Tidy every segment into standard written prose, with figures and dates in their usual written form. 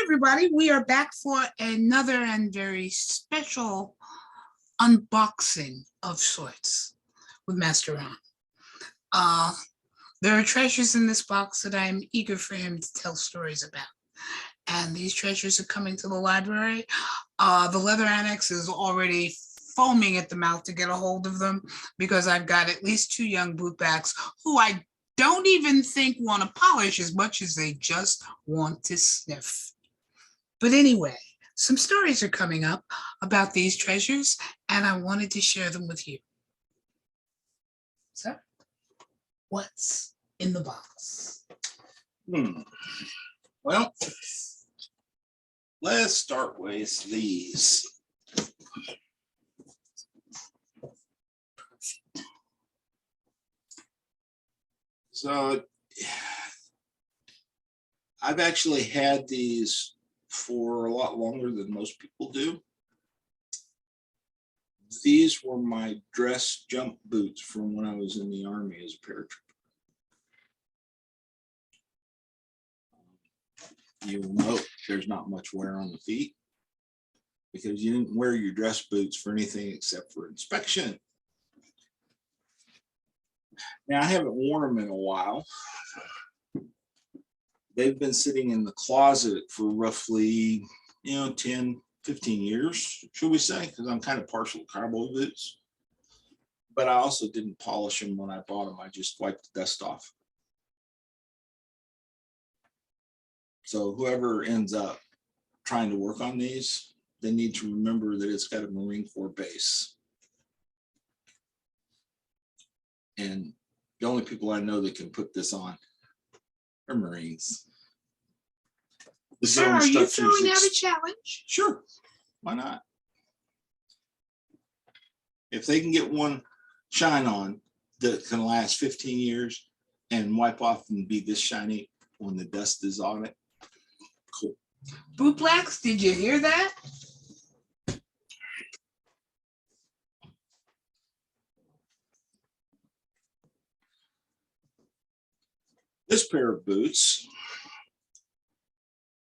Everybody, we are back for another and very special unboxing of sorts with Master Ron. There are treasures in this box that I'm eager for him to tell stories about. And these treasures are coming to the library. The leather annex is already foaming at the mouth to get a hold of them because I've got at least 2 young bootbacks who I don't even think want to polish as much as they just want to sniff. But anyway, some stories are coming up about these treasures, and I wanted to share them with you. So, what's in the box? Well, let's start with these. So, I've actually had these for a lot longer than most people do. These were my dress jump boots from when I was in the Army as a paratrooper. You'll note there's not much wear on the feet because you didn't wear your dress boots for anything except for inspection. Now, I haven't worn them in a while. They've been sitting in the closet for roughly, 10, 15 years, should we say, because I'm kind of partial to cowboy boots. But I also didn't polish them when I bought them. I just wiped the dust off. So whoever ends up trying to work on these, they need to remember that it's got a Marine Corps base. And the only people I know that can put this on are Marines. Sir, are you throwing out a challenge? Sure, why not? If they can get one shine on that can last 15 years and wipe off and be this shiny when the dust is on it, cool. Bootblacks, did you hear that? This pair of boots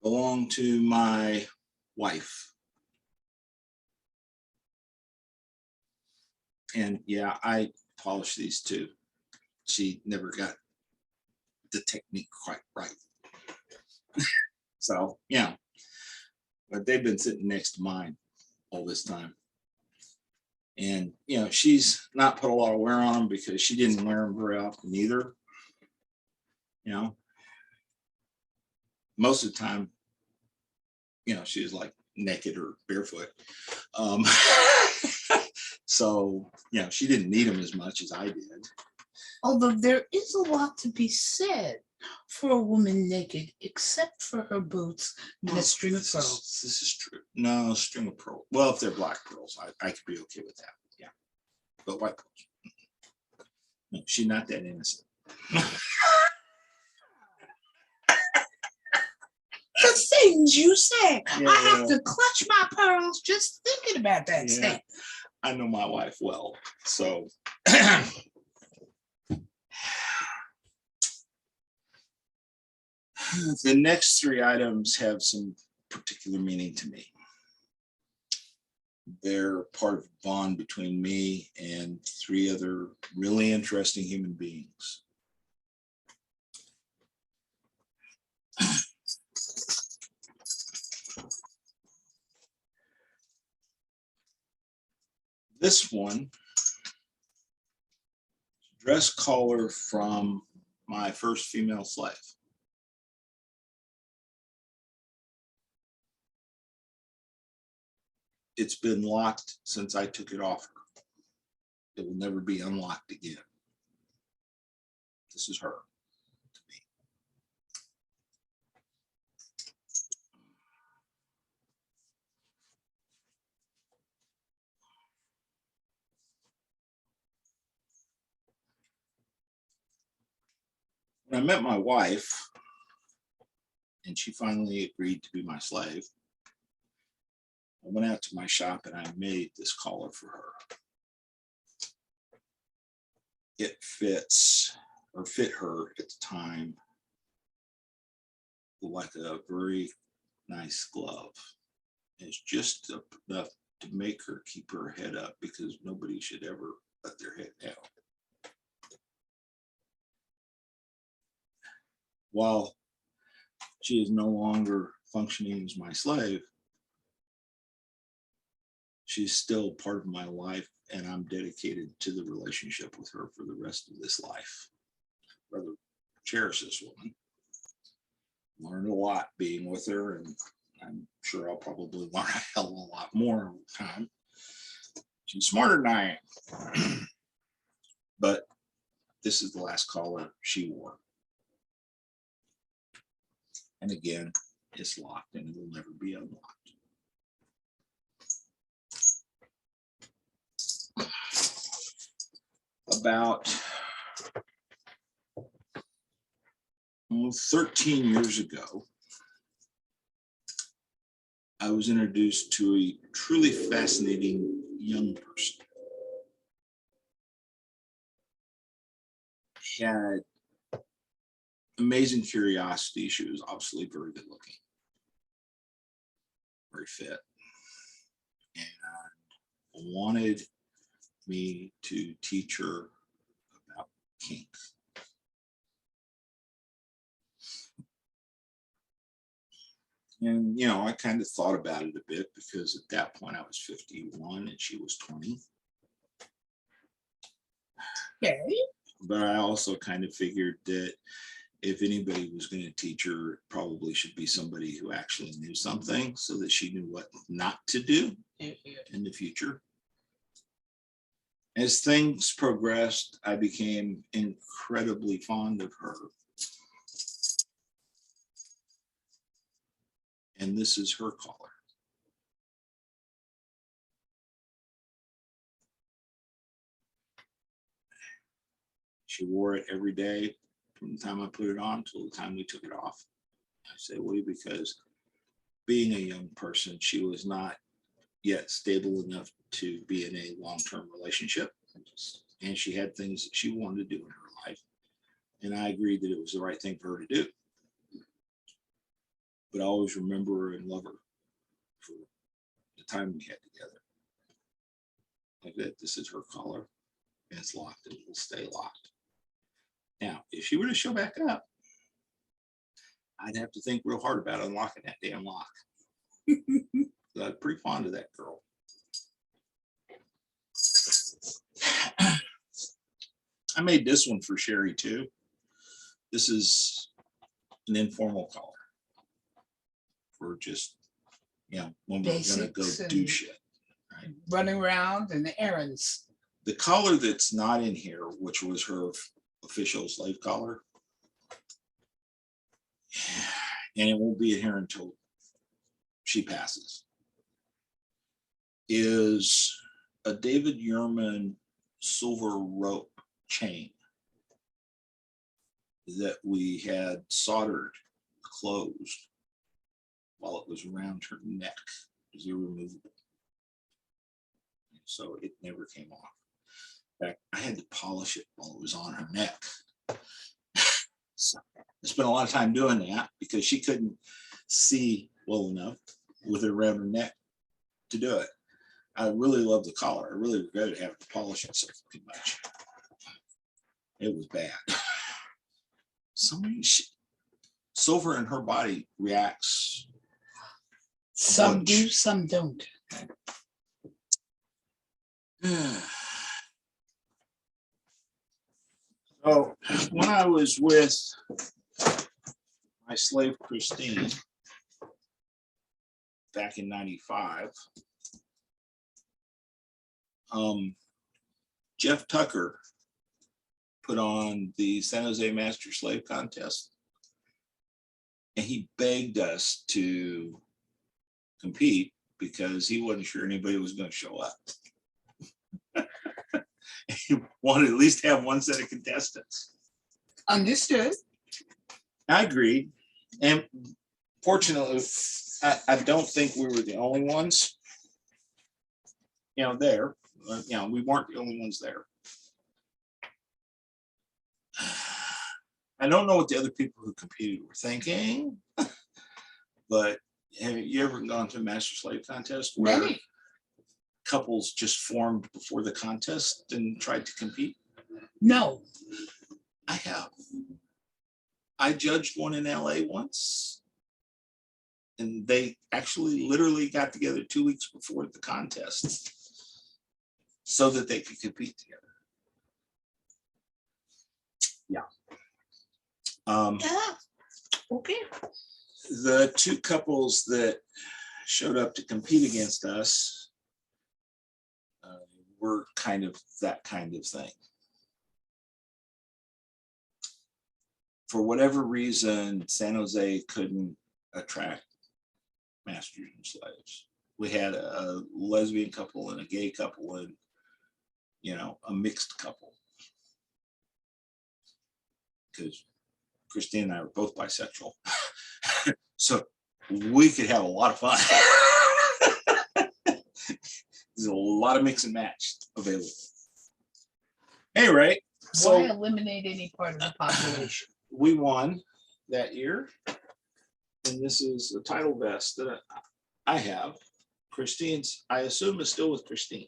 belong to my wife. And yeah, I polished these too. She never got the technique quite right. So, yeah, but they've been sitting next to mine all this time. And, she's not put a lot of wear on them because she didn't wear them very often either. Most of the time, she was like naked or barefoot. So, she didn't need them as much as I did. Although there is a lot to be said for a woman naked, except for her boots and a string of pearls. This is true. No, string of pearls. Well, if they're black pearls, I could be okay with that. Yeah. But white pearls. No, she's not that innocent. The things you say. Yeah. I have to clutch my pearls just thinking about that statement. I know my wife well. So the next 3 items have some particular meaning to me. They're part of a bond between me and 3 other really interesting human beings. This one, dress collar from my first female slave. It's been locked since I took it off her. It will never be unlocked again. This is her to me. When I met my wife, and she finally agreed to be my slave, I went out to my shop and I made this collar for her. It fit her at the time like a very nice glove. It's just enough to make her keep her head up, because nobody should ever let their head down. While she is no longer functioning as my slave, she's still part of my life, and I'm dedicated to the relationship with her for the rest of this life. Rather cherish this woman. Learned a lot being with her, and I'm sure I'll probably learn a hell of a lot more over time. She's smarter than I am. But this is the last collar she wore. And again, it's locked and it'll never be unlocked. About 13 years ago, I was introduced to a truly fascinating young person. She had amazing curiosity. She was obviously very good looking, very fit, and wanted me to teach her about kink. And, I kind of thought about it a bit, because at that point I was 51 and she was 20. Okay. But I also kind of figured that if anybody was going to teach her, it probably should be somebody who actually knew something, so that she knew what not to do in the future. As things progressed, I became incredibly fond of her. And this is her collar. She wore it every day from the time I put it on till the time we took it off. I say we, because being a young person, she was not yet stable enough to be in a long-term relationship. And she had things that she wanted to do in her life. And I agreed that it was the right thing for her to do. But I always remember her and love her for the time we had together. Like that, this is her collar, and it's locked, and it will stay locked. Now, if she were to show back up, I'd have to think real hard about unlocking that damn lock. I'm pretty fond of that girl. I made this one for Sherry too. This is an informal collar for just, when we're gonna go do shit. Right? Running around and the errands. The collar that's not in here, which was her official slave collar, and it won't be in here until she passes, is a David Yurman silver rope chain that we had soldered closed while it was around her neck. It was irremovable, so it never came off. In fact, I had to polish it while it was on her neck. So I spent a lot of time doing that, because she couldn't see well enough with it around her neck to do it. I really love the collar. I really regretted having to polish it so much. It was bad. Silver in her body reacts. Some do, some don't. So when I was with my slave Christine back in '95, Jeff Tucker put on the San Jose Master Slave Contest, and he begged us to compete because he wasn't sure anybody was going to show up. He wanted to at least have one set of contestants. Understood. I agreed, and fortunately, I don't think we were the only ones, there. We weren't the only ones there. I don't know what the other people who competed were thinking, but Have you ever gone to a master slave contest where Many. couples just formed before the contest and tried to compete? No. I have. I judged one in LA once, and they actually literally got together 2 weeks before the contest so that they could compete together. Yeah. Yeah. Okay. The two couples that showed up to compete against us were kind of that kind of thing. For whatever reason, San Jose couldn't attract masters and slaves. We had a lesbian couple and a gay couple and, you know, a mixed couple. Because Christine and I were both bisexual. So we could have a lot of fun. There's a lot of mix and match available. Anyway, so why eliminate any part of the population? we won that year. And this is a title vest that I have. Christine's, I assume, is still with Christine.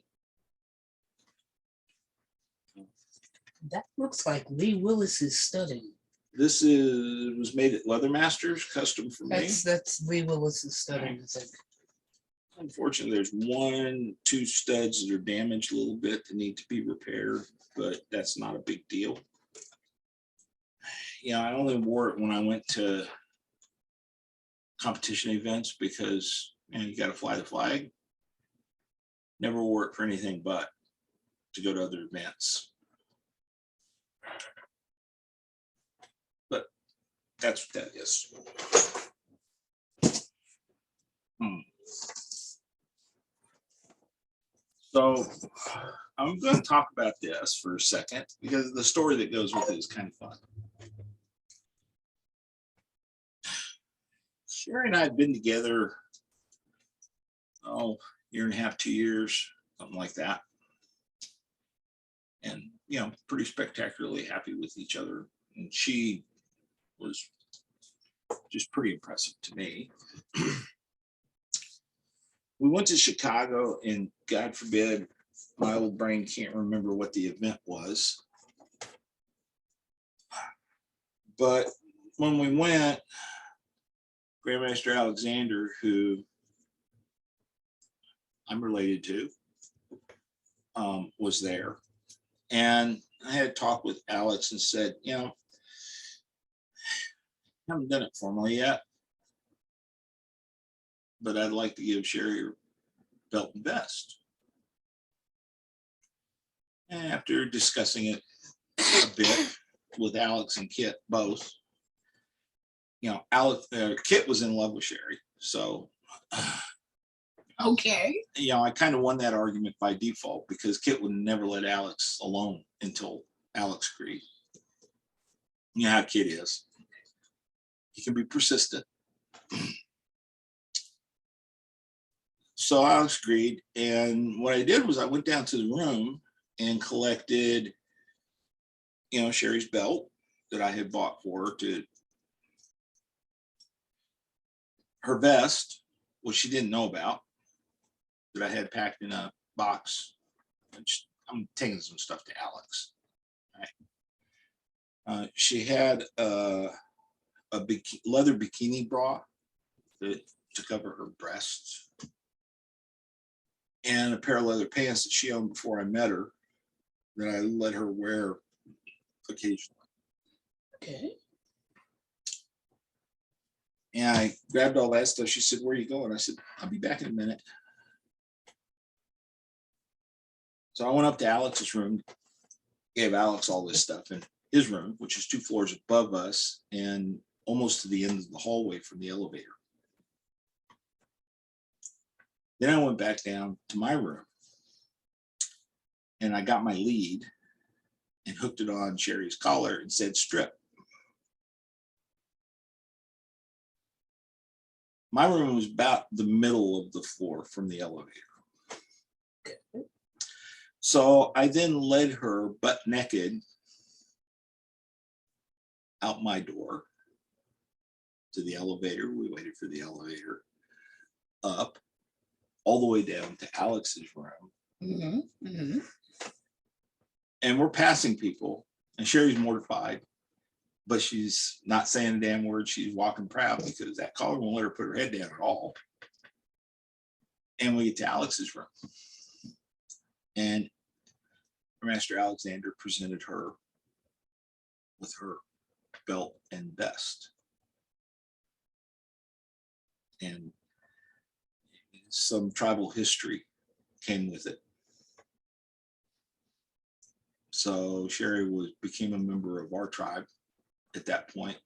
That looks like Lee Willis's studding. This was made at Leather Masters, custom for me. That's Lee Willis's studding. It's like, Unfortunately, there's 1-2 studs that are damaged a little bit that need to be repaired, but that's not a big deal. You know, I only wore it when I went to competition events because, man, you got to fly the flag. Never wore it for anything but to go to other events. But that's what that is. So I'm going to talk about this for a second because the story that goes with it is kind of fun. Sherry and I have been together, year and a half, 2 years, something like that. And, you know, pretty spectacularly happy with each other. And she was just pretty impressive to me. We went to Chicago, and God forbid, my old brain can't remember what the event was. But when we went, Grandmaster Alexander, who I'm related to, was there. And I had a talk with Alex and said, you know, I haven't done it formally yet, but I'd like to give Sherry her belt and vest. And after discussing it a bit with Alex and Kit both, you know, Kit was in love with Sherry. So, okay. you know, I kind of won that argument by default because Kit would never let Alex alone until Alex agreed. You know how Kit is. He can be persistent. So Alex agreed. And what I did was I went down to the room and collected, you know, Sherry's belt that I had bought for her, to her vest, which she didn't know about, that I had packed in a box. I'm taking some stuff to Alex. Right. She had a leather bikini bra to cover her breasts, and a pair of leather pants that she owned before I met her that I let her wear occasionally. Okay. And I grabbed all that stuff. She said, "Where are you going?" I said, "I'll be back in a minute." So I went up to Alex's room, gave Alex all this stuff in his room, which is 2 floors above us and almost to the end of the hallway from the elevator. Then I went back down to my room and I got my lead and hooked it on Sherry's collar and said, "Strip." My room was about the middle of the floor from the elevator. So I then led her butt naked out my door to the elevator. We waited for the elevator. up all the way down to Alex's room. And we're passing people, and Sherry's mortified, but she's not saying a damn word. She's walking proud because that caller won't let her put her head down at all. And we get to Alex's room, and Master Alexander presented her with her belt and vest. And some tribal history came with it. So Sherry became a member of our tribe at that point,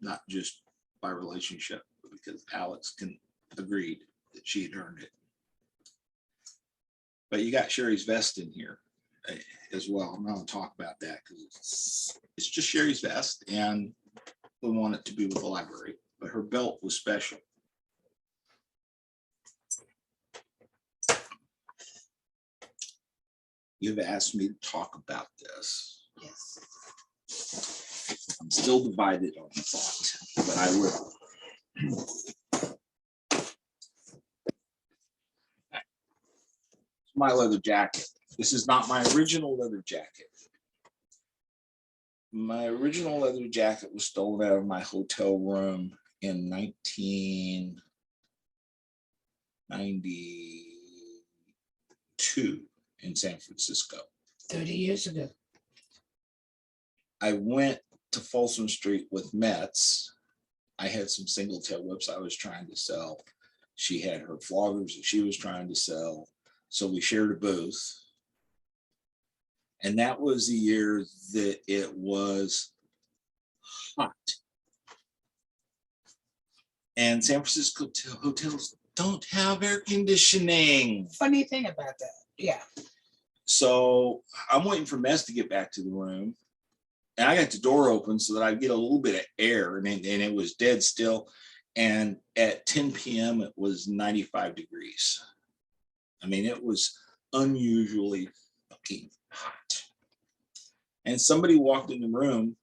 not just by relationship, but because Alex agreed that she had earned it. But you got Sherry's vest in here as well. I'm not going to talk about that because it's just Sherry's vest, and we want it to be with the library. But her belt was special. You've asked me to talk about this. Yes. I'm still divided on the thought, but I will. My leather jacket. This is not my original leather jacket. My original leather jacket was stolen out of my hotel room in 1992 in San Francisco. 30 years ago. I went to Folsom Street with Mets. I had some single tail whips I was trying to sell. She had her floggers that she was trying to sell. So we shared a booth. And that was the year that it was hot. And San Francisco hotels don't have air conditioning. Funny thing about that. Yeah. So I'm waiting for Mess to get back to the room. And I got the door open so that I get a little bit of air, and it was dead still. And at 10 p.m., it was 95 degrees. I mean, it was unusually fucking hot. And somebody walked in the room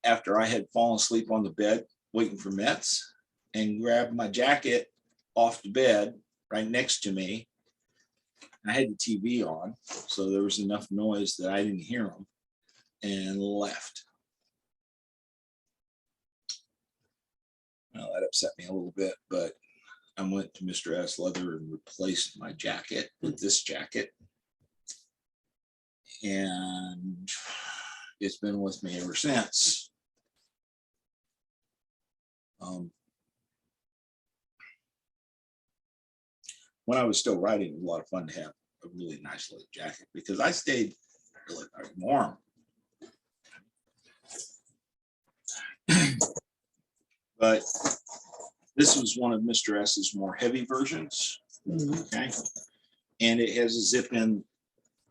after I had fallen asleep on the bed waiting for Mets and grabbed my jacket off the bed right next to me. I had the TV on, so there was enough noise that I didn't hear them, and left. Well, that upset me a little bit, but I went to Mr. S. Leather and replaced my jacket with this jacket. And it's been with me ever since. When I was still writing, it was a lot of fun to have a really nice little jacket because I stayed really warm. But this was one of Mr. S's more heavy versions. Okay. And it has a zip-in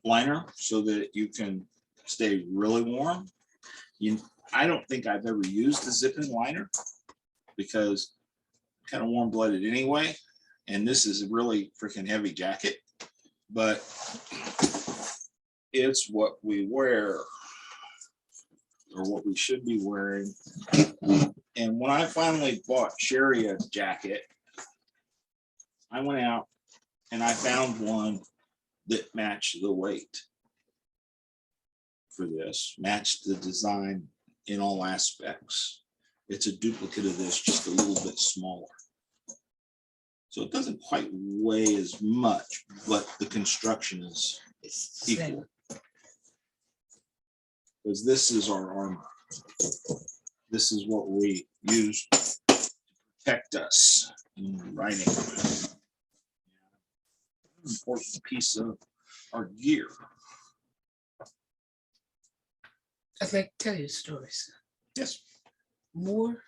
liner so that you can stay really warm. I don't think I've ever used the zip-in liner because I'm kind of warm-blooded anyway. And this is a really freaking heavy jacket, but it's what we wear, or what we should be wearing. And when I finally bought Sherry a jacket, I went out and I found one that matched the weight for this, matched the design in all aspects. It's a duplicate of this, just a little bit smaller. So it doesn't quite weigh as much, but the construction is equal. Because this is our armor. This is what we use to protect us in writing. An important piece of our gear. I'd like to tell you stories. Yes. More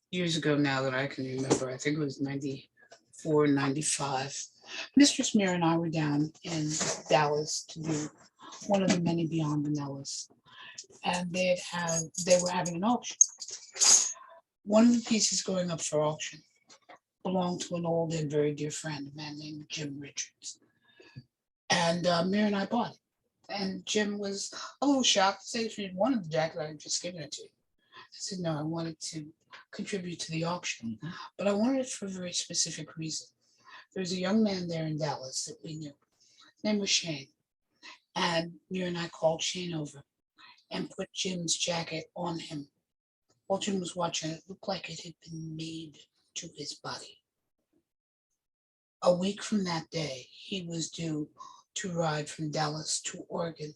years ago now than I can remember, I think it was 94, 95. Mistress Mira and I were down in Dallas to do one of the many Beyond Vanillas. And they were having an auction. One of the pieces going up for auction belonged to an old and very dear friend, a man named Jim Richards. And Mira and I bought it. And Jim was a little shocked to say, if you wanted the jacket, I'd just given it to you. I said, no, I wanted to contribute to the auction, but I wanted it for a very specific reason. There's a young man there in Dallas that we knew. His name was Shane. And Muir and I called Shane over and put Jim's jacket on him. While Jim was watching, it looked like it had been made to his body. A week from that day, he was due to ride from Dallas to Oregon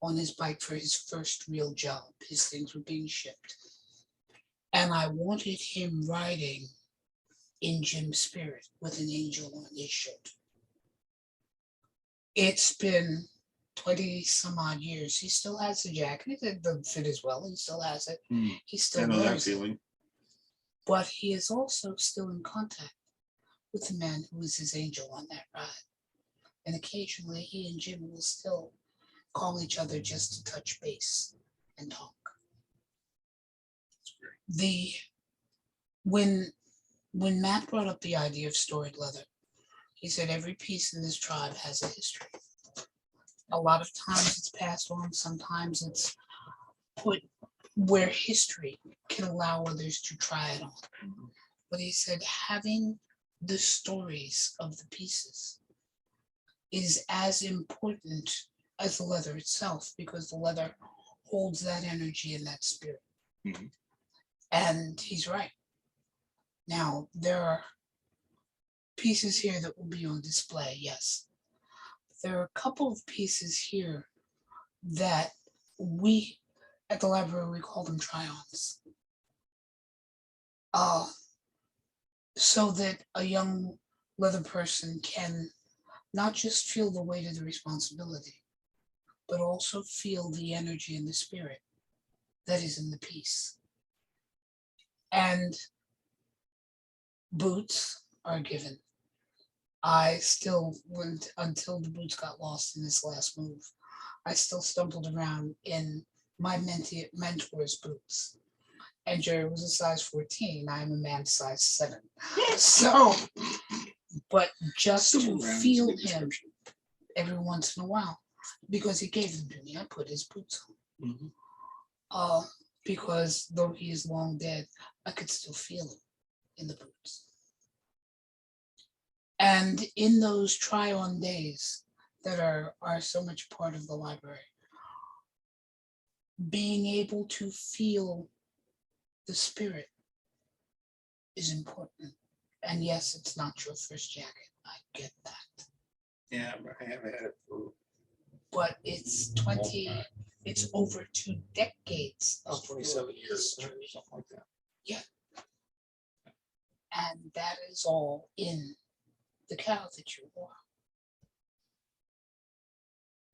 on his bike for his first real job. His things were being shipped. And I wanted him riding in Jim's spirit with an angel on his shoulder. It's been 20 some odd years. He still has the jacket. It doesn't fit as well. He still has it. He I still know that wears it. feeling. But he is also still in contact with the man who was his angel on that ride. And occasionally he and Jim will still call each other just to touch base and talk. When Matt brought up the idea of storied leather, he said every piece in this tribe has a history. A lot of times it's passed on, sometimes it's put where history can allow others to try it on. But he said having the stories of the pieces is as important as the leather itself, because the leather holds that energy and that spirit. Mhm. And he's right. Now, there are pieces here that will be on display, yes. There are a couple of pieces here that we, at the library, we call them try-ons. So that a young leather person can not just feel the weight of the responsibility, but also feel the energy and the spirit that is in the piece. And boots are given. I still went until the boots got lost in this last move. I still stumbled around in my mentor's boots. And Jerry was a size 14. I'm a man size 7. So, but just to feel him every once in a while, because he gave them to me, I put his boots on. Because though he is long dead, I could still feel him in the boots. And in those try-on days that are so much part of the library, being able to feel the spirit is important. And yes, it's not your first jacket. I get that. Yeah, I have had it for But it's it's over 2 decades of 27 years, history. something like that. Yeah. And that is all in the cow that you wore.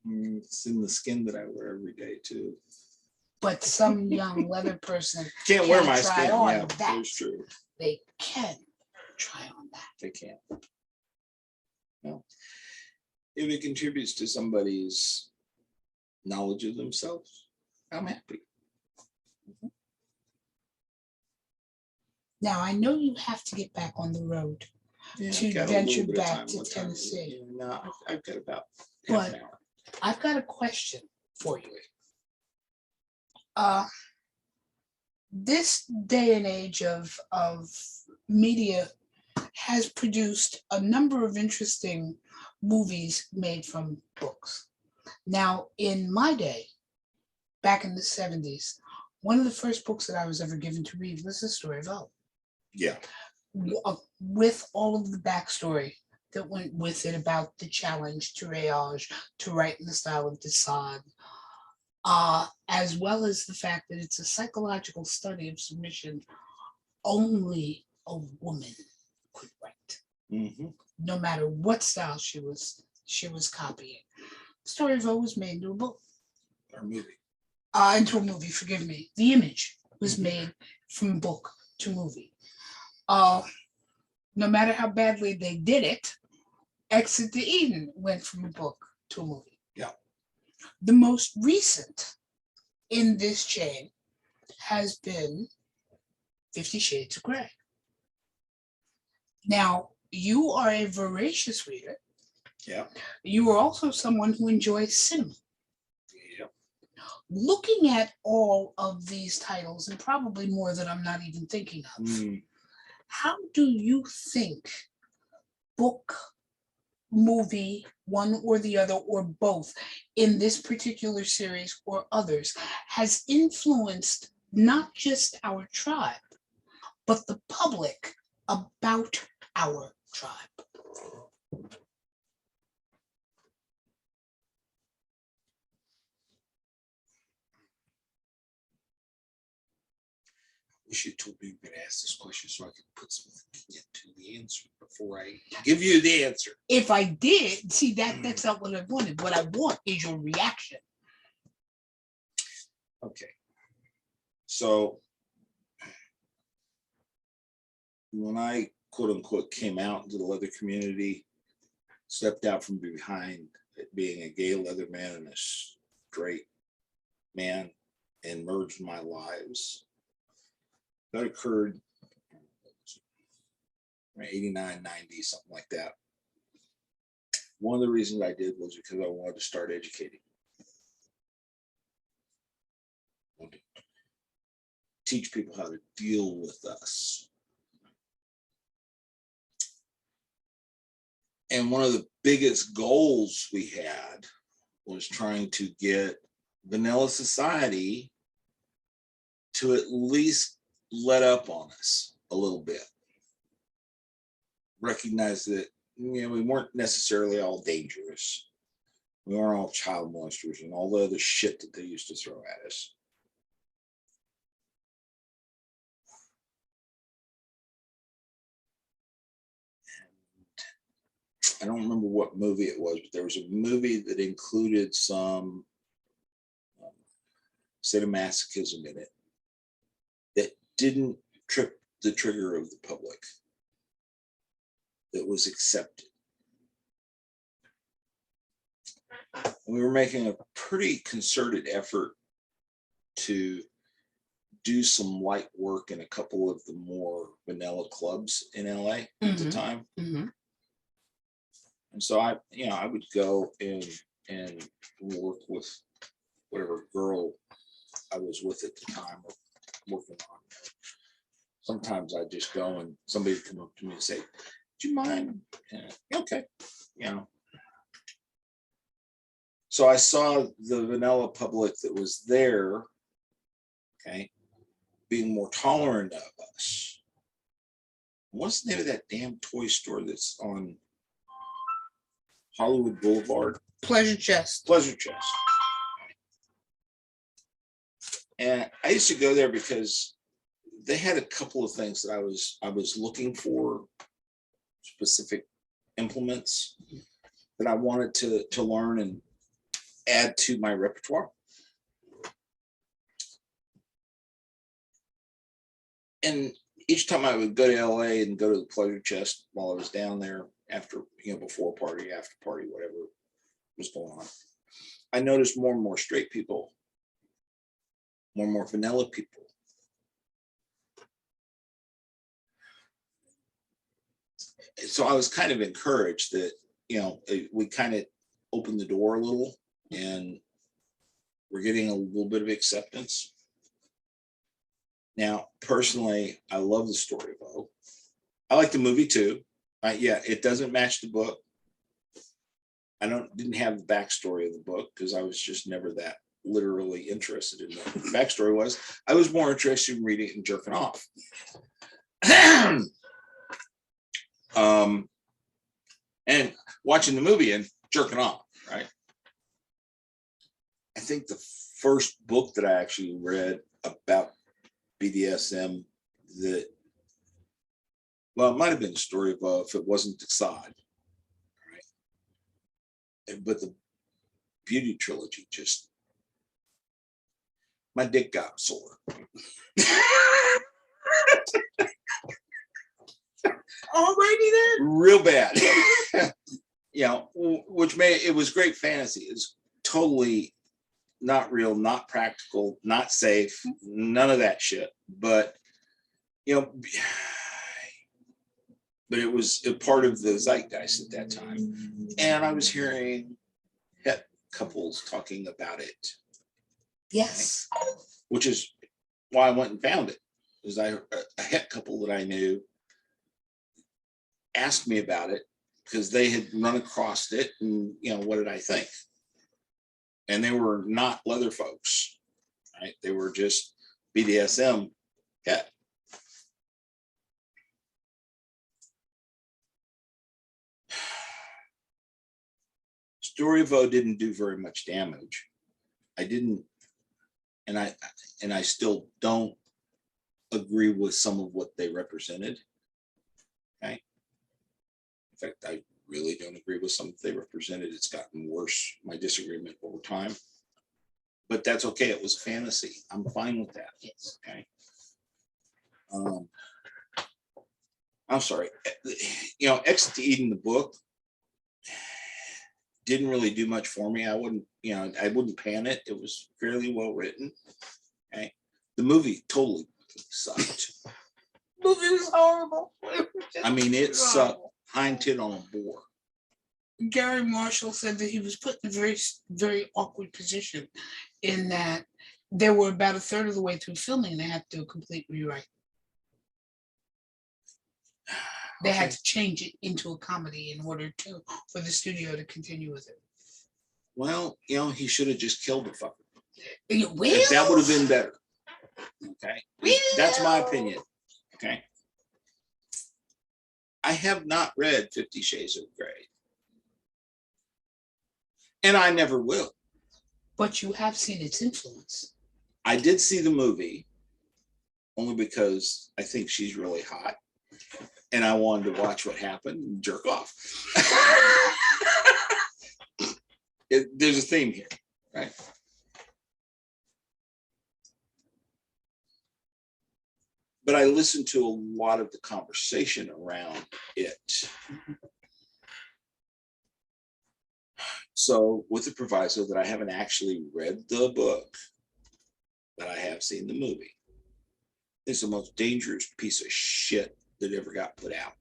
It's in the skin that I wear every day too. But some young leather person Can't wear my try skin. on Yeah, that. that's true. They can try on that. They can't. Well, if it contributes to somebody's knowledge of themselves, I'm happy. Now, I know you have to get back on the road Yeah, to I've got a venture little bit of back time. to What time is it? Tennessee. Yeah, no, I've got about half an hour. I've got a question for you. This day and age of media has produced a number of interesting movies made from books. Now, in my day, back in the 70s, one of the first books that I was ever given to read was The Story of O. Yeah. With all of the backstory that went with it about the challenge to Rayage, to write in the style of Desaad, as well as the fact that it's a psychological study of submission only a woman could write, no matter what style she was copying. The Story of O was made into a book. Or movie. Into a movie, forgive me. The Image was made from book to movie. No matter how badly they did it, Exit to Eden went from a book to a movie. Yeah. The most recent in this chain has been 50 Shades of Grey. Now, you are a voracious reader. Yeah. You are also someone who enjoys cinema. Yeah. Looking at all of these titles, and probably more that I'm not even thinking of, how do you think book, movie, one or the other, or both, in this particular series or others, has influenced not just our tribe, but the public about our tribe? You should told me you were going to ask this question so I could put some thinking into the answer before I give you the answer. If I did, see, that's not what I wanted. What I want is your reaction. Okay. So when I quote unquote came out into the leather community, stepped out from behind it being a gay leather man and a straight man, and merged my lives. That occurred 89, 90, something like that. One of the reasons I did was because I wanted to start educating. I wanted to teach people how to deal with us. And one of the biggest goals we had was trying to get vanilla society to at least let up on us a little bit. Recognize that, you know, we weren't necessarily all dangerous. We weren't all child molesters and all the other shit that they used to throw at us. I don't remember what movie it was, but there was a movie that included some sadomasochism in it that didn't trip the trigger of the public, that was accepted. We were making a pretty concerted effort to do some light work in a couple of the more vanilla clubs in LA at the time. And so I would go and work with whatever girl I was with at the time, or working on. Sometimes I'd just go and somebody would come up to me and say, "Do you mind?" Okay, you know. So I saw the vanilla public that was there, okay, being more tolerant of us. What's the name of that damn toy store that's on Hollywood Boulevard? Pleasure Chest. Pleasure Chest. And I used to go there because they had a couple of things that I was looking for, specific implements that I wanted to learn and add to my repertoire. And each time I would go to LA and go to the Pleasure Chest while I was down there, after, you know, before party, after party, whatever was going on, I noticed more and more straight people, more and more vanilla people. So I was kind of encouraged that, you know, we kind of opened the door a little, and we're getting a little bit of acceptance. Now, personally, I love the story of O. I like the movie too. Yeah, it doesn't match the book. I didn't have the backstory of the book because I was just never that literally interested in what the backstory was. I was more interested in reading it and jerking off. And watching the movie and jerking off, right? I think the first book that I actually read about BDSM that, well, it might have been the story of if it wasn't Deicide, right? But the Beauty trilogy, just, my dick got sore. Alrighty then. Real bad. You know, which it was great fantasy. It's totally not real, not practical, not safe, none of that shit. But, you know, but it was a part of the zeitgeist at that time. And I was hearing het couples talking about it. Yes. Okay? Which is why I went and found it. Because a het couple that I knew asked me about it. because they had run across it, and what did I think? And they were not leather folks, right? They were just BDSM cat. Story of O didn't do very much damage. I didn't, and I still don't agree with some of what they represented. Okay. In fact, I really don't agree with some they represented. It's gotten worse, my disagreement over time. But that's okay. It was fantasy. I'm fine with that. Yes. Okay. I'm sorry. Exit to Eden, the book, didn't really do much for me. I wouldn't pan it. It was fairly well written. Okay. The movie totally sucked. Movie was horrible. I mean, it sucked hind tit on a boar. Gary Marshall said that he was put in a very, very awkward position in that they were about a third of the way through filming and they had to do a complete rewrite. They had to change it into a comedy in order for the studio to continue with it. Well, he should have just killed the fucker. Well, That would have been better. Okay. That's my opinion. Okay. I have not read 50 Shades of Grey. And I never will. But you have seen its influence. I did see the movie only because I think she's really hot. And I wanted to watch what happened and jerk off. There's a theme here, right? But I listened to a lot of the conversation around it. So with the proviso that I haven't actually read the book, but I have seen the movie. It's the most dangerous piece of shit that ever got put out.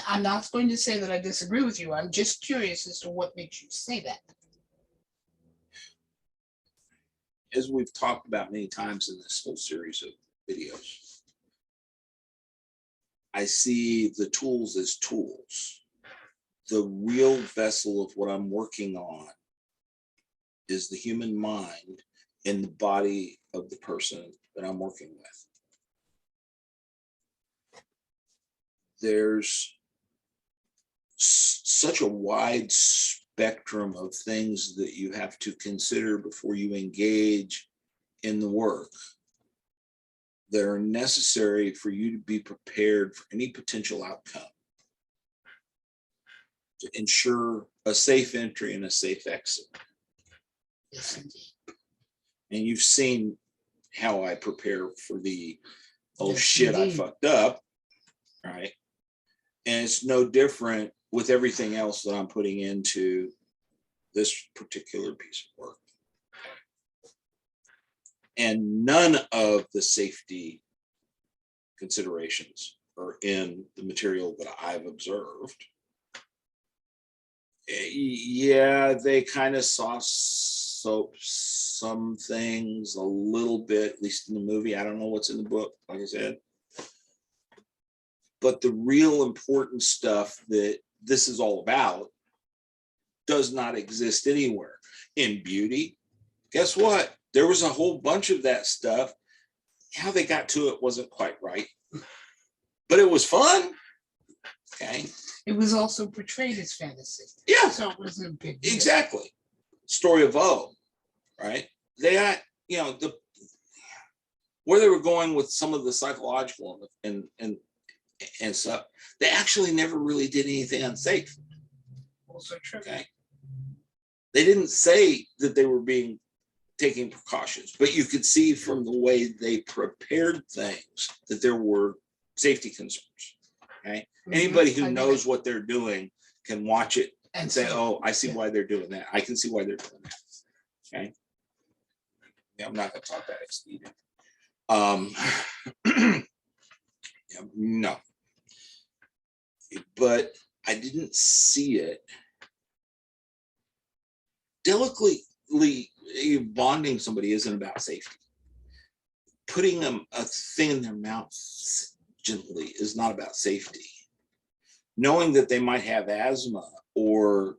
I'm not going to say that I disagree with you. I'm just curious as to what makes you say that. As we've talked about many times in this whole series of videos, I see the tools as tools. The real vessel of what I'm working on is the human mind and the body of the person that I'm working with. There's such a wide spectrum of things that you have to consider before you engage in the work that are necessary for you to be prepared for any potential outcome, to ensure a safe entry and a safe exit. Yes, indeed. And you've seen how I prepare for the, oh Yes, shit, indeed. I fucked up, right? And it's no different with everything else that I'm putting into this particular piece of work. And none of the safety considerations are in the material that I've observed. Yeah, they kind of soap some things a little bit, at least in the movie. I don't know what's in the book, like I said. But the real important stuff that this is all about does not exist anywhere. In beauty, guess what? There was a whole bunch of that stuff. How they got to it wasn't quite right, but it was fun. Okay. It was also portrayed as fantasy. Yeah. So it wasn't a big deal. Exactly. Story of O, right? They had, where they were going with some of the psychological and stuff, they actually never really did anything unsafe. Also true. Okay. They didn't say that they were taking precautions, but you could see from the way they prepared things that there were safety concerns. Okay. Anybody who knows what they're doing can watch it and say, oh, I see why they're doing that. I can see why they're doing that. Okay. Yeah, I'm not going to talk that exceeded. No. But I didn't see it. Delicately bonding somebody isn't about safety. Putting a thing in their mouth gently is not about safety. knowing that they might have asthma or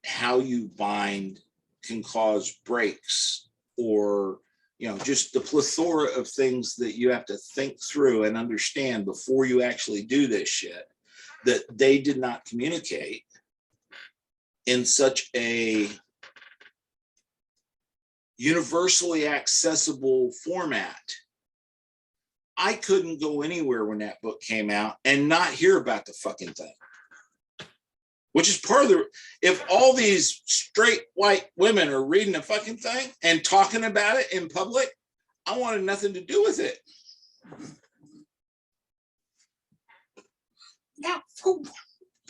how you bind can cause breaks, or just the plethora of things that you have to think through and understand before you actually do this shit, that they did not communicate in such a universally accessible format. I couldn't go anywhere when that book came out and not hear about the fucking thing. Which is part of the, if all these straight white women are reading the fucking thing and talking about it in public, I wanted nothing to do with it. Now,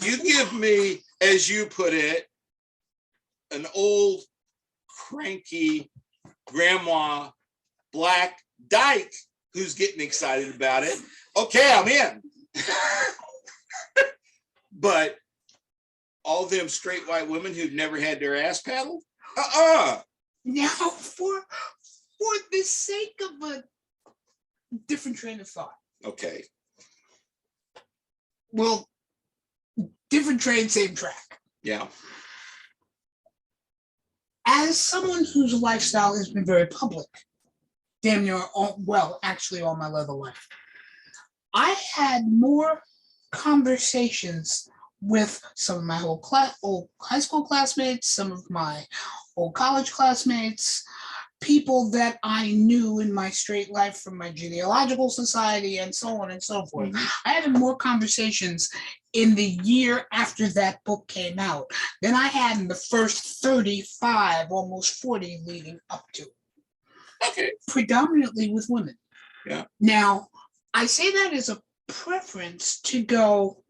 You give me, as you put it, an old cranky grandma black dyke who's getting excited about it. Okay, I'm in. But all them straight white women who've never had their ass paddled? Now, for the sake of a different train of thought. Okay. Well, different train, same track. Yeah. As someone whose lifestyle has been very public, damn near actually all my leather life, I had more conversations with some of my old high school classmates, some of my old college classmates, people that I knew in my straight life from my genealogical society and so on and so forth. Mm-hmm. I had more conversations in the year after that book came out than I had in the first 35, almost 40 leading up to it. Okay. Predominantly with women. Yeah. Now, I say that as a preference to go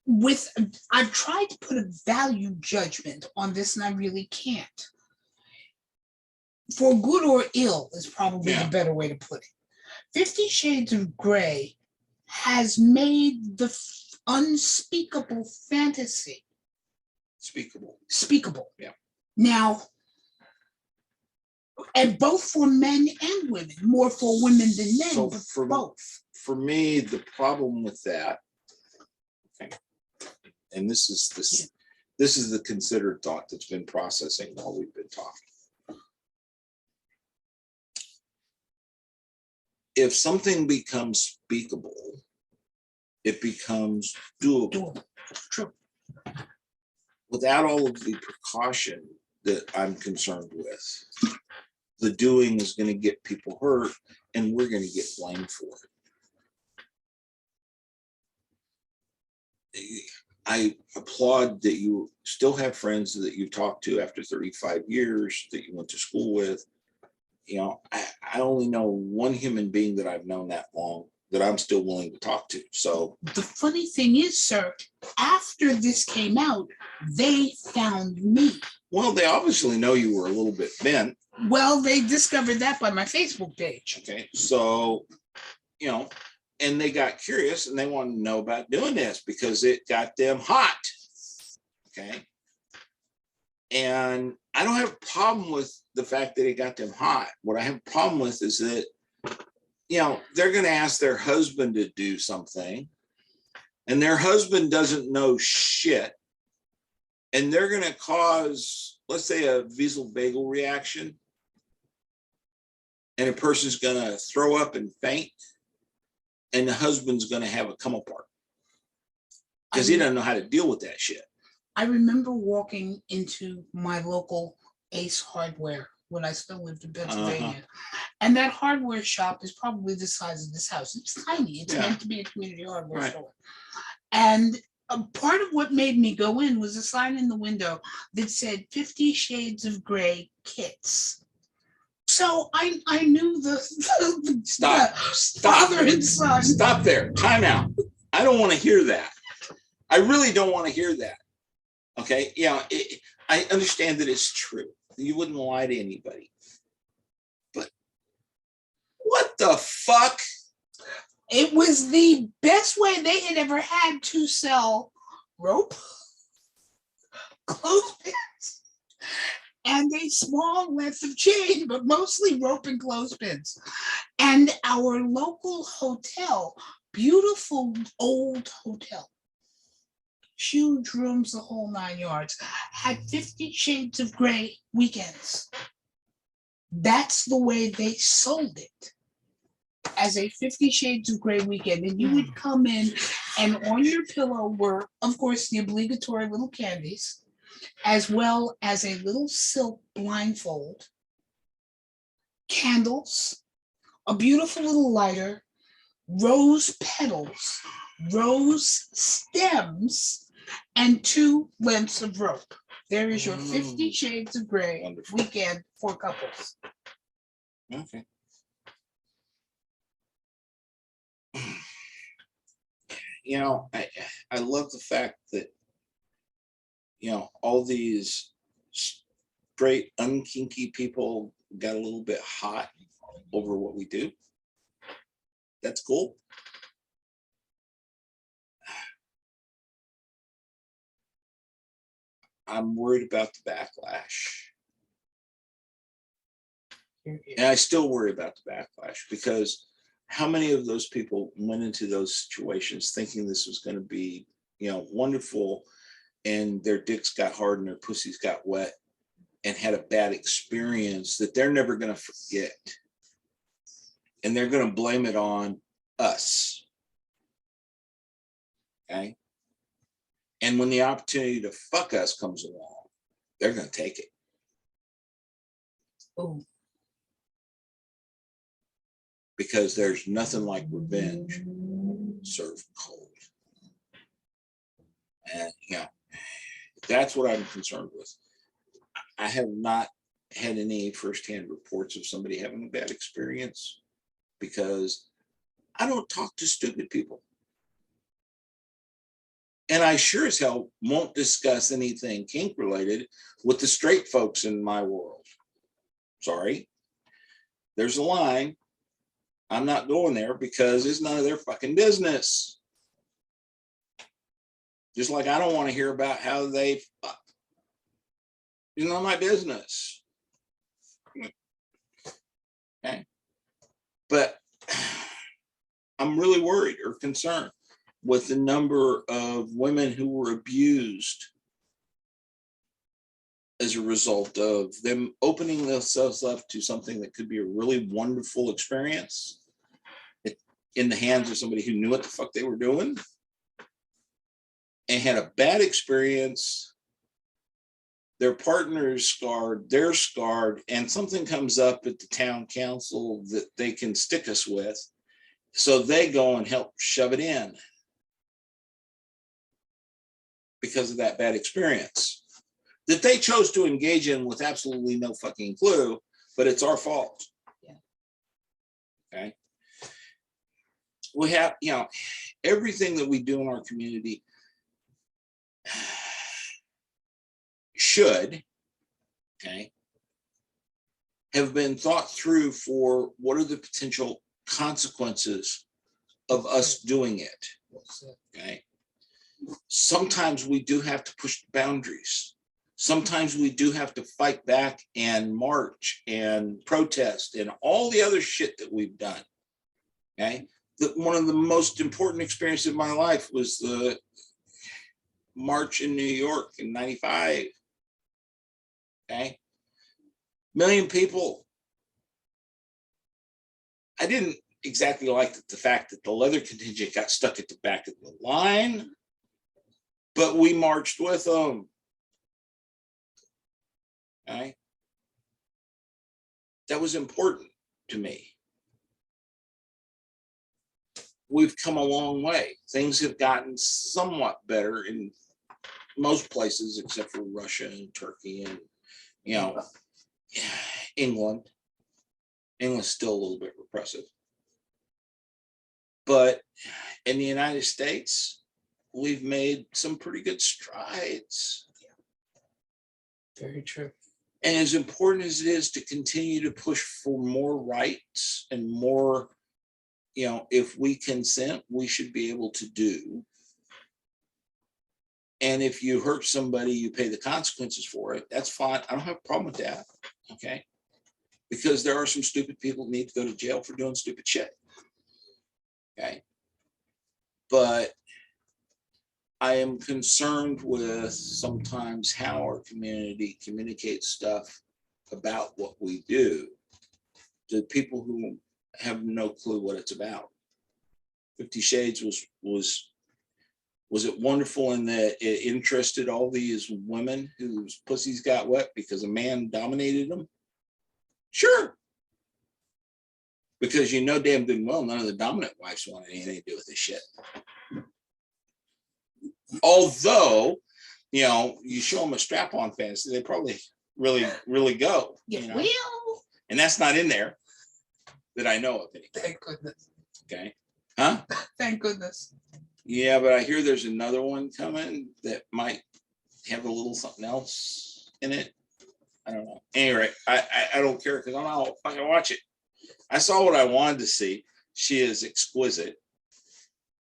with, I've tried to put a value judgment on this and I really can't. For good or ill is probably the better way to put it. 50 Shades of Grey has made the unspeakable fantasy speakable. Yeah. Now, and both for men and women, more for women than men, so but for both. For me, the problem with that, okay, and this is the considered thought that's been processing while we've been talking. If something becomes speakable, it becomes doable. True. Without all of the precaution that I'm concerned with, the doing is going to get people hurt and we're going to get blamed for it. I applaud that you still have friends that you talk to after 35 years that you went to school with. I only know one human being that I've known that long that I'm still willing to talk to. So the funny thing is, sir, after this came out, they found me. Well, they obviously know you were a little bit bent. Well, they discovered that by my Facebook page. Okay, so, and they got curious and they wanted to know about doing this because it got them hot. Okay. And I don't have a problem with the fact that it got them hot. What I have a problem with is that, they're going to ask their husband to do something and their husband doesn't know shit. And they're going to cause, let's say, a vagal reaction. And a person's going to throw up and faint. And the husband's going to have a come apart. Because he doesn't know how to deal with that shit. I remember walking into my local Ace Hardware when I still lived in Pennsylvania. And that hardware shop is probably the size of this house. It's tiny. It's meant to be a community hardware store. And a part of what made me go in was a sign in the window that said 50 Shades of Grey kits. So I knew the father and son. Stop there. Time out. I don't want to hear that. I really don't want to hear that. Okay. I understand that it's true. You wouldn't lie to anybody. But what the fuck? It was the best way they had ever had to sell rope, clothespins, and a small length of chain, but mostly rope and clothespins. And our local hotel Beautiful old hotel. Huge rooms, the whole 9 yards. Had 50 Shades of Grey weekends. That's the way they sold it, as a 50 Shades of Grey weekend. And you would come in, and on your pillow were, of course, the obligatory little candies, as well as a little silk blindfold, candles, a beautiful little lighter, rose petals, rose stems, and 2 lengths of rope. There is your 50 Shades of Grey Wonderful. weekend for couples. Okay. You know, I love the fact that, you know, all these straight unkinky people got a little bit hot over what we do. That's cool. I'm worried about the backlash. And I still worry about the backlash, because how many of those people went into those situations thinking this was going to be, you know, wonderful, and their dicks got hard and their pussies got wet and had a bad experience that they're never going to forget. And they're going to blame it on us. Okay. And when the opportunity to fuck us comes along, they're going to take it. Oh. Because there's nothing like revenge served cold. And, you know, that's what I'm concerned with. I have not had any firsthand reports of somebody having a bad experience, because I don't talk to stupid people. And I sure as hell won't discuss anything kink related with the straight folks in my world. Sorry. There's a line. I'm not going there because it's none of their fucking business. Just like I don't want to hear about how they fuck. It's not my business. Okay. But I'm really worried or concerned with the number of women who were abused as a result of them opening themselves up to something that could be a really wonderful experience in the hands of somebody who knew what the fuck they were doing, and had a bad experience. Their partner is scarred, they're scarred, and something comes up at the town council that they can stick us with. So they go and help shove it in because of that bad experience that they chose to engage in with absolutely no fucking clue, but it's our fault. Yeah. Okay. We have, you know, everything that we do in our community should, okay, have been thought through for what are the potential consequences of us doing it. Okay. Sometimes we do have to push the boundaries. Sometimes we do have to fight back and march and protest and all the other shit that we've done. Okay. One of the most important experiences of my life was the march in New York in '95. Okay. 1 million people. I didn't exactly like the fact that the leather contingent got stuck at the back of the line, but we marched with them. Okay. That was important to me. We've come a long way. Things have gotten somewhat better in most places except for Russia and Turkey and, you know, England. England's still a little bit repressive. But in the United States, we've made some pretty good strides. Very true. And as important as it is to continue to push for more rights and more, you know, if we consent, we should be able to do. And if you hurt somebody, you pay the consequences for it. That's fine. I don't have a problem with that. Okay. Because there are some stupid people who need to go to jail for doing stupid shit. Okay. but I am concerned with sometimes how our community communicates stuff about what we do to people who have no clue what it's about. 50 Shades was it wonderful in that it interested all these women whose pussies got wet because a man dominated them? Sure. Because you know damn good and well none of the dominant wives wanted anything to do with this shit. Although, you know, you show them a strap-on fantasy, they probably really go. Yeah, you know? well. And that's not in there that I know of. Anyway. Thank goodness. Okay. Huh? Thank goodness. Yeah, but I hear there's another one coming that might have a little something else in it. I don't know. Anyway, I don't care because I'm not fucking watch it. I saw what I wanted to see. She is exquisite.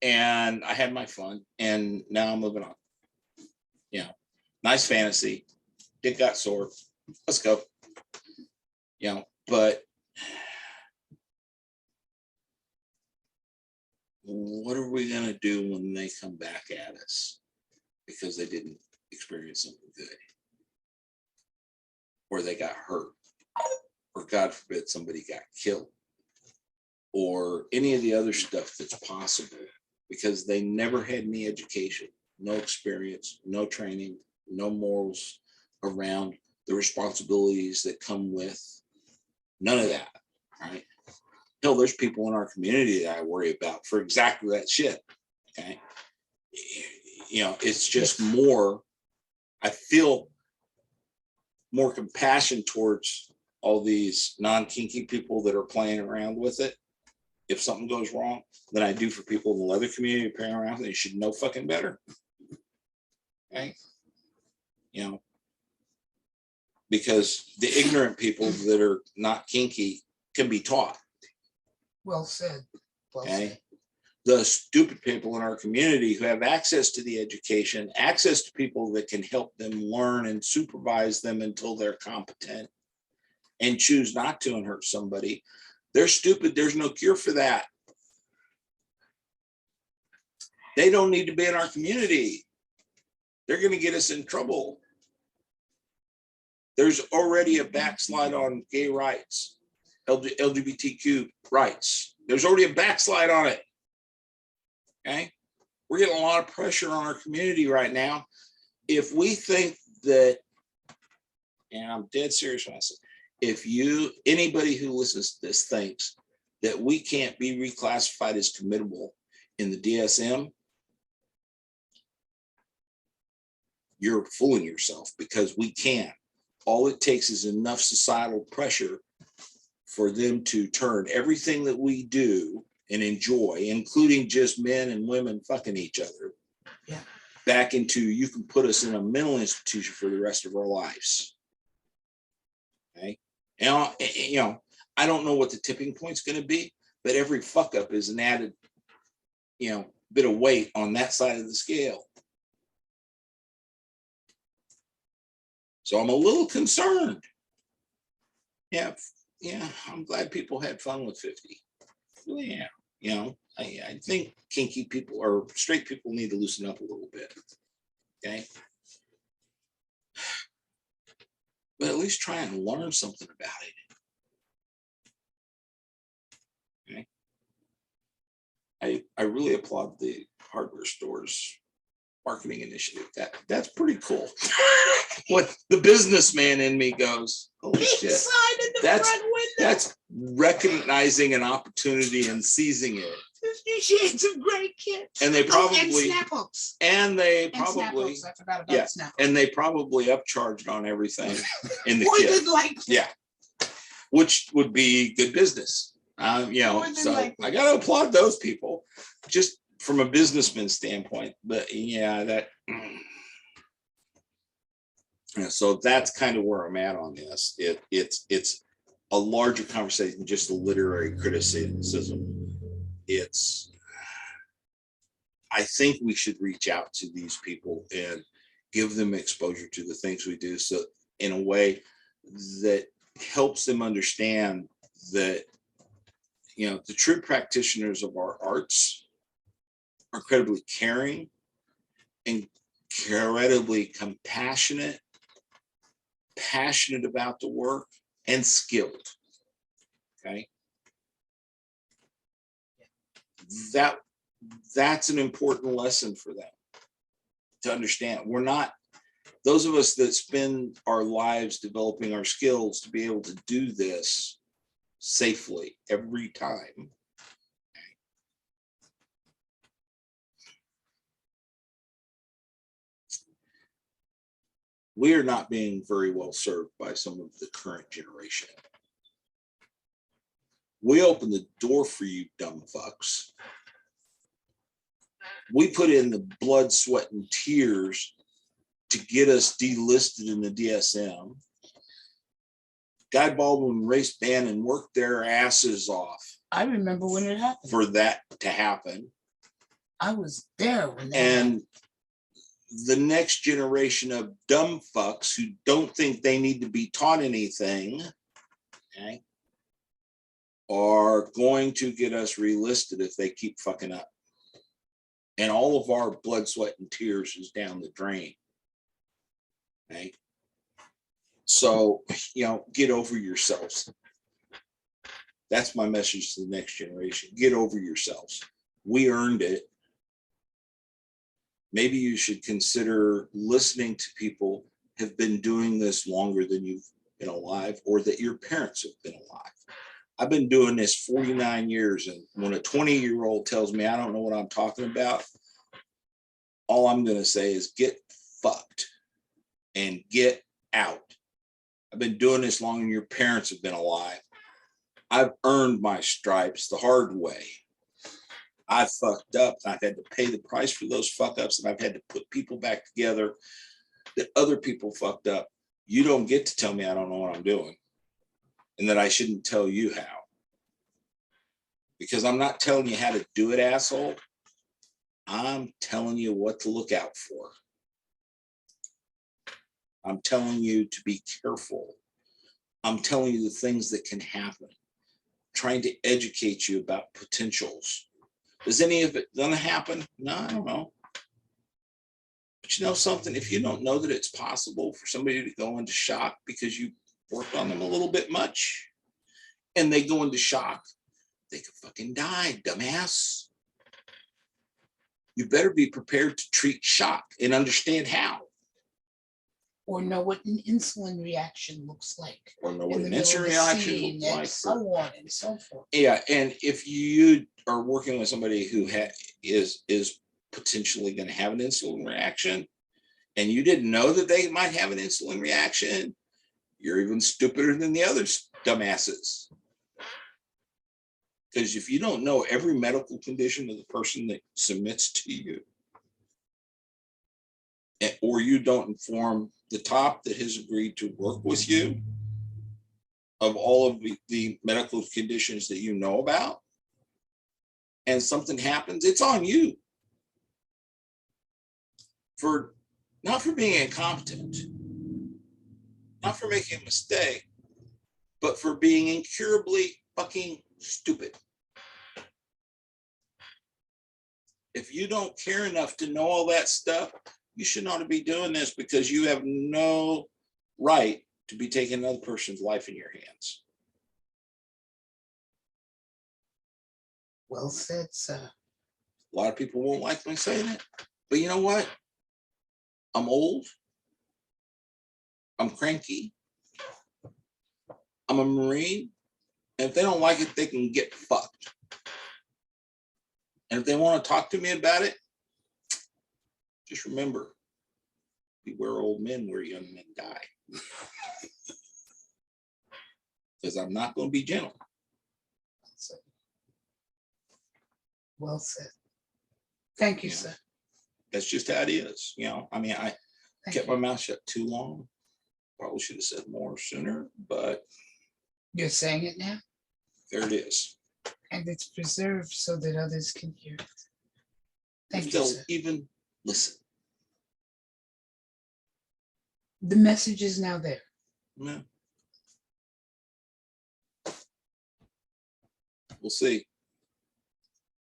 And I had my fun. And now I'm moving on. You know, nice fantasy. Dick got sore. Let's go. You know, but what are we going to do when they come back at us because they didn't experience something good, or they got hurt, or God forbid somebody got killed, or any of the other stuff that's possible because they never had any education, no experience, no training, no morals around the responsibilities that come with none of that, right? Hell, there's people in our community that I worry about for exactly that shit. Okay. You know, it's just more, I feel more compassion towards all these non-kinky people that are playing around with it if something goes wrong than I do for people in the leather community playing around. They should know fucking better. Okay. You know, because the ignorant people that are not kinky can be taught. Well said. Well Okay. said. The stupid people in our community who have access to the education, access to people that can help them learn and supervise them until they're competent and choose not to and hurt somebody, they're stupid. There's no cure for that. They don't need to be in our community. They're going to get us in trouble. There's already a backslide on gay rights, LGBTQ rights. There's already a backslide on it. Okay. We're getting a lot of pressure on our community right now. If we think that, and I'm dead serious when I say, if anybody who listens to this thinks that we can't be reclassified as committable in the DSM, you're fooling yourself because we can. All it takes is enough societal pressure for them to turn everything that we do and enjoy, including just men and women fucking each other, back into, you can put us in a mental institution for the rest of our lives. Okay. And, you know, I don't know what the tipping point's going to be, but every fuck up is an added, you know, bit of weight on that side of the scale. So I'm a little concerned. Yeah. I'm glad people had fun with 50. Yeah. You know, I think kinky people or straight people need to loosen up a little bit. Okay. But at least try and learn something about it. Okay. I really applaud the hardware stores marketing initiative. That's pretty cool. What the businessman in me goes, holy shit. That's recognizing an opportunity and seizing it. 50 Shades of Grey kits. And they probably and snap hooks. And they And snap probably hooks. I forgot about snap hooks. And they probably upcharged on everything in the More kit. than likely. Yeah. Which would be good business. You know, so likely. I gotta applaud those people just from a businessman standpoint. But yeah, that so that's kind of where I'm at on this. It's a larger conversation than just the literary criticism. I think we should reach out to these people and give them exposure to the things we do, so in a way that helps them understand that, you know, the true practitioners of our arts are incredibly caring, incredibly compassionate, passionate about the work, and skilled. Okay. That's an important lesson for them to understand. We're not, those of us that spend our lives developing our skills to be able to do this safely every time. We are not being very well served by some of the current generation. We open the door for you dumb fucks. We put in the blood, sweat, and tears to get us delisted in the DSM. Guy Baldwin and Race Bannon worked their asses off. I remember when it happened. For that to happen. I was there when that and happened. The next generation of dumb fucks who don't think they need to be taught anything, okay, are going to get us relisted if they keep fucking up. And all of our blood, sweat, and tears is down the drain. Okay. So, get over yourselves. That's my message to the next generation. Get over yourselves. We earned it. Maybe you should consider listening to people who have been doing this longer than you've been alive, or that your parents have been alive. I've been doing this 49 years, and when a 20-year-old tells me I don't know what I'm talking about, all I'm going to say is get fucked and get out. I've been doing this longer than your parents have been alive. I've earned my stripes the hard way. I fucked up. I've had to pay the price for those fuck ups, and I've had to put people back together that other people fucked up. You don't get to tell me I don't know what I'm doing, and that I shouldn't tell you how. Because I'm not telling you how to do it, asshole. I'm telling you what to look out for. I'm telling you to be careful. I'm telling you the things that can happen. I'm trying to educate you about potentials. Is any of it gonna happen? No, I don't know. But you know something? If you don't know that it's possible for somebody to go into shock because you worked on them a little bit much, and they go into shock, they could fucking die, dumbass. You better be prepared to treat shock and understand how. Or know what an insulin reaction looks like. Or know what an insulin reaction looks like. So on and so forth. Yeah, and if you are working with somebody who is potentially going to have an insulin reaction, and you didn't know that they might have an insulin reaction, you're even stupider than the other dumbasses. Because if you don't know every medical condition of the person that submits to you, or you don't inform the top that has agreed to work with you of all of the medical conditions that you know about, and something happens, it's on you. Not for being incompetent, not for making a mistake, but for being incurably fucking stupid. If you don't care enough to know all that stuff, you should not be doing this, because you have no right to be taking another person's life in your hands. Well said, sir. A lot of people won't like me saying it, but you know what? I'm old. I'm cranky. I'm a Marine. And if they don't like it, they can get fucked. And if they want to talk to me about it, just remember, beware old men where young men die. Because I'm not going to be gentle. Well said. Thank you, sir. That's just how it is. I kept my mouth shut too long. Probably should have said more sooner, but you're saying it now? There it is. And it's preserved so that others can hear it. Thank you, they'll sir. even listen. The message is now there. Yeah. We'll see.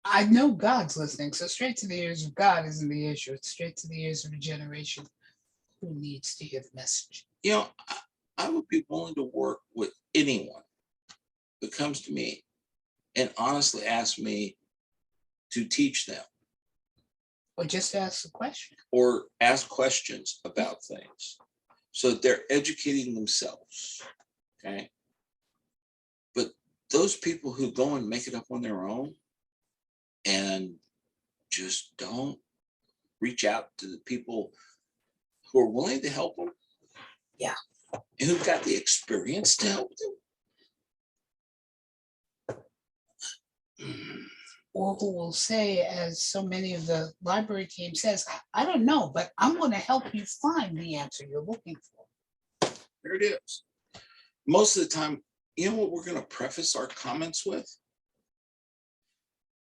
I know God's listening, so straight to the ears of God isn't the issue. It's straight to the ears of a generation who needs to hear the message. You know, I would be willing to work with anyone that comes to me and honestly asks me to teach them Or just ask the question. or ask questions about things so that they're educating themselves. Okay. But those people who go and make it up on their own and just don't reach out to the people who are willing to help them. Yeah. And who've got the experience to help them. Or who will say, as so many of the library team says, I don't know, but I'm going to help you find the answer you're looking for. There it is. Most of the time, you know what we're going to preface our comments with?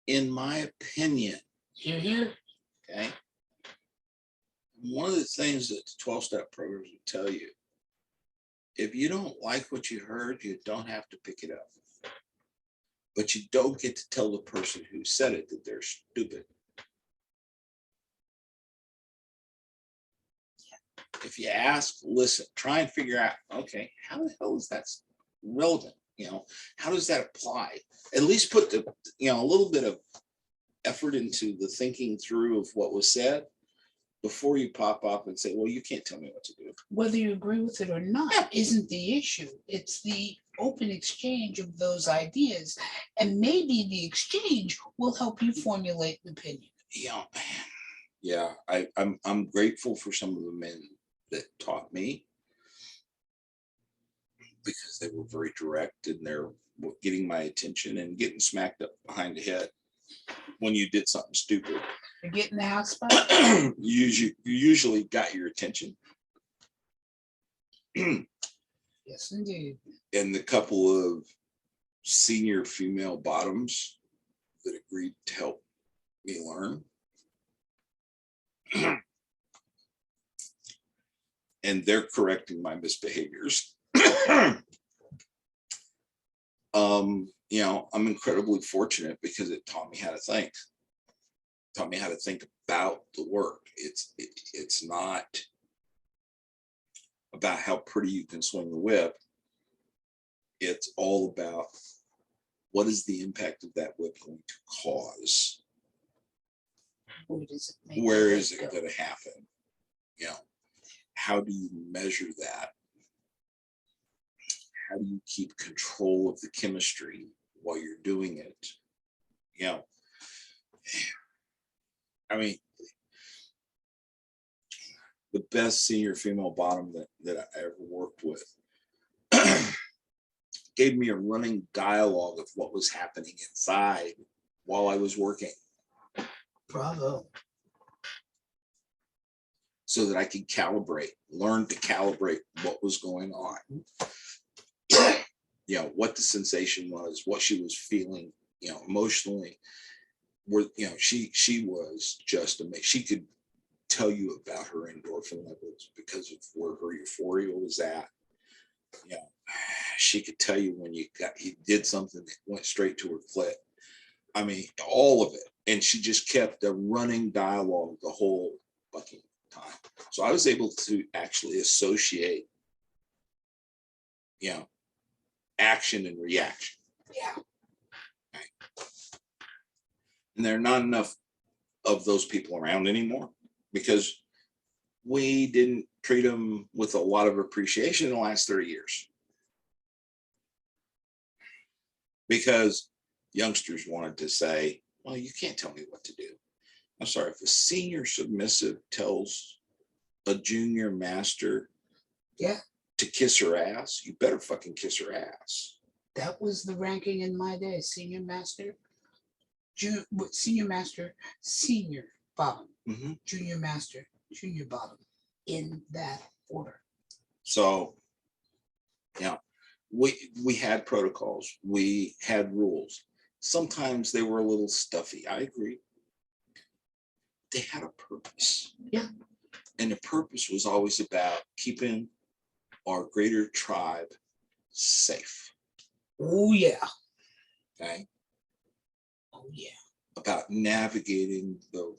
In my opinion. Hear, hear. Okay. One of the things that the 12-step programs will tell you, if you don't like what you heard, you don't have to pick it up. But you don't get to tell the person who said it that they're stupid. If you ask, listen, try and figure out, okay, how the hell is that relevant? You know, how does that apply? At least put the, a little bit of effort into the thinking through of what was said before you pop up and say, well, you can't tell me what to do. Whether you agree with it or not isn't the issue. It's the open exchange of those ideas. And maybe the exchange will help you formulate an opinion. Yeah, I'm grateful for some of the men that taught me because they were very direct and they're getting my attention and getting smacked up behind the head when you did something stupid. You're getting the house spot? You usually got your attention. Yes, indeed. And the couple of senior female bottoms that agreed to help me learn. And they're correcting my misbehaviors. I'm incredibly fortunate because it taught me how to think. Taught me how to think about the work. It's not about how pretty you can swing the whip. It's all about what is the impact of that whip going to cause? Where is it going to happen? How do you measure that? How do you keep control of the chemistry while you're doing it? The best senior female bottom that I ever worked with gave me a running dialogue of what was happening inside while I was working. Bravo. So that I could learn to calibrate what was going on. What the sensation was, what she was feeling, emotionally. She was just amazing. She could tell you about her endorphin levels because of where her euphoria was at. She could tell you when you did something that went straight to her clit. All of it. And she just kept a running dialogue the whole fucking time. So I was able to actually associate, action and reaction. Yeah. Okay. And there are not enough of those people around anymore because we didn't treat them with a lot of appreciation in the last 30 years. Because youngsters wanted to say, well, you can't tell me what to do. I'm sorry, if a senior submissive tells a junior master to kiss her ass, you better fucking kiss her ass. That was the ranking in my day. Senior master, senior bottom, junior master, junior bottom, in that order. So, we had protocols, we had rules. Sometimes they were a little stuffy. I agree. They had a purpose. Yeah. And the purpose was always about keeping our greater tribe safe. Oh, yeah. Okay. Oh, yeah. about navigating the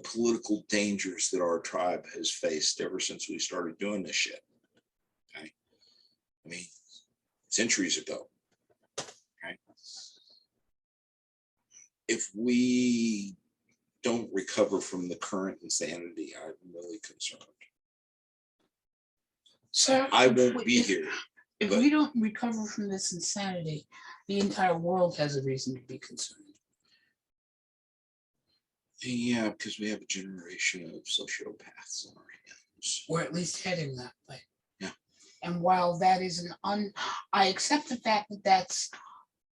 political dangers that our tribe has faced ever since we started doing this shit. Okay. I mean, centuries ago. Okay. If we don't recover from the current insanity, I'm really concerned. Sir, I won't be here. If we don't recover from this insanity, the entire world has a reason to be concerned. Yeah, because we have a generation of sociopaths on our hands. Or at least heading that way. Yeah. And while that is I accept the fact that that's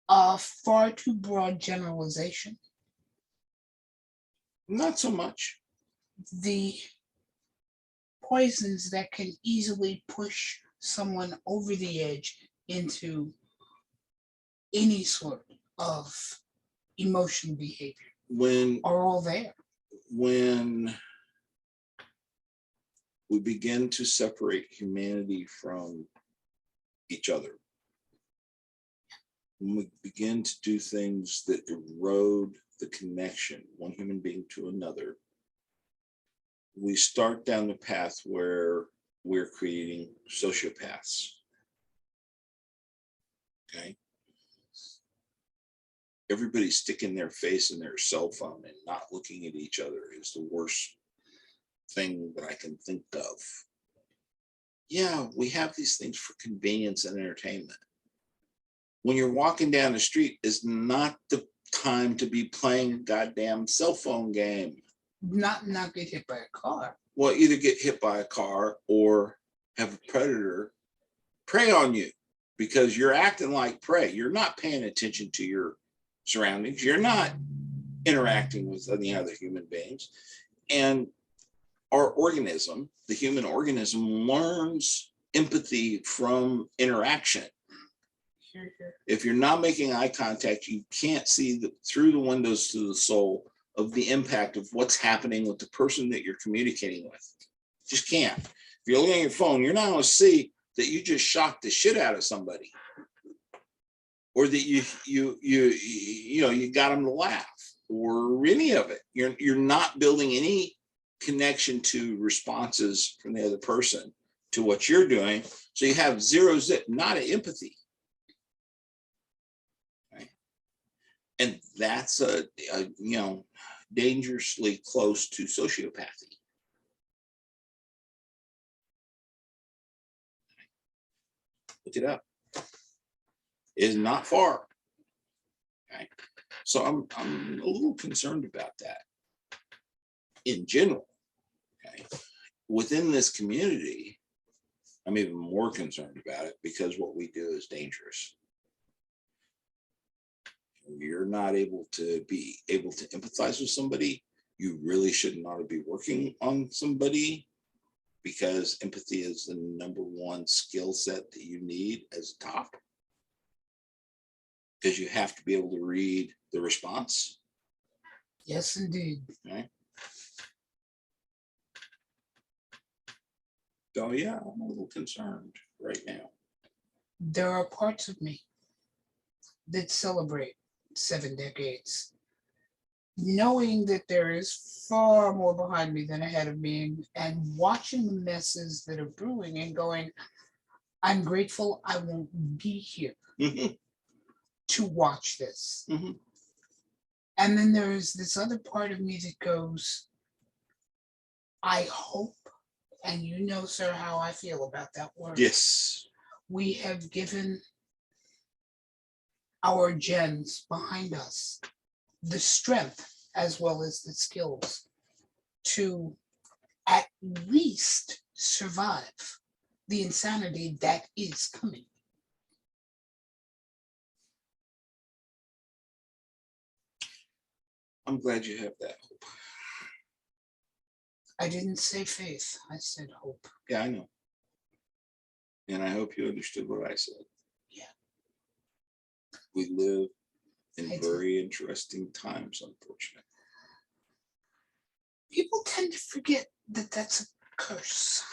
a far too broad generalization. Not so much. The poisons that can easily push someone over the edge into any sort of emotional behavior are all there. When we begin to separate humanity from each other, when we begin to do things that erode the connection, one human being to another, we start down the path where we're creating sociopaths. Okay. Everybody sticking their face in their cell phone and not looking at each other is the worst thing that I can think of. Yeah, we have these things for convenience and entertainment. When you're walking down the street is not the time to be playing a goddamn cell phone game. Not get hit by a car. Well, either get hit by a car or have a predator prey on you because you're acting like prey. You're not paying attention to your surroundings. You're not interacting with any other human beings. And our organism, the human organism, learns empathy from interaction. If you're not making eye contact, you can't see through the windows to the soul of the impact of what's happening with the person that you're communicating with. Just can't. If you're looking at your phone, you're not going to see that you just shocked the shit out of somebody, or that you got them to laugh, or any of it. You're not building any connection to responses from the other person to what you're doing. So you have zero zip, not an empathy. Right? And that's a dangerously close to sociopathy. Look it up. It is not far. Okay. So I'm a little concerned about that in general. Okay. Within this community, I'm even more concerned about it because what we do is dangerous. You're not able to empathize with somebody. You really should not be working on somebody, because empathy is the number one skill set that you need as a top. Because you have to be able to read the response. Yes, indeed. Okay. So yeah, I'm a little concerned right now. There are parts of me that celebrate 7 decades, knowing that there is far more behind me than ahead of me, and watching the messes that are brewing and going, I'm grateful I won't be here to watch this. Mm-hmm. And then there's this other part of me that goes, I hope, and you know, sir, how I feel about that word. Yes. We have given our gens behind us the strength as well as the skills to at least survive the insanity that is coming. I'm glad you have that hope. I didn't say faith, I said hope. Yeah, I know. And I hope you understood what I said. Yeah. We live in very interesting times, unfortunately. People tend to forget that that's a curse.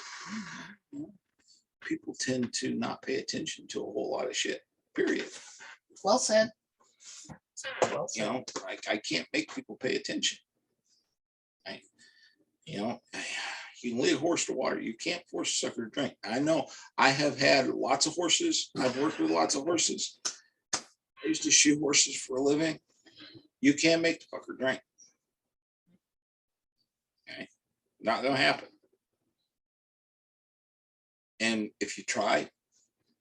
People tend to not pay attention to a whole lot of shit, period. Well said. Well You said. know, I can't make people pay attention. You know, you can lead a horse to water. You can't force a sucker to drink. I know. I have had lots of horses. I've worked with lots of horses. I used to shoe horses for a living. You can't make the fucker drink. Okay, not gonna happen. And if you try,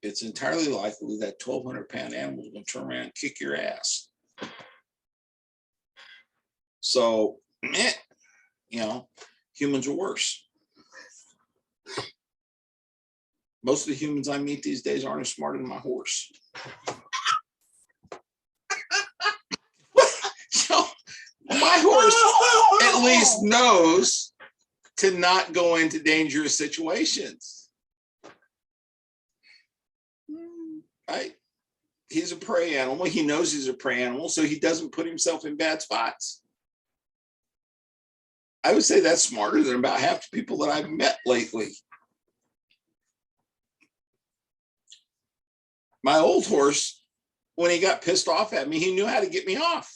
it's entirely likely that 1,200-pound animal is gonna turn around and kick your ass. So, you know, humans are worse. Most of the humans I meet these days aren't as smart as my horse. So my horse at least knows to not go into dangerous situations. Right? He's a prey animal. He knows he's a prey animal, so he doesn't put himself in bad spots. I would say that's smarter than about half the people that I've met lately. My old horse, when he got pissed off at me, he knew how to get me off.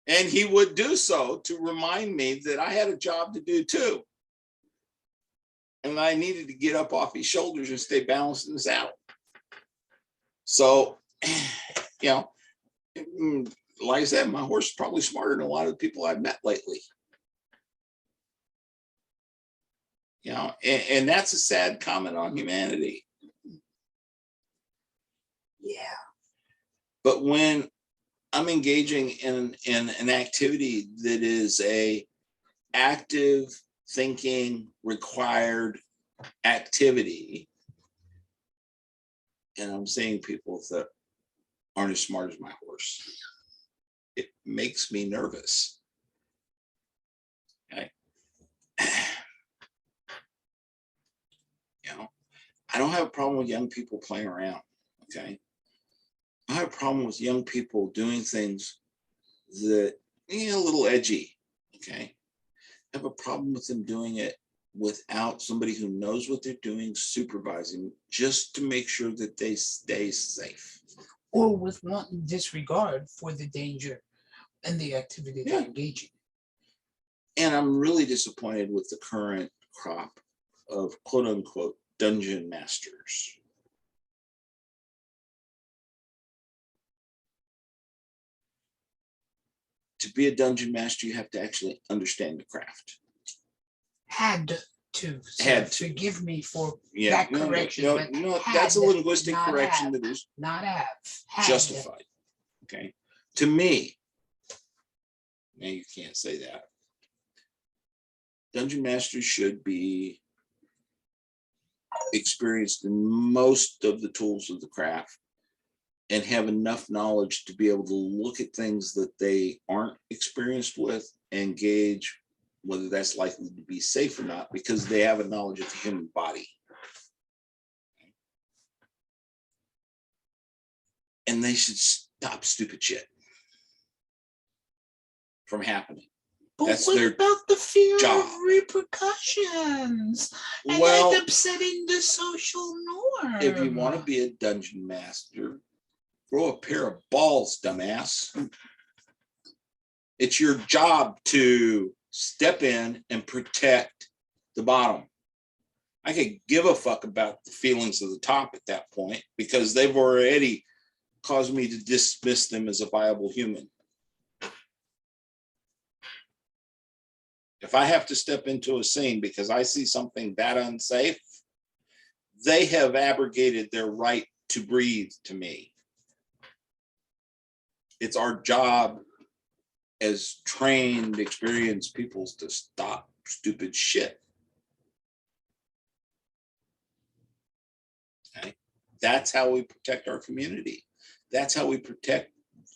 And he would do so to remind me that I had a job to do too. And I needed to get up off his shoulders and stay balanced in the saddle. So, you know, like I said, my horse is probably smarter than a lot of the people I've met lately. You know, and that's a sad comment on humanity. Yeah. But when I'm engaging in an activity that is a active thinking required activity, and I'm seeing people that aren't as smart as my horse, it makes me nervous. Okay. You know, I don't have a problem with young people playing around. Okay. I have a problem with young people doing things that, a little edgy. Okay. I have a problem with them doing it without somebody who knows what they're doing, supervising, just to make sure that they stay safe. Or with wanton disregard for the danger and the activity they're engaging. And I'm really disappointed with the current crop of quote unquote dungeon masters. To be a dungeon master, you have to actually understand the craft. Had to. Had to. Forgive me for that correction. No, that's a linguistic correction have, that is not have. Had. Justified. Okay. To me, now you can't say that. Dungeon masters should be experienced in most of the tools of the craft and have enough knowledge to be able to look at things that they aren't experienced with and gauge whether that's likely to be safe or not, because they have a knowledge of the human body. And they should stop stupid shit from happening. But that's what their about the fear job. of repercussions and Well, upsetting the social norm? If you want to be a dungeon master, grow a pair of balls, dumbass. It's your job to step in and protect the bottom. I could give a fuck about the feelings of the top at that point, because they've already caused me to dismiss them as a viable human. If I have to step into a scene because I see something that unsafe, they have abrogated their right to breathe to me. It's our job as trained, experienced people to stop stupid shit. Okay? That's how we protect our community. That's how we protect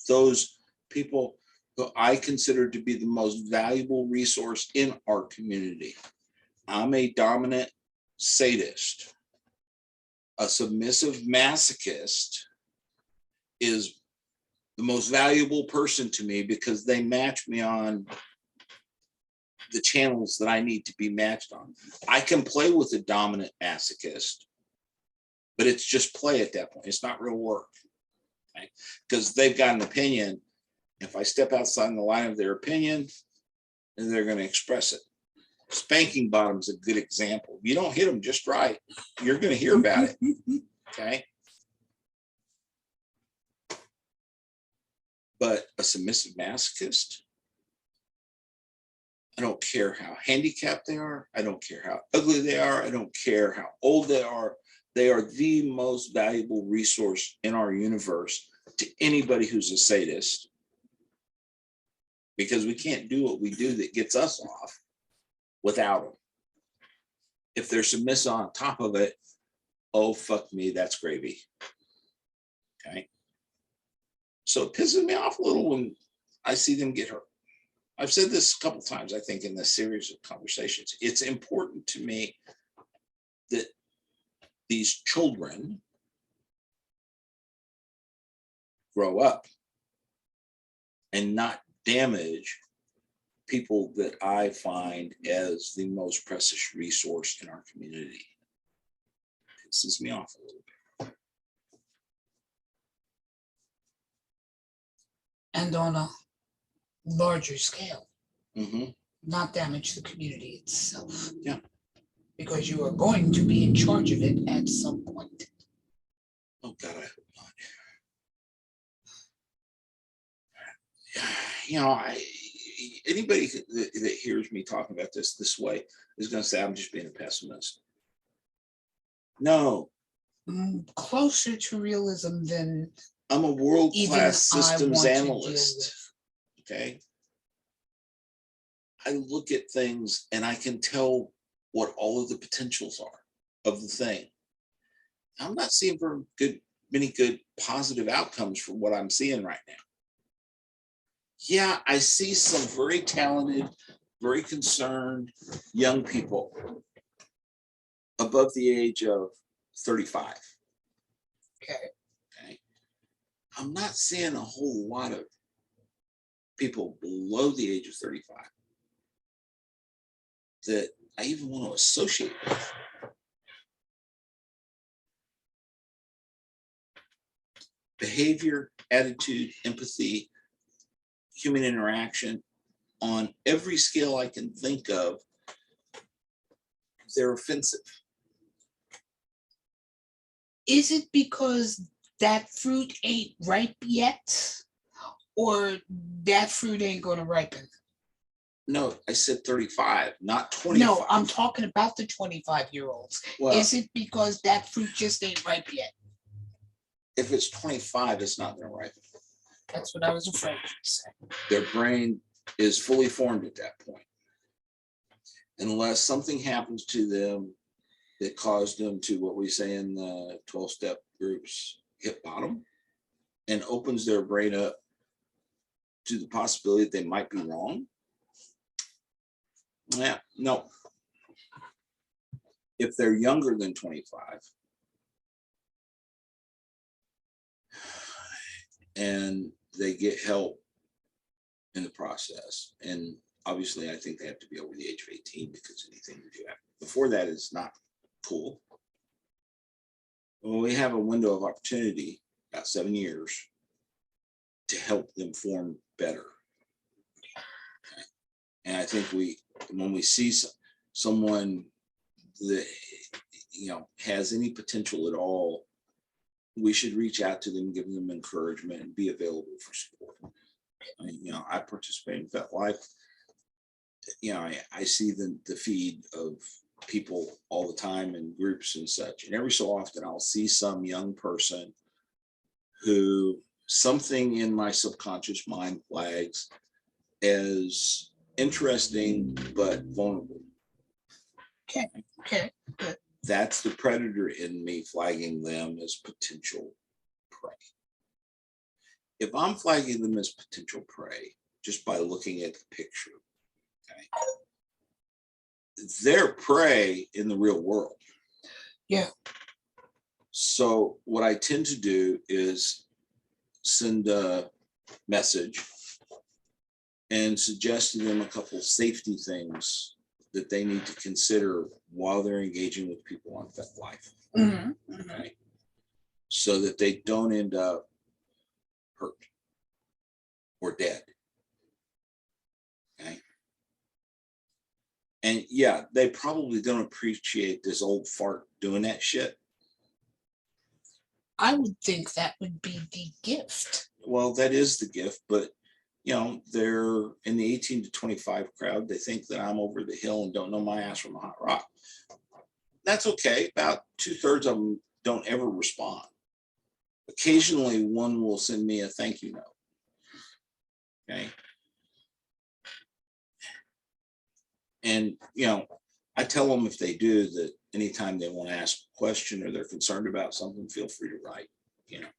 those people who I consider to be the most valuable resource in our community. I'm a dominant sadist. A submissive masochist is the most valuable person to me because they match me on the channels that I need to be matched on. I can play with a dominant masochist, but it's just play at that point. It's not real work. Okay? Because they've got an opinion. If I step outside the line of their opinion, then they're going to express it. Spanking bottom's a good example. If you don't hit them just right, you're going to hear about it. Okay. But a submissive masochist, I don't care how handicapped they are. I don't care how ugly they are. I don't care how old they are. They are the most valuable resource in our universe to anybody who's a sadist, because we can't do what we do that gets us off without them. If they're submissive on top of it, oh, fuck me, that's gravy. Okay. So it pisses me off a little when I see them get hurt. I've said this a couple of times, I think, in this series of conversations. It's important to me that these children grow up and not damage people that I find as the most precious resource in our community. It pisses me off a little bit. And on a larger scale, Mm-hmm. not damage the community itself. Yeah. Because you are going to be in charge of it at some point. Oh God, I hope not. You know, anybody that hears me talking about this way is going to say I'm just being a pessimist. No, Closer to realism than I'm a world-class even I systems want to deal analyst. Okay. I look at things and I can tell what all of the potentials are of the thing. I'm not seeing many good positive outcomes from what I'm seeing right now. Yeah, I see some very talented, very concerned young people above the age of 35. Okay. Okay. I'm not seeing a whole lot of people below the age of 35 that I even want to associate with. Behavior, attitude, empathy, human interaction, on every scale I can think of, they're offensive. Is it because that fruit ain't ripe yet? Or that fruit ain't going to ripen? No, I said 35, not 25. No, I'm talking about the 25-year-olds. Well, Is it because that fruit just ain't ripe yet? if it's 25, it's not going to ripen. That's what I was afraid to say. Their brain is fully formed at that point. Unless something happens to them that caused them to, what we say in the 12-step groups, hit bottom, and opens their brain up to the possibility that they might be wrong. Yeah, no. If they're younger than 25 and they get help in the process, and obviously I think they have to be over the age of 18, because anything you do before that is not cool. Well, we have a window of opportunity, about 7 years, to help them form better. Okay. And I think when we see someone that, you know, has any potential at all, we should reach out to them, give them encouragement, and be available for support. I mean, you know, I participate in Vet Life. You know, I see the feed of people all the time in groups and such, and every so often I'll see some young person who something in my subconscious mind flags as interesting but vulnerable. Okay. Good. That's the predator in me flagging them as potential prey. If I'm flagging them as potential prey just by looking at the picture, okay, they're prey in the real world. Yeah. So what I tend to do is send a message and suggest to them a couple of safety things that they need to consider while they're engaging with people on Vet Life. Mm-hmm. Okay. So that they don't end up hurt or dead. Okay. And yeah, they probably don't appreciate this old fart doing that shit. I would think that would be the gift. Well, that is the gift, but you know, they're in the 18 to 25 crowd. They think that I'm over the hill and don't know my ass from a hot rock. That's okay. About 2/3 of them don't ever respond. Occasionally, one will send me a thank you note. Okay. And, you know, I tell them if they do that anytime they want to ask a question or they're concerned about something, feel free to write, you know,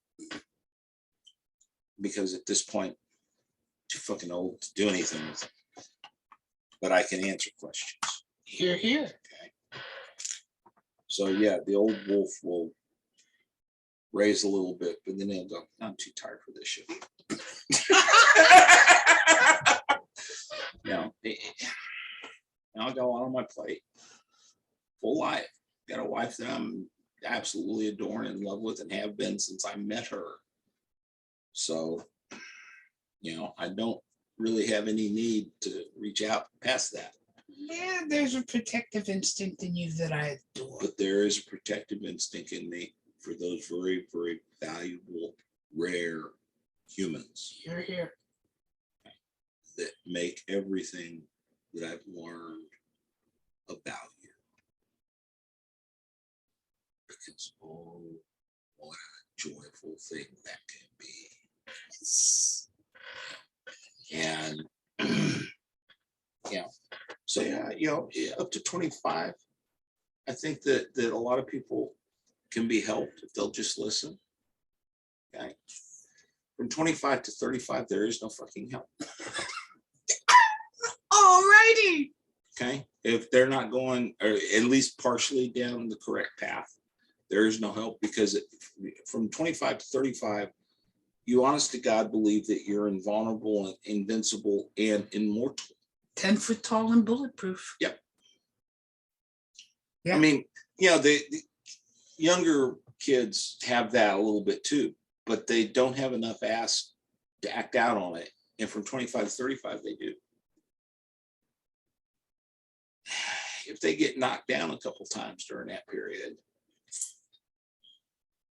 because at this point, too fucking old to do anything with it. But I can answer questions. Hear, hear. Okay. So yeah, the old wolf will raise a little bit, but then he'll go, I'm too tired for this shit. You know, I'll go on my plate. Full life. Got a wife that I'm absolutely adoring and in love with and have been since I met her. So, you know, I don't really have any need to reach out past that. Yeah, there's a protective instinct in you that I adore. But there is a protective instinct in me for those very, very valuable, rare humans. Hear, hear. That make everything that I've learned about you. Because, oh, what a joyful thing that can be. And, yeah. So, yeah, you know, up to 25, I think that a lot of people can be helped if they'll just listen. Okay. From 25 to 35, there is no fucking help. Alrighty. Okay. If they're not going, or at least partially down the correct path, there is no help, because from 25 to 35, you honest to God believe that you're invulnerable and invincible and immortal. 10 foot tall and bulletproof. Yep. Yeah. I mean, you know, the younger kids have that a little bit too, but they don't have enough ass to act out on it. And from 25 to 35, they do. If they get knocked down a couple times during that period,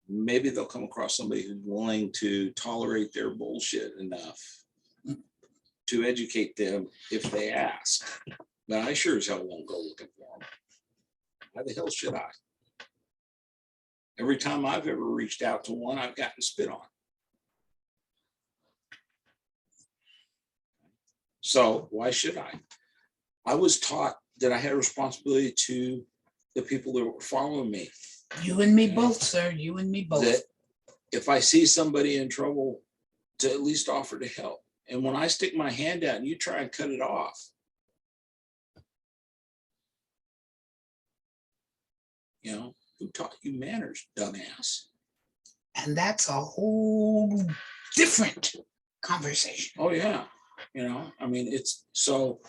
maybe they'll come across somebody who's willing to tolerate their bullshit enough to educate them if they ask. But I sure as hell won't go looking for them. Why the hell should I? Every time I've ever reached out to one, I've gotten spit on. So why should I? I was taught that I had a responsibility to the people that were following me. You and me both, sir. You and me both. That if I see somebody in trouble, to at least offer to help. And when I stick my hand out and you try and cut it off, you know, who taught you manners, dumbass? And that's a whole different conversation. Oh yeah. You know, I mean, it's so,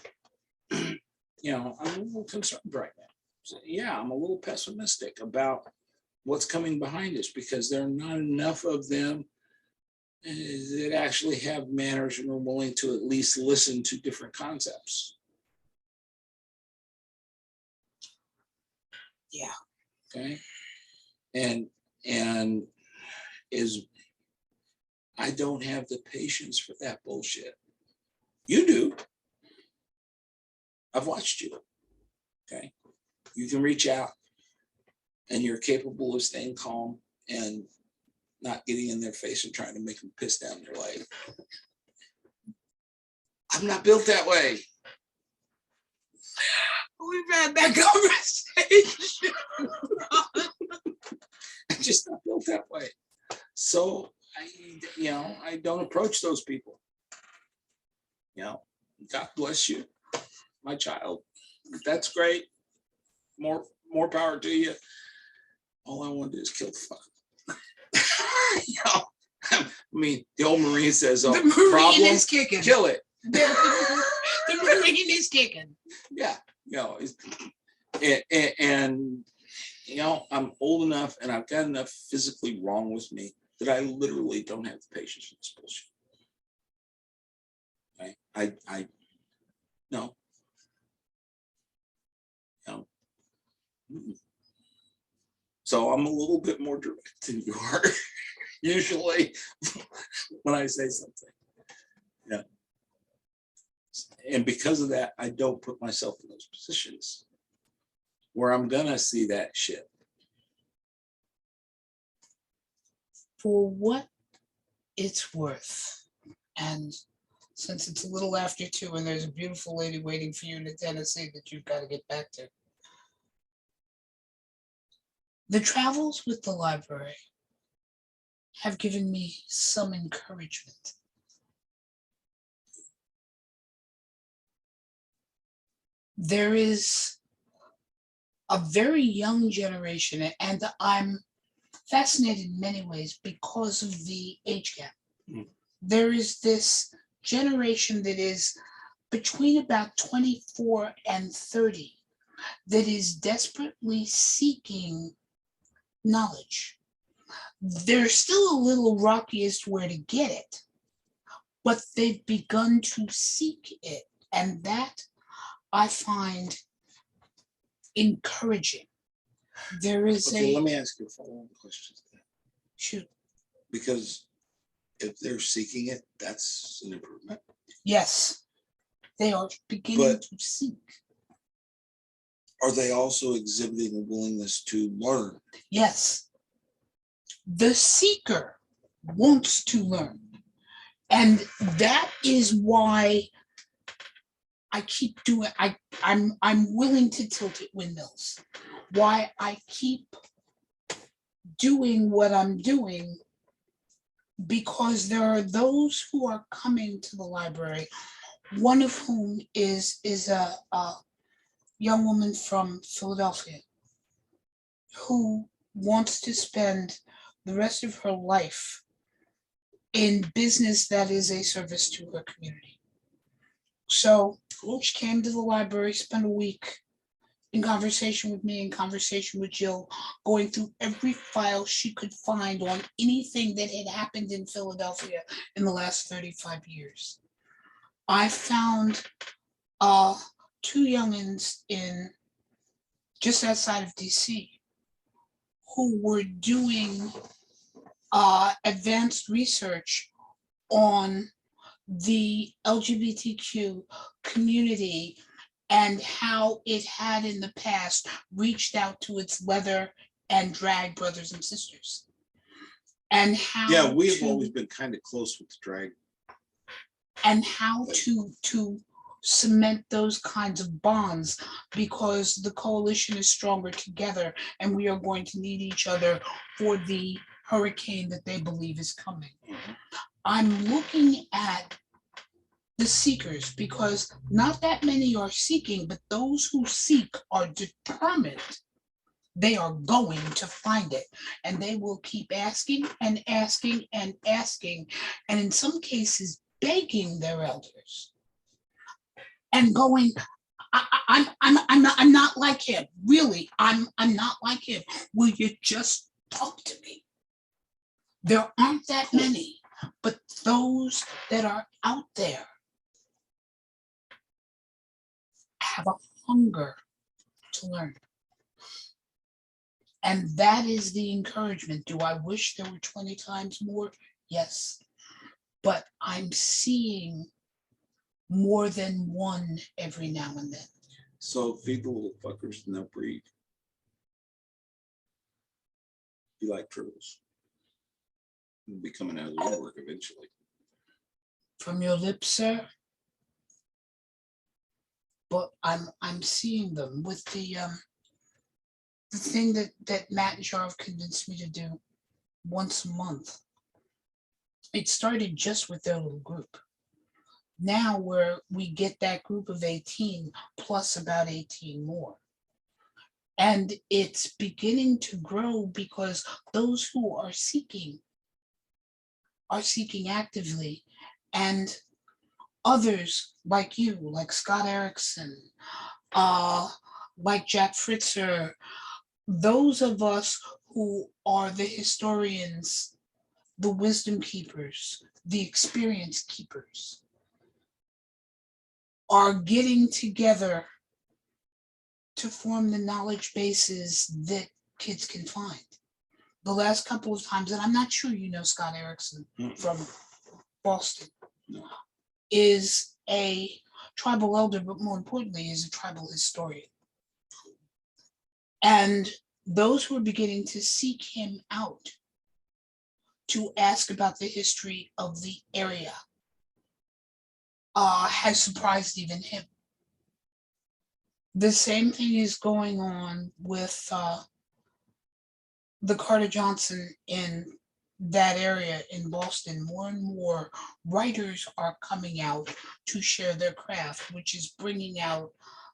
you know, I'm a little concerned right now. So, yeah, I'm a little pessimistic about what's coming behind us, because there are not enough of them that actually have manners and are willing to at least listen to different concepts. Yeah. Okay. And is, I don't have the patience for that bullshit. You do. I've watched you. Okay. You can reach out and you're capable of staying calm and not getting in their face and trying to make them piss down their leg. I'm not built that way. We've had that conversation. I'm just not built that way. So I don't approach those people. You know, God bless you, my child. That's great. More power to you. All I want to do is kill the fuck. You know, I mean, the old Marine says, "Oh, the Marine problem, is kicking. kill it." The Marine is kicking. Yeah, you know, and you know, I'm old enough and I've got enough physically wrong with me that I literally don't have the patience for this bullshit. Okay? No. No. Mm-mm. So I'm a little bit more direct than you are usually when I say something. Yeah. And because of that, I don't put myself in those positions where I'm gonna see that shit. For what it's worth, and since it's a little after 2 and there's a beautiful lady waiting for you in Tennessee that you've got to get back to, the travels with the library have given me some encouragement. There is a very young generation, and I'm fascinated in many ways because of the age gap. Mm. There is this generation that is between about 24 and 30 that is desperately seeking knowledge. They're still a little rocky as to where to get it, but they've begun to seek it. And that I find encouraging. There is Okay, a let me ask you a follow-on question to that. shoot. Because if they're seeking it, that's an improvement. Yes, they are beginning But to seek. are they also exhibiting a willingness to learn? Yes, the seeker wants to learn. And that is why I keep doing I'm willing to tilt at windmills. Why I keep doing what I'm doing, because there are those who are coming to the library, one of whom is a young woman from Philadelphia who wants to spend the rest of her life in business that is a service to her community. So she came to the library, spent a week in conversation with me, in conversation with Jill, going through every file she could find on anything that had happened in Philadelphia in the last 35 years. I found 2 youngins in just outside of DC who were doing advanced research on the LGBTQ community and how it had in the past reached out to its leather and drag brothers and sisters. And how Yeah, we have always been kind of close with the drag. And how to cement those kinds of bonds, because the coalition is stronger together and we are going to need each other for the hurricane that they believe is coming. I'm looking at the seekers, because not that many are seeking, but those who seek are determined. They are going to find it, and they will keep asking and asking and asking, and in some cases begging their elders and going, I'm not like him. Really, I'm not like him. Will you just talk to me? There aren't that many, but those that are out there have a hunger to learn. And that is the encouragement. Do I wish there were 20 times more? Yes. But I'm seeing more than one every now and then. So feed the little fuckers and they'll breed. You like turtles. They'll be coming out of the woodwork eventually. From your lips, sir. But I'm seeing them with the thing that Matt and Charles convinced me to do once a month. It started just with their little group. Now we get that group of 18 plus about 18 more. And it's beginning to grow because those who are seeking actively, and others like you, like Scott Erickson, like Jack Fritzer, those of us who are the historians the wisdom keepers, the experience keepers are getting together to form the knowledge bases that kids can find. The last couple of times, and I'm not sure you know Scott Erickson from Boston, is a tribal elder, but more importantly, is a tribal historian. And those who are beginning to seek him out to ask about the history of the area has surprised even him. The same thing is going on with the Carter Johnson in that area in Boston. More and more writers are coming out to share their craft, which is bringing out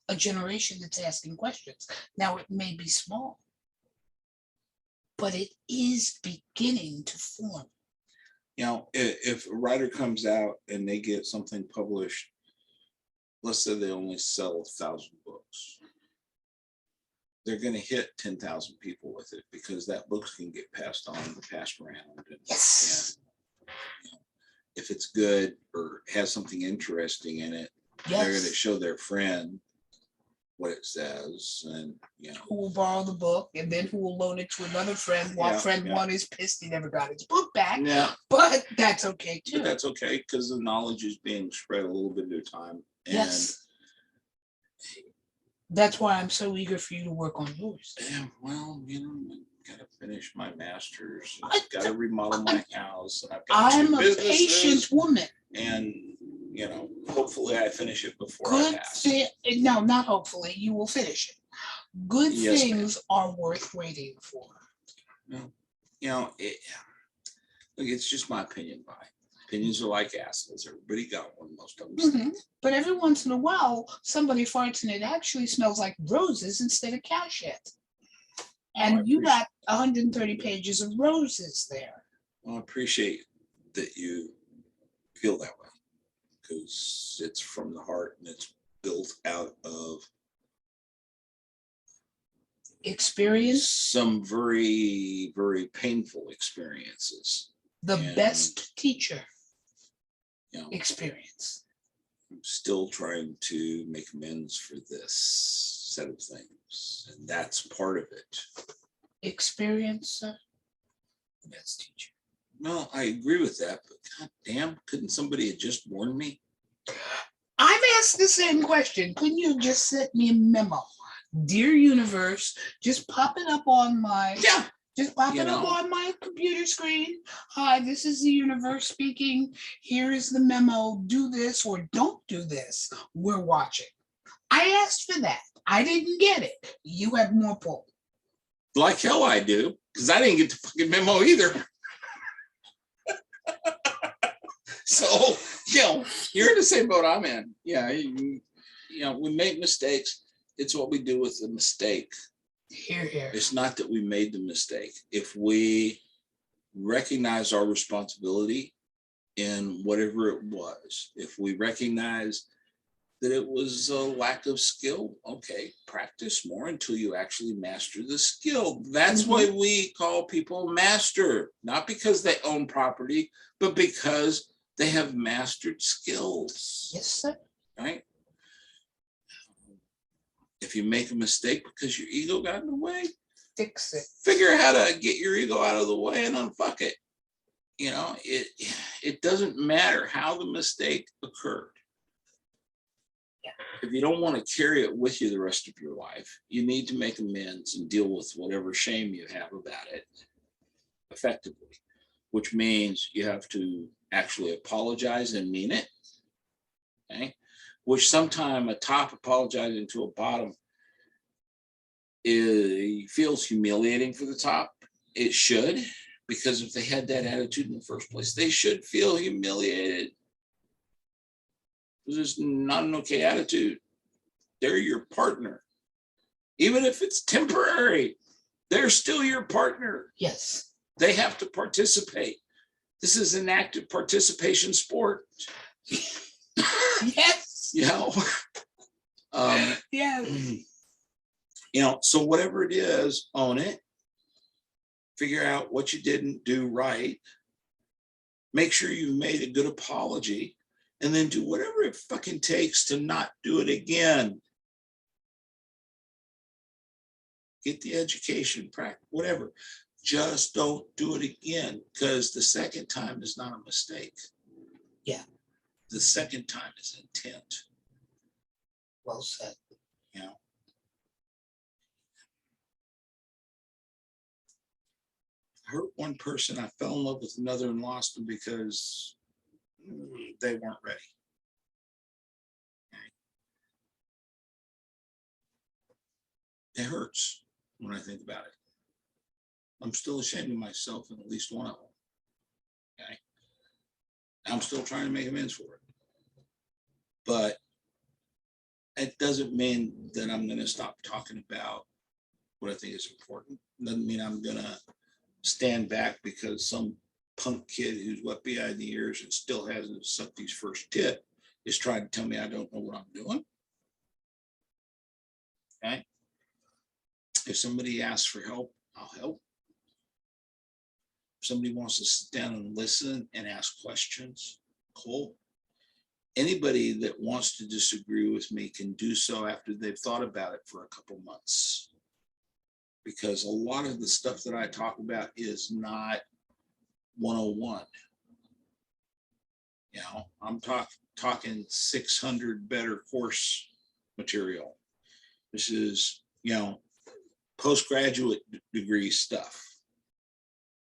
a generation that's asking questions. Now, it may be small, but it is beginning to form. You know, if a writer comes out and they get something published, let's say they only sell 1,000 books, they're going to hit 10,000 people with it because that book can get passed on and passed around. And, Yes. and you know, if it's good or has something interesting in it, Yes. they're going to show their friend what it says, and you know, who will borrow the book, and then who will loan it to another friend while friend one is pissed he never got his book back. Yeah, but that's okay too. But that's okay because the knowledge is being spread a little bit at a time. And yes. That's why I'm so eager for you to work on yours. Yeah, well, you know, I gotta finish my master's. I've got to remodel my house. And I've got I'm a patient woman. And you know, hopefully I finish it before Good I pass. No, not hopefully. You will finish it. Good things are worth waiting for. No, you know, look, it's just my opinion. Opinions are like assholes. Everybody got one. Most of them. Mm-hmm. But every once in a while, somebody farts and it actually smells like roses instead of cow shit. And you got 130 pages of roses there. Well, I appreciate that you feel that way because it's from the heart and it's built out of experience. Some very, very painful experiences. The best teacher. You know, experience. I'm still trying to make amends for this set of things, and that's part of it. Experience, the best teacher. Well, I agree with that, but god damn, couldn't somebody have just warned me? I've asked the same question. Couldn't you just send me a memo? Dear universe, just pop it up on my Just pop it up on my computer screen. Hi, this is the universe speaking. Here is the memo. Do this or don't do this. We're watching. I asked for that. I didn't get it. You have more pull. Like hell I do, because I didn't get the fucking memo either. So, you know, you're in the same boat I'm in. Yeah, you know, we make mistakes. It's what we do with the mistake. Here. It's not that we made the mistake. If we recognize our responsibility in whatever it was, if we recognize that it was a lack of skill, okay, practice more until you actually master the skill. That's why we call people master, not because they own property, but because they have mastered skills. Yes, sir. Right? If you make a mistake because your ego got in the way, fix it. Figure out how to get your ego out of the way and unfuck it. You know, it doesn't matter how the mistake occurred. Yeah. If you don't want to carry it with you the rest of your life, you need to make amends and deal with whatever shame you have about it effectively, which means you have to actually apologize and mean it. Okay. Which sometimes a top apologizing to a bottom feels humiliating for the top. It should, because if they had that attitude in the first place, they should feel humiliated. This is not an okay attitude. They're your partner. Even if it's temporary, they're still your partner. Yes. They have to participate. This is an active participation sport. Yes. You know, you know, so whatever it is, own it, figure out what you didn't do right, Make sure you've made a good apology, and then do whatever it fucking takes to not do it again. Get the education, practice, whatever. Just don't do it again, because the second time is not a mistake. Yeah. The second time is intent. Well said. You know, I hurt one person, I fell in love with another and lost them because they weren't ready. It hurts when I think about it. I'm still ashamed of myself in at least one of them. Okay. I'm still trying to make amends for it. But it doesn't mean that I'm going to stop talking about what I think is important. It doesn't mean I'm going to stand back because some punk kid who's wet behind the ears and still hasn't sucked his first tit is trying to tell me I don't know what I'm doing. Okay. If somebody asks for help, I'll help. If somebody wants to sit down and listen and ask questions, cool. Anybody that wants to disagree with me can do so after they've thought about it for a couple months. Because a lot of the stuff that I talk about is not 101. You know, I'm talking 600 better course material. This is, you know, postgraduate degree stuff.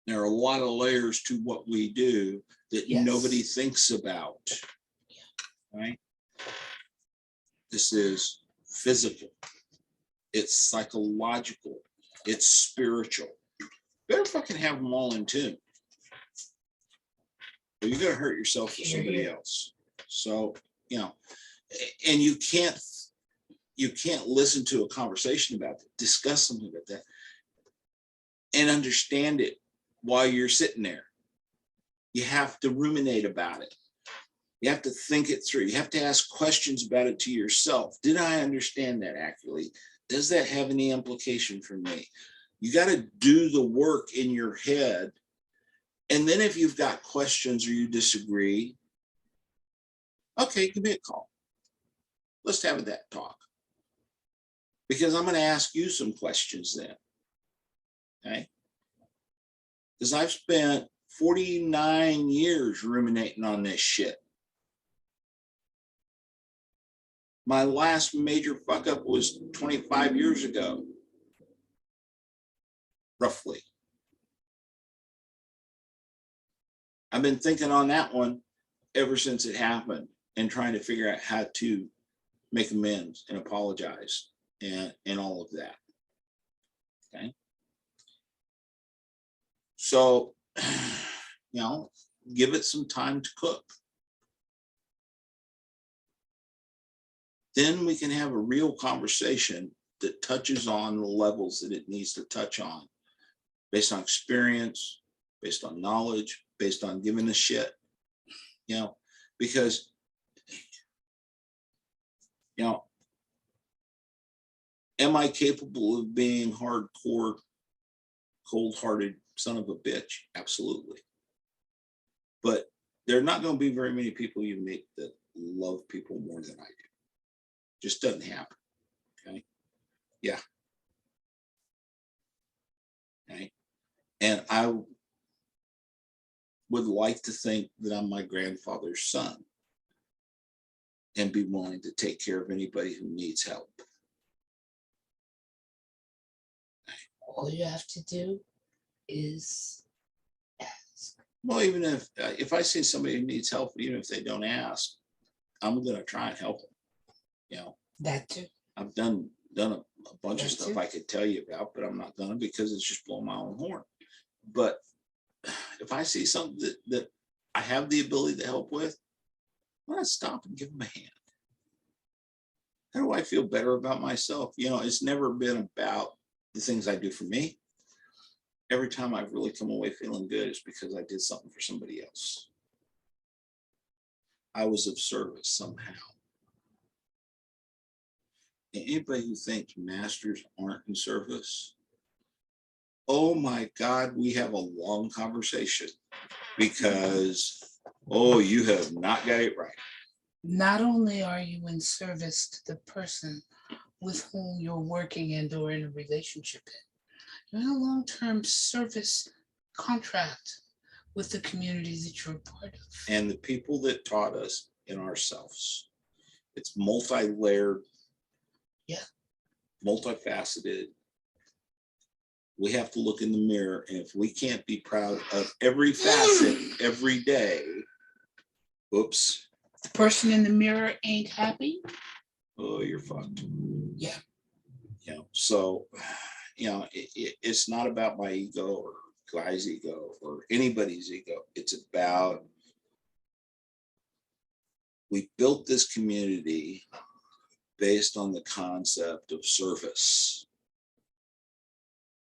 There are a lot of layers to what we do that nobody thinks about. Right? This is physical. It's psychological. It's spiritual. Better fucking have them all in tune. Or you're gonna hurt yourself or somebody else. So, you know, and you can't listen to a conversation about it, discuss something about that, and understand it while you're sitting there. You have to ruminate about it. You have to think it through. You have to ask questions about it to yourself. Did I understand that accurately? Does that have any implication for me? You got to do the work in your head. And then if you've got questions or you disagree, okay, give me a call. Let's have that talk. Because I'm going to ask you some questions then. Okay? Because I've spent 49 years ruminating on this shit. My last major fuck up was 25 years ago, roughly. I've been thinking on that one ever since it happened and trying to figure out how to make amends and apologize and all of that. Okay. So, you know, give it some time to cook. Then we can have a real conversation that touches on the levels that it needs to touch on, based on experience, based on knowledge, based on giving a shit, you know, because, you know, am I capable of being hardcore, cold-hearted son of a bitch? Absolutely. But there are not going to be very many people you meet that love people more than I do. Just doesn't happen. Okay. Yeah. Okay. And I would like to think that I'm my grandfather's son and be willing to take care of anybody who needs help. All you have to do is ask. Well, even if I see somebody who needs help, even if they don't ask, I'm going to try and help them. You know, That too. I've done a bunch of stuff I could tell you about, but I'm not gonna, because it's just blowing my own horn. But if I see something that I have the ability to help with, I'm gonna stop and give them a hand. How do I feel better about myself? You know, it's never been about the things I do for me. Every time I've really come away feeling good is because I did something for somebody else. I was of service somehow. And anybody who thinks masters aren't in service, oh my God, we have a long conversation because, oh, you have not got it right. Not only are you in service to the person with whom you're working and or in a relationship in, you're in a long-term service contract with the community that you're a part of. And the people that taught us in ourselves. It's multi-layered, Yeah. multifaceted. We have to look in the mirror, and if we can't be proud of every facet every day, oops. The person in the mirror ain't happy. Oh, you're fucked. Yeah. You know, so, you know, it's not about my ego or guy's ego or anybody's ego. It's about, we built this community based on the concept of service.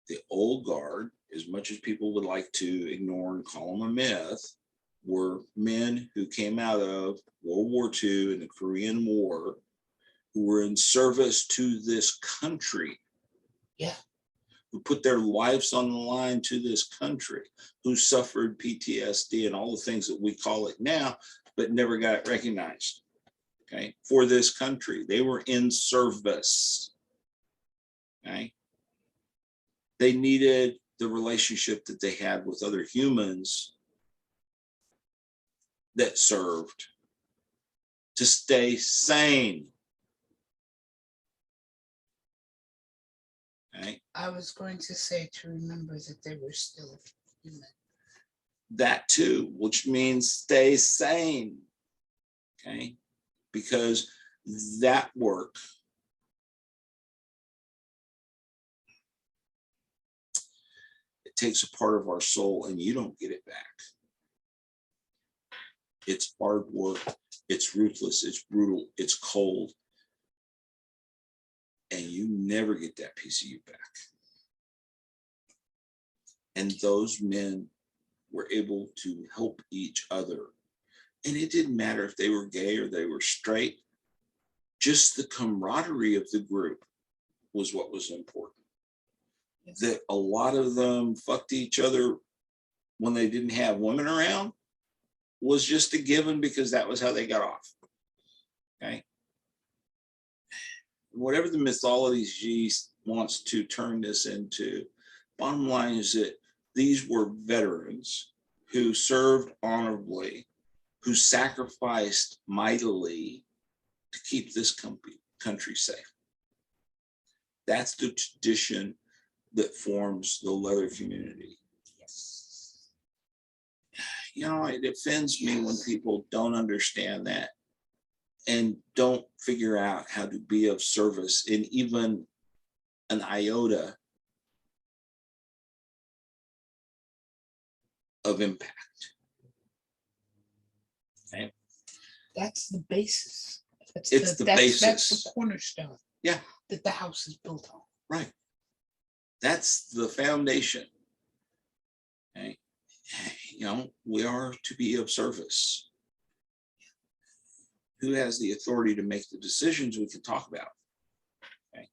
The old guard, as much as people would like to ignore and call them a myth, were men who came out of World War II and the Korean War, who were in service to this country. Yeah. Who put their lives on the line to this country, who suffered PTSD and all the things that we call it now, but never got it recognized. Okay, for this country, they were in service. Okay, they needed the relationship that they had with other humans that served to stay sane. Okay. I was going to say to remember that they were still human. That too, which means stay sane. Okay, because that work it takes a part of our soul and you don't get it back. It's hard work, it's ruthless, it's brutal, it's cold, and you never get that piece of you back. And those men were able to help each other, and it didn't matter if they were gay or they were straight. Just the camaraderie of the group was what was important. That a lot of them fucked each other when they didn't have women around was just a given because that was how they got off. Okay. Whatever the mythology wants to turn this into, bottom line is that these were veterans who served honorably, who sacrificed mightily to keep this country safe. That's the tradition that forms the leather community. Yes. You know, it offends me when people don't understand that and don't figure out how to be of service in even an iota of impact. Okay. That's the basis. It's the basis. That's the cornerstone. Yeah. That the house is built on. Right. That's the foundation. Okay. You know, we are to be of service. Who has the authority to make the decisions we can talk about? Okay.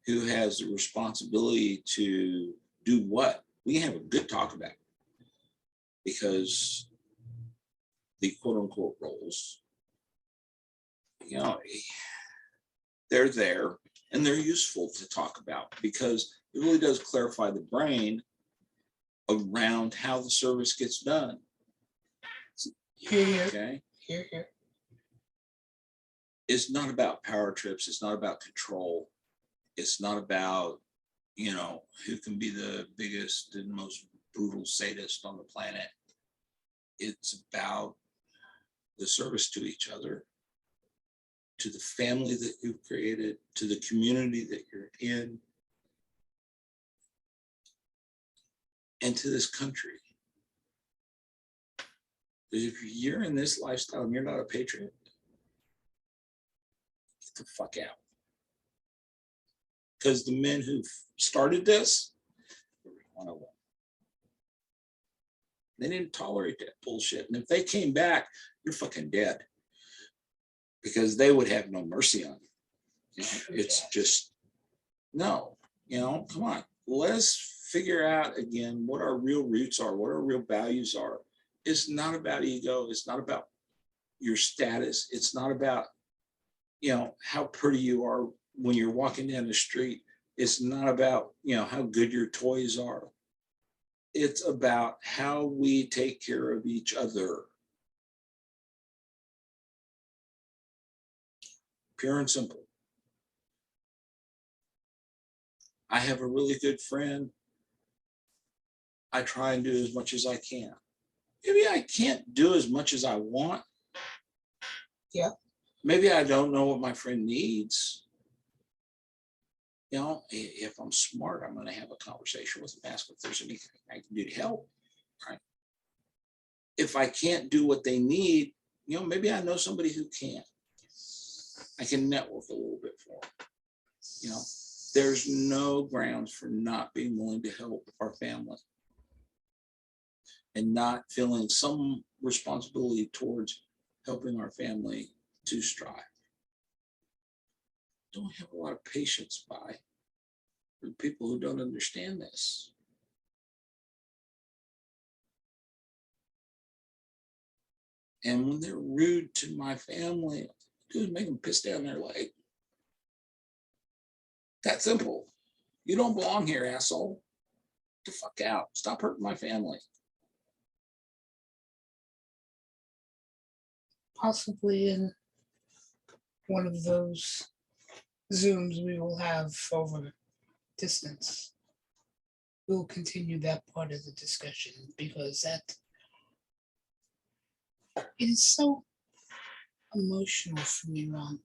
Who has the responsibility to do what? We can have a good talk about it. Because the quote unquote roles, you know, they're there and they're useful to talk about because it really does clarify the brain around how the service gets done. Here. Okay. Here. It's not about power trips. It's not about control. It's not about, you know, who can be the biggest and most brutal sadist on the planet. It's about the service to each other, to the family that you've created, to the community that you're in, and to this country. Because if you're in this lifestyle and you're not a patriot, get the fuck out. Because the men who started this, one of them, they didn't tolerate that bullshit. And if they came back, you're fucking dead. Because they would have no mercy on you. You know, it's just, no, you know, come on. Let us figure out again what our real roots are, what our real values are. It's not about ego. It's not about your status. It's not about, how pretty you are when you're walking down the street. It's not about, how good your toys are. It's about how we take care of each other. Pure and simple. I have a really good friend. I try and do as much as I can. Maybe I can't do as much as I want. Yeah. Maybe I don't know what my friend needs. If I'm smart, I'm going to have a conversation with him, ask if there's anything I can do to help. Right. If I can't do what they need, maybe I know somebody who can. I can network a little bit for them. There's no grounds for not being willing to help our family and not feeling some responsibility towards helping our family to strive. Don't have a lot of patience for people who don't understand this. And when they're rude to my family, dude, make them piss down their leg. That simple. You don't belong here, asshole. Get the fuck out. Stop hurting my family. Possibly in one of those Zooms we will have over distance. We'll continue that part of the discussion because that it is so emotional for me, Ron.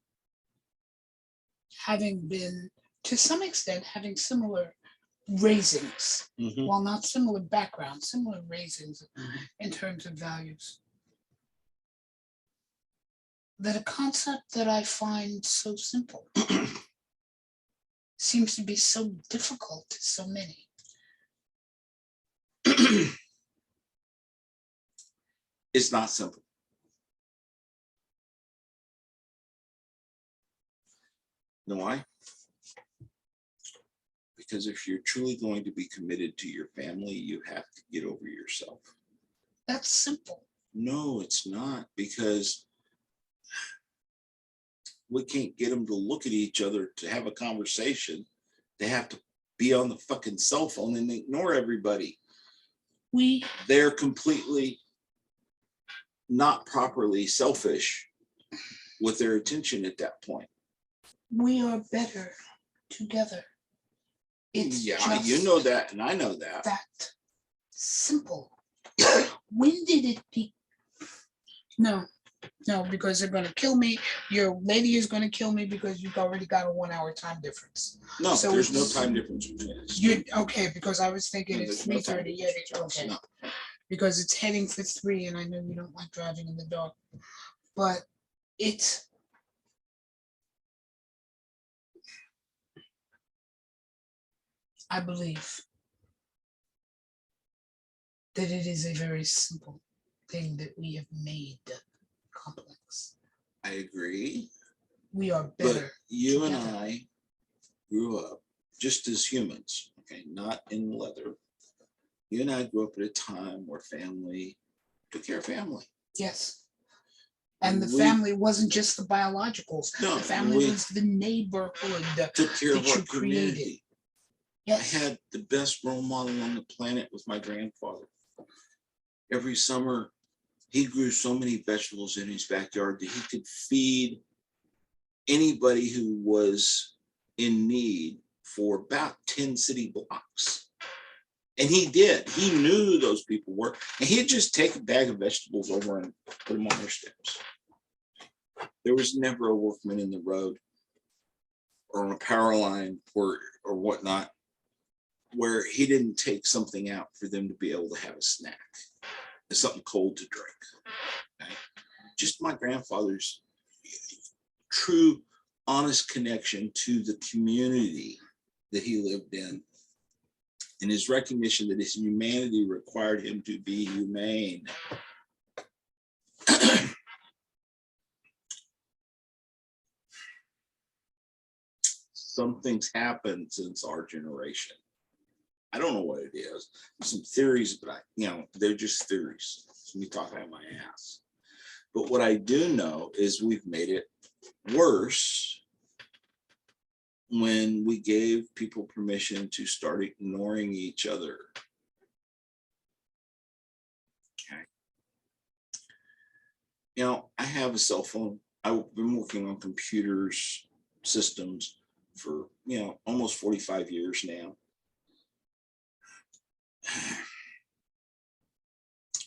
Having been, to some extent, having similar raisings, while not similar backgrounds, similar raisings in terms of values. That a concept that I find so simple seems to be so difficult to so many. It's not simple. You know why? Because if you're truly going to be committed to your family, you have to get over yourself. That's simple. No, it's not, because we can't get them to look at each other to have a conversation. They have to be on the fucking cell phone and ignore everybody. They're completely not properly selfish with their attention at that point. We are better together. It's you know that, and I know that. That simple. When did it be? No, because they're gonna kill me. Your lady is gonna kill me because you've already got a 1 hour time difference. No, so there's no time difference between us. Okay, because I was thinking it's 3:30 yet. Okay. No. Because it's heading for 3, and I know you don't like driving in the dark. But I believe that it is a very simple thing that we have made complex. I agree. We are better. But you together. And I grew up just as humans, okay, not in leather. You and I grew up at a time where family took care of family. Yes. And the family wasn't just the biologicals. No, the family was the neighborhood took care of our community. Yes. I had the best role model on the planet with my grandfather. Every summer, he grew so many vegetables in his backyard that he could feed anybody who was in need for about 10 city blocks. And he did. He knew who those people were. And he'd just take a bag of vegetables over and put them on their steps. There was never a workman in the road or on a power line or whatnot where he didn't take something out for them to be able to have a snack and something cold to drink. Okay? Just my grandfather's true, honest connection to the community that he lived in, and his recognition that his humanity required him to be humane. Some things happened since our generation. I don't know what it is. There's some theories, but they're just theories. It's me talking out my ass. But what I do know is we've made it worse when we gave people permission to start ignoring each other. Okay. I have a cell phone. I've been working on computers, systems for, almost 45 years now.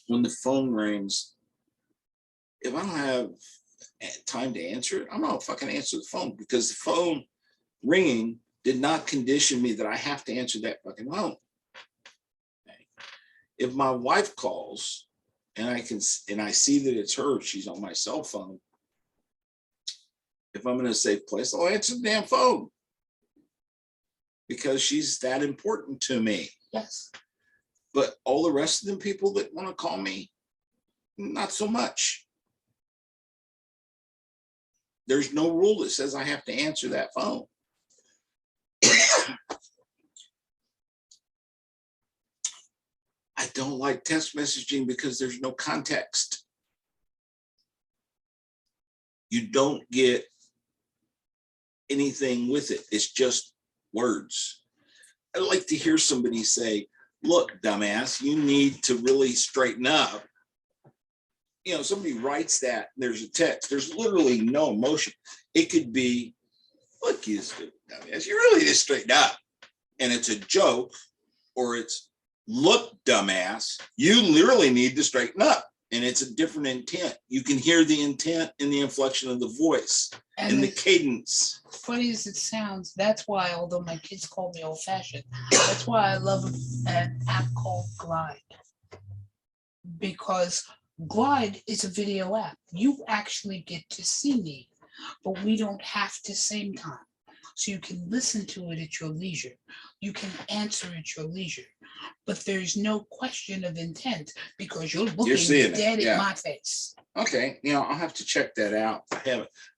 When the phone rings, if I don't have time to answer it, I'm not fucking answer the phone, because the phone ringing did not condition me that I have to answer that fucking phone. Okay. If my wife calls and I see that it's her, she's on my cell phone, if I'm in a safe place, I'll answer the damn phone, because she's that important to me. Yes. But all the rest of the people that want to call me, not so much. There's no rule that says I have to answer that phone. I don't like text messaging because there's no context. You don't get anything with it. It's just words. I like to hear somebody say, look, dumbass, you need to really straighten up. Somebody writes that, there's a text, there's literally no emotion. It could be, look, you stupid dumbass, you really need to straighten up. And it's a joke, or it's, look, dumbass, you literally need to straighten up. And it's a different intent. You can hear the intent in the inflection of the voice and the cadence. Funny as it sounds, that's why, although my kids call me old-fashioned, that's why I love an app called Glide. Because Glide is a video app. You actually get to see me, but we don't have to same time. So you can listen to it at your leisure. You can answer at your leisure. But there's no question of intent, because you're looking dead at my face. Okay, I'll have to check that out.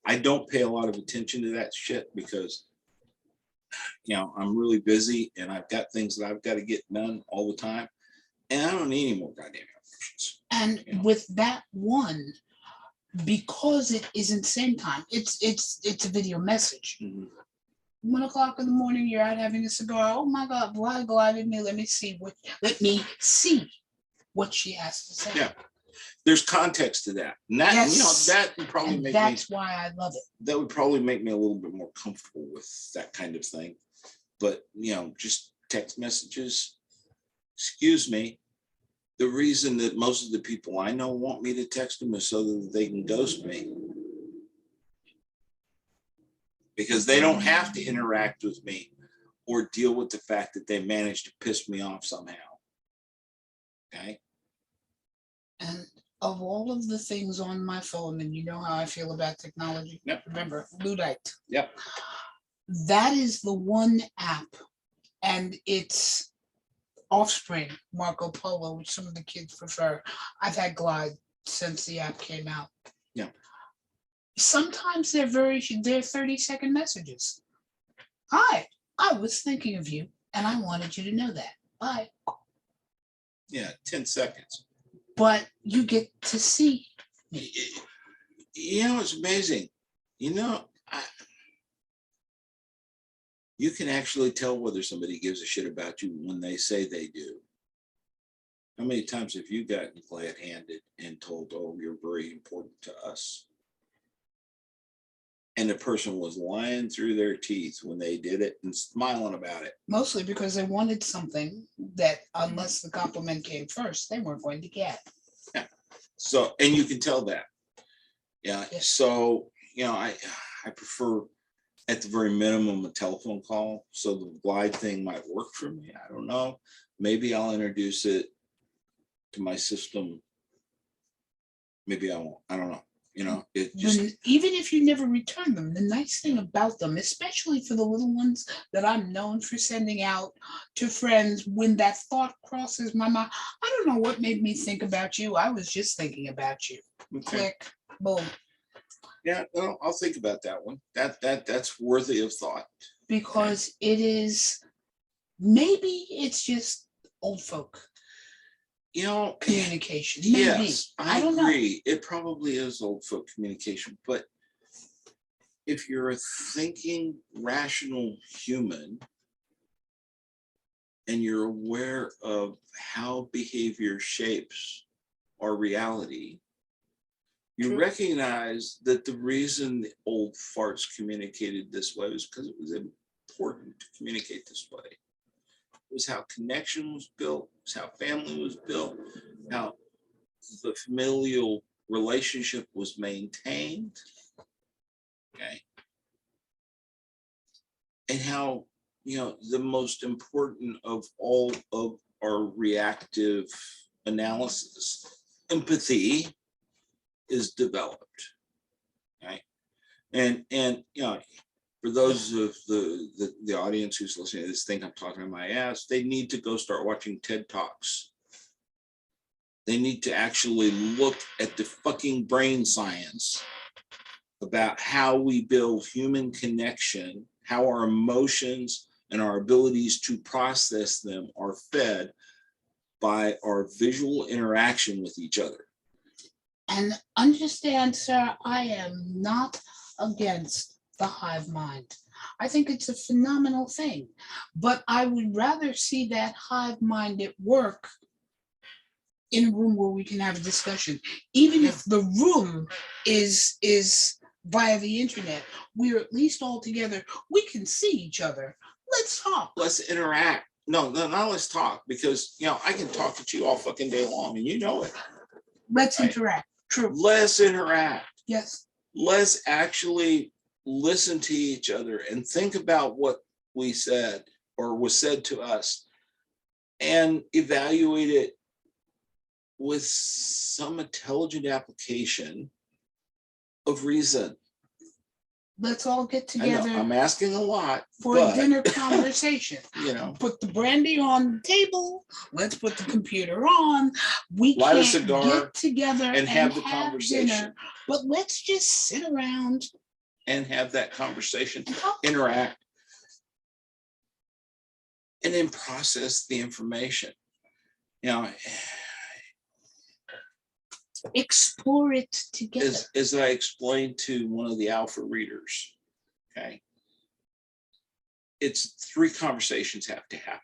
I don't pay a lot of attention to that shit because, I'm really busy and I've got things that I've got to get done all the time, and I don't need any more goddamn emotions. And with that one, because it isn't same time, it's a video message. Mm-hmm. 1 o'clock in the morning, you're out having a cigar. Oh my God, why glided me? Let me see what she has to say. Yeah, there's context to that, and that that would probably make that's why I love it. That would probably make me a little bit more comfortable with that kind of thing. But just text messages. Excuse me. The reason that most of the people I know want me to text them is so that they can ghost me. Because they don't have to interact with me or deal with the fact that they managed to piss me off somehow. Okay. And of all of the things on my phone, and you know how I feel about technology. Yep. Remember, Luddite. Yep. That is the one app, and it's offspring, Marco Polo, which some of the kids prefer. I've had Glide since the app came out. Yeah. Sometimes they're 30-second messages. Hi, I was thinking of you, and I wanted you to know that. Bye. Yeah, 10 seconds. But you get to see me. It's amazing. You can actually tell whether somebody gives a shit about you when they say they do. How many times have you gotten glad-handed and told, oh, you're very important to us? And the person was lying through their teeth when they did it and smiling about it. Mostly because they wanted something that, unless the compliment came first, they weren't going to get. Yeah. So, and you can tell that. Yeah. Yes. So, I prefer, at the very minimum, a telephone call. So the Glide thing might work for me. I don't know. Maybe I'll introduce it to my system. Maybe I won't. I don't know. Even if you never return them, the nice thing about them, especially for the little ones that I'm known for sending out to friends, when that thought crosses my mind, I don't know what made me think about you. I was just thinking about you. Okay. Click, boom. Yeah, well, I'll think about that one. That's worthy of thought. Because it is Maybe it's just old folk You know, communication. Maybe. yes, I I don't know. agree. It probably is old folk communication, but if you're a thinking, rational human and you're aware of how behavior shapes our reality, you True. recognize that the reason the old farts communicated this way was because it was important to communicate this way. It was how connection was built, it was how family was built, how the familial relationship was maintained, okay, and how, the most important of all of our reactive analysis, empathy, is developed, okay. And for those of the audience who's listening to this think I'm talking to my ass, they need to go start watching TED Talks. They need to actually look at the fucking brain science about how we build human connection, how our emotions and our abilities to process them are fed by our visual interaction with each other. And understand, sir, I am not against the hive mind. I think it's a phenomenal thing, but I would rather see that hive mind at work in a room where we can have a discussion, even if the room is via the internet. We're at least all together. We can see each other. Let's talk. Let's interact. No, not let's talk, because I can talk at you all fucking day long, and you know it. Let's Right? interact. True. Let's interact. Yes. Let's actually listen to each other and think about what we said or was said to us and evaluate it with some intelligent application of reason. Let's all get I know together I'm asking a lot for a dinner conversation. Put the brandy on the table. Let's put the computer on. We light a can't cigar get together and have the conversation. dinner, but let's just sit around and have that conversation, and talk. interact, and then process the information. Explore it together. As I explained to one of the alpha readers, okay, it's 3 conversations have to happen.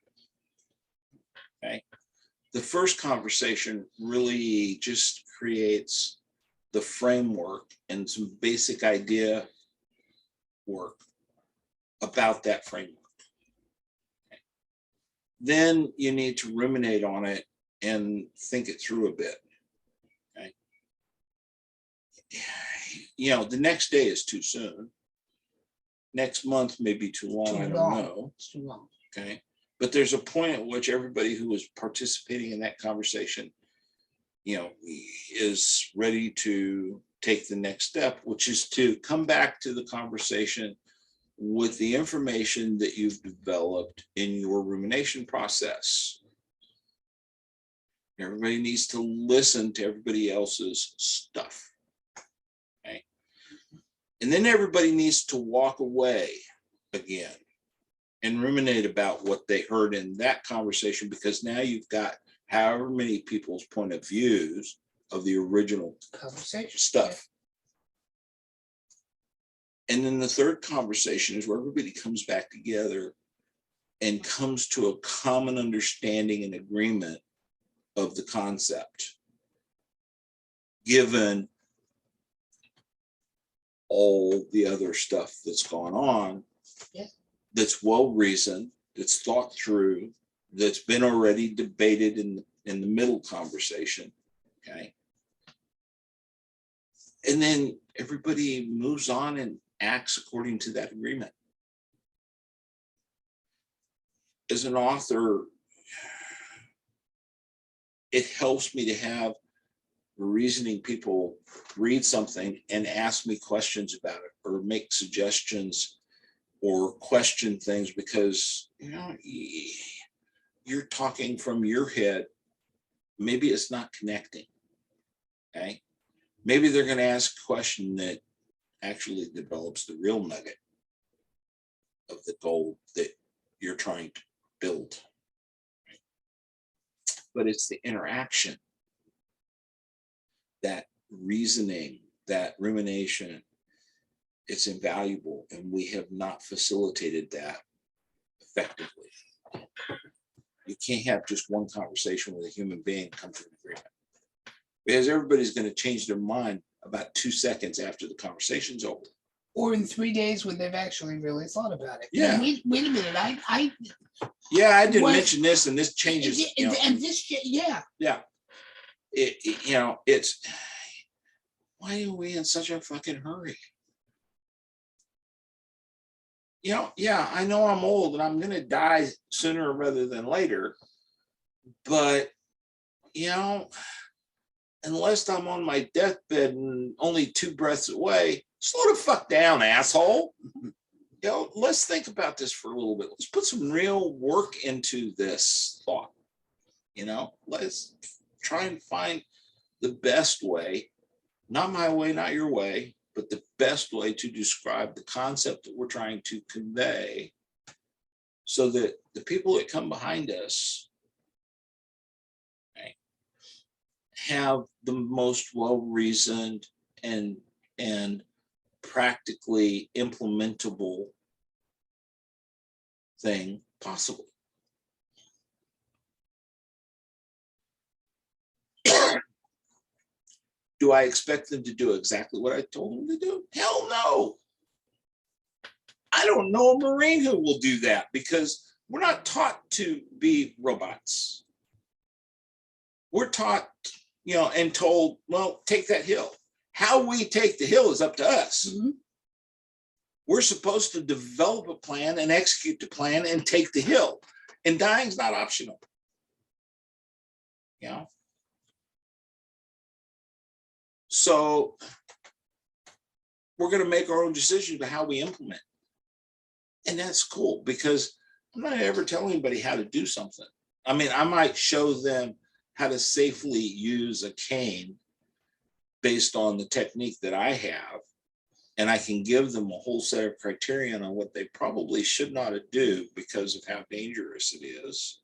Okay. The first conversation really just creates the framework and some basic idea work about that framework. Okay. Then you need to ruminate on it and think it through a bit. Okay. The next day is too soon. Next month may be too long. I don't know. It's too long. Okay. But there's a point at which everybody who was participating in that conversation, is ready to take the next step, which is to come back to the conversation with the information that you've developed in your rumination process. Everybody needs to listen to everybody else's stuff. Okay. And then everybody needs to walk away again and ruminate about what they heard in that conversation, because now you've got however many people's point of views of the original Conversation stuff. Yeah. And then the third conversation is where everybody comes back together and comes to a common understanding and agreement of the concept, given all the other stuff that's gone on. Yeah. That's well reasoned, that's thought through, that's been already debated in the middle conversation. Okay. And then everybody moves on and acts according to that agreement. As an author, it helps me to have reasoning people read something and ask me questions about it or make suggestions or question things, because you're talking from your head. Maybe it's not connecting. Okay. Maybe they're going to ask a question that actually develops the real nugget of the goal that you're trying build. But it's the interaction, that reasoning, that rumination. It's invaluable, and we have not facilitated that effectively. You can't have just one conversation with a human being and come to an agreement, because everybody's going to change their mind about 2 seconds after the conversation's over. Or in 3 days when they've actually really thought about it. Yeah. Wait a minute. I didn't mention this, and this changes. and this, yeah. It's why are we in such a fucking hurry? I know I'm old and I'm going to die sooner rather than later, but unless I'm on my deathbed and only 2 breaths away, slow the fuck down, asshole. Let's think about this for a little bit. Let's put some real work into this thought. Let's try and find the best way, not my way, not your way, but the best way to describe the concept that we're trying to convey, so that the people that come behind us have the most well-reasoned and practically implementable thing possible. Do I expect them to do exactly what I told them to do? Hell no. I don't know a Marine who will do that, because we're not taught to be robots. We're taught, and told, well, take that hill. How we take the hill is up to us. Mm-hmm. We're supposed to develop a plan and execute the plan and take the hill. And dying's not optional. So we're going to make our own decisions about how we implement. And that's cool, because I'm not ever telling anybody how to do something. I mean, I might show them how to safely use a cane based on the technique that I have. And I can give them a whole set of criterion on what they probably should not do because of how dangerous it is.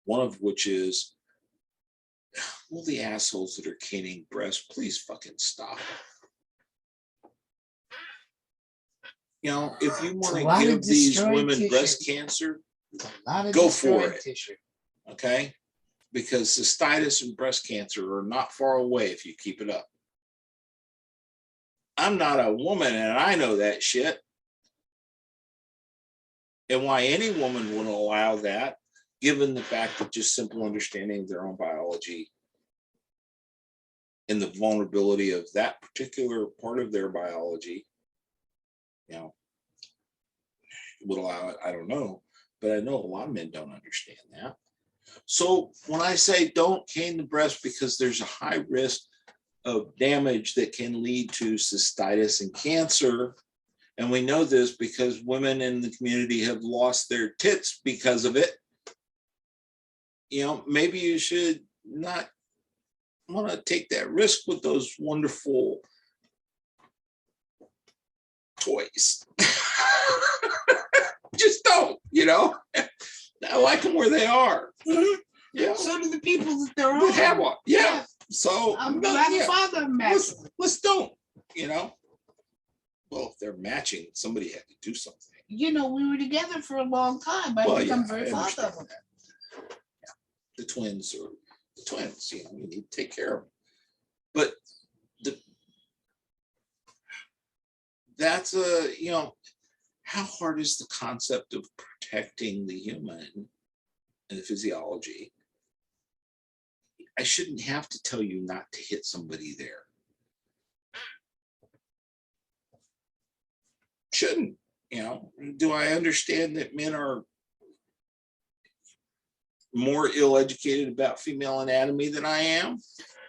One of which is, will the assholes that are caning breasts please fucking stop? If you want to give these women breast cancer, go for it. Okay? Because cystitis and breast cancer are not far away if you keep it up. I'm not a woman, and I know that shit. And why any woman would allow that, given the fact that just simple understanding of their own biology and the vulnerability of that particular part of their biology, would allow it. I don't know, but I know a lot of men don't understand that. So when I say don't cane the breast because there's a high risk of damage that can lead to cystitis and cancer, and we know this because women in the community have lost their tits because of it, maybe you should not want to take that risk with those wonderful toys. Just don't, I like them where they are. Mm-hmm. Yeah. So do the people that they're on. They have one. Yeah. So I'm glad the father matched. Let's don't, Well, if they're matching, somebody had to do something. We were together for a long time. I've become very fond of them. Yeah. The twins are the twins, you need to take care of them. But that's how hard is the concept of protecting the human and the physiology? I shouldn't have to tell you not to hit somebody there. Shouldn't, do I understand that men are more ill-educated about female anatomy than I am?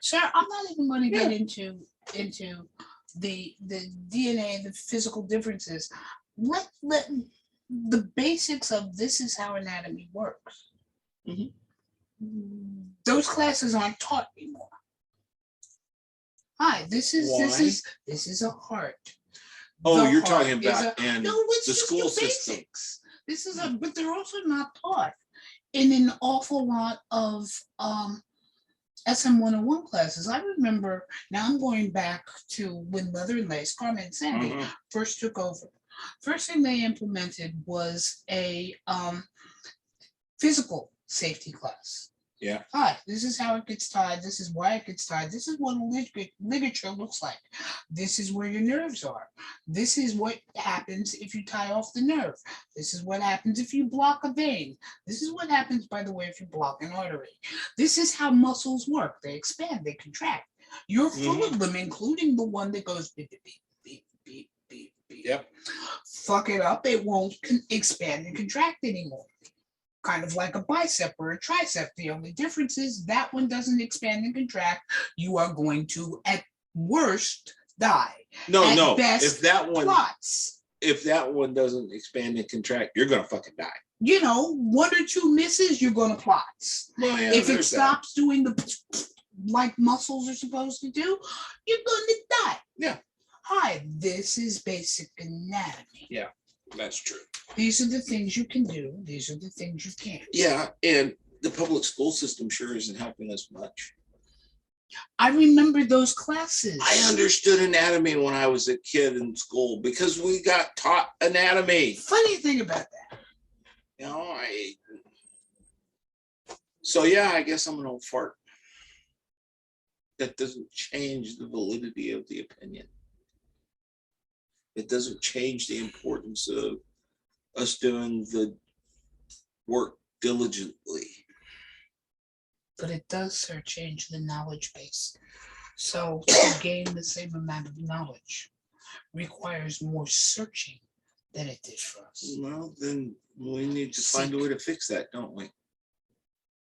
Sir, I'm not even going to get into the DNA, the physical differences. Let the basics of this is how anatomy works. Mm-hmm. Those classes aren't taught anymore. Hi, this is a heart. Oh, you're talking about in the school system. This is but they're also not taught in an awful lot of SM 101 classes. I remember, now I'm going back to when Leather and Lace, Carmen and Sandy first took over. First thing they implemented was a physical safety class. Yeah. Hi, this is how it gets tied. This is why it gets tied. This is what a ligature looks like. This is where your nerves are. This is what happens if you tie off the nerve. This is what happens if you block a vein. This is what happens, by the way, if you block an artery. This is how muscles work. They expand, they contract. You're full of them, including the one that goes beep, beep, beep, beep, beep, beep. Yep. Fuck it up, it won't expand and contract anymore. Kind of like a bicep or a tricep. The only difference is that one doesn't expand and contract. You are going to, at worst, die. No. Best, if that one, plots. If that one doesn't expand and contract, you're gonna fucking die. You know, 1 or 2 misses, you're gonna plots. Well, yeah, if it stops doing the like muscles are supposed to do, you're gonna die. Yeah. Hi, this is basic anatomy. Yeah, that's true. These are the things you can do. These are the things you can't. Yeah, and the public school system sure isn't helping us much. I remember those classes. I understood anatomy when I was a kid in school because we got taught anatomy. Funny thing about that. You know, so yeah, I guess I'm an old fart. That doesn't change the validity of the opinion. It doesn't change the importance of us doing the work diligently. But it does, sir, change the knowledge base. So to gain the same amount of knowledge requires more searching than it did for us. Well, then we need to find a way to fix that, don't we?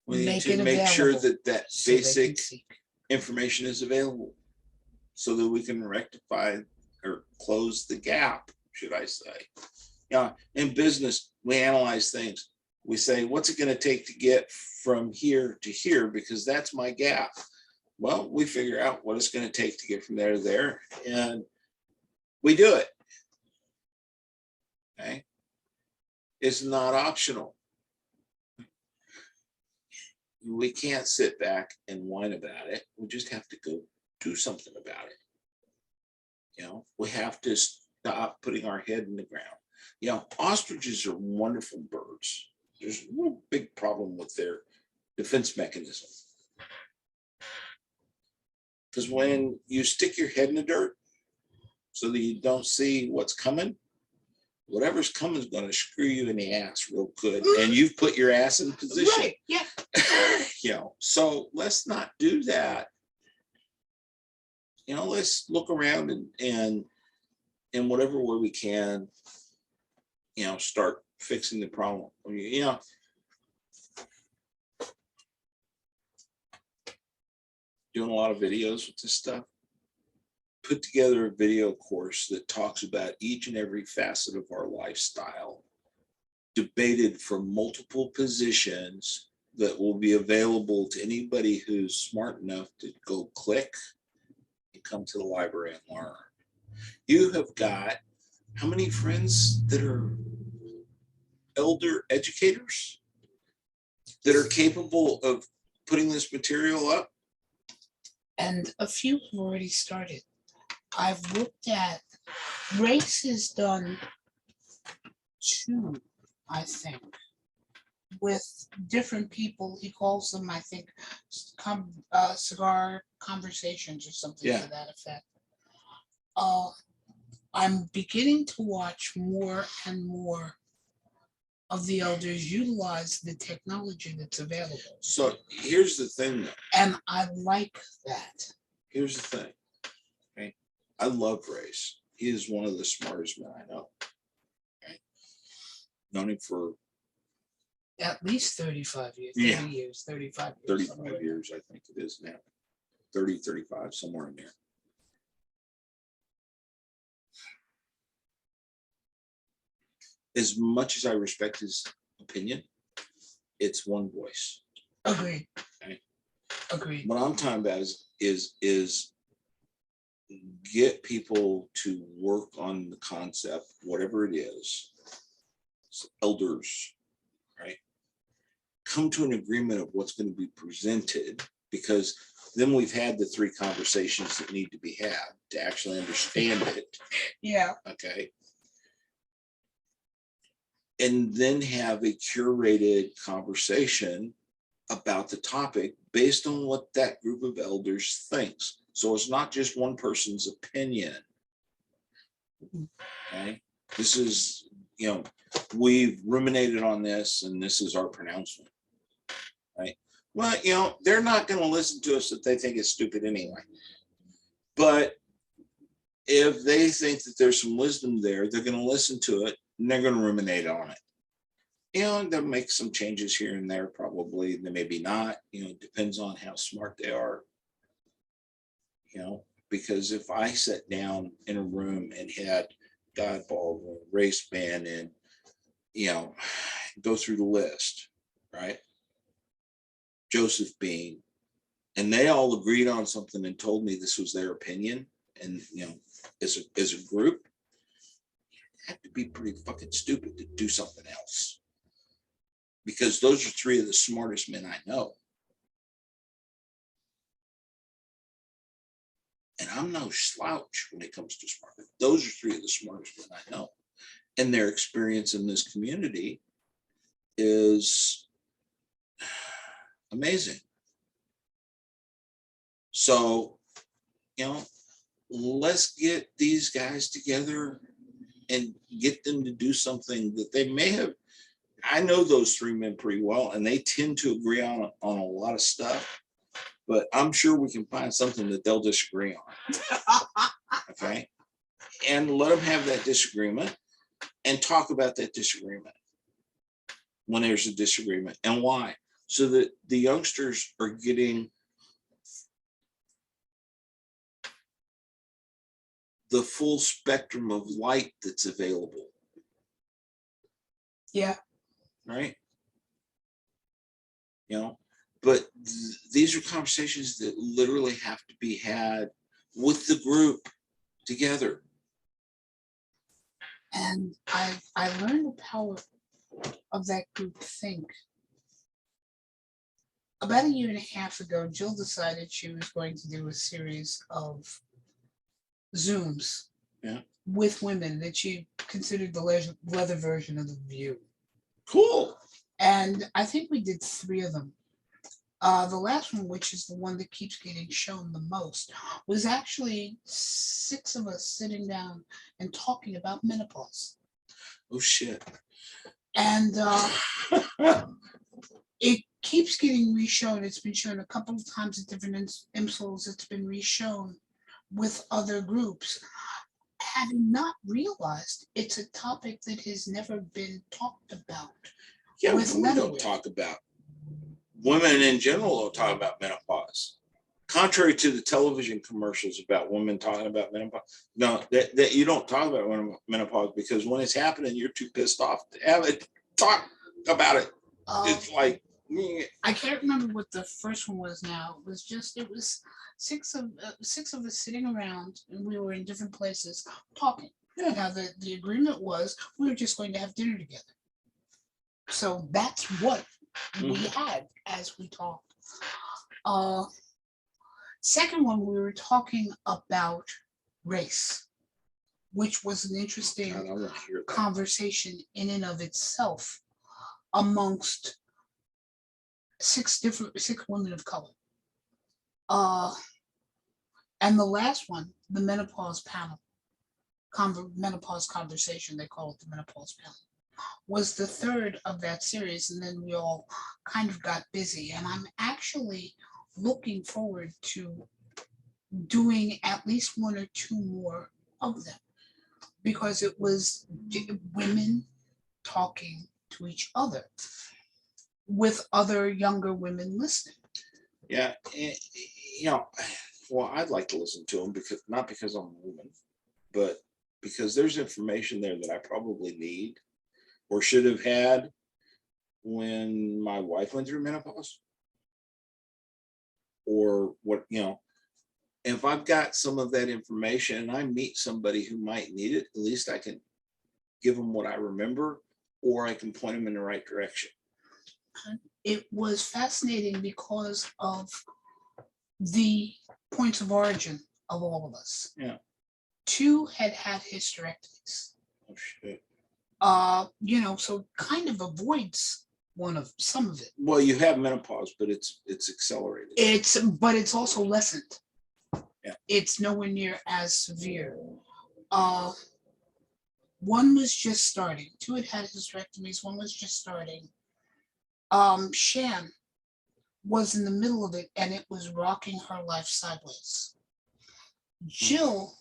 We need Make to it make sure available that so they can basic seek. information is available so that we can rectify or close the gap, should I say. Yeah, in business, we analyze things. We say, what's it going to take to get from here to here? Because that's my gap. Well, we figure out what it's going to take to get from there to there, and we do it. Okay. It's not optional. We can't sit back and whine about it. We just have to go do something about it. You know, we have to stop putting our head in the ground. You know, ostriches are wonderful birds. There's no big problem with their defense mechanism. Because when you stick your head in the dirt so that you don't see what's coming, whatever's coming is going to screw you in the ass real good. And you've put your ass in position. Right, yeah. You know, so let's not do that. You know, let's look around and in whatever way we can, you know, start fixing the problem. You know, doing a lot of videos with this stuff. Put together a video course that talks about each and every facet of our lifestyle, debated from multiple positions that will be available to anybody who's smart enough to go click and come to the library and learn. You have got how many friends that are elder educators that are capable of putting this material up? And a few have already started. I've looked at, Race has done 2, I think, with different people. He calls them, I think, cigar conversations or something to that effect. I'm beginning to watch more and more of the elders utilize the technology that's available. So here's the thing, though. And I like that. Here's the thing. Okay. I love Race. He is one of the smartest men I know. Okay. Known him for At least 35 years, 30 years, 35 years. 35 years, I think it is now. 30, 35, somewhere in there. As much as I respect his opinion, it's one voice. Agreed. Okay. Agreed. What I'm talking about is get people to work on the concept, whatever it is, elders, right, come to an agreement of what's going to be presented, because then we've had the 3 conversations that need to be had to actually understand it. Yeah. Okay. And then have a curated conversation about the topic based on what that group of elders thinks. So it's not just one person's opinion. Okay. This is, we've ruminated on this and this is our pronouncement. Right. Well, they're not going to listen to us if they think it's stupid anyway. But if they think that there's some wisdom there, they're going to listen to it and they're going to ruminate on it. They'll make some changes here and there, probably. They maybe not, it depends on how smart they are. Because if I sat down in a room and had Godball, race band, and, go through the list, right? Joseph Bean, and they all agreed on something and told me this was their opinion, and as a group, you have to be pretty fucking stupid to do something else, because those are 3 of the smartest men I know, and I'm no slouch when it comes to smart. Those are 3 of the smartest men I know, and their experience in this community is amazing. So, let's get these guys together and get them to do something that they may have. I know those 3 men pretty well, and they tend to agree on a lot of stuff, but I'm sure we can find something that they'll disagree on. Okay. And let them have that disagreement and talk about that disagreement when there's a disagreement and why, so that the youngsters are getting the full spectrum of light that's available. Yeah. Right. But these are conversations that literally have to be had with the group together. And I learned the power of that group think. About 1.5 years ago, Jill decided she was going to do a series of Zooms with women that she considered the leather version of The View. Cool. And I think we did 3 of them. The last one, which is the one that keeps getting shown the most, was actually 6 of us sitting down and talking about menopause. Oh, shit. And it keeps getting reshown. It's been shown a couple of times at different IMSLs. It's been reshown with other groups, having not realized it's a topic that has never been talked about. Yeah, women don't talk about. Women in general don't talk about menopause. Contrary to the television commercials about women talking about menopause, no, that you don't talk about menopause, because when it's happening, you're too pissed off to have it talk about it. It's like, I can't remember what the first one was now. It was 6 of us sitting around, and we were in different places talking. Yeah. Now the agreement was we were just going to have dinner together. So that's what we had as we talked. Second one, we were talking about race, which was an interesting conversation in and of itself amongst 6 women of color. And the last one, the menopause panel, menopause conversation, they call it the menopause panel, was the 3rd of that series. And then we all kind of got busy. And I'm actually looking forward to doing at least 1 or 2 more of them, because it was women talking to each other with other younger women listening. Yeah. Well, I'd like to listen to them, not because I'm a woman, but because there's information there that I probably need or should have had when my wife went through menopause, or what, if I've got some of that information and I meet somebody who might need it, at least I can give them what I remember or I can point them in the right direction. It was fascinating because of the points of origin of all of us. Yeah. 2 had had hysterectomies. Oh shit. So kind of avoids some of it. Well, you have menopause, but it's accelerated. But it's also lessened. Yeah. It's nowhere near as severe. One was just starting. 2 had had hysterectomies. One was just starting. Shan was in the middle of it, and it was rocking her life sideways. Jill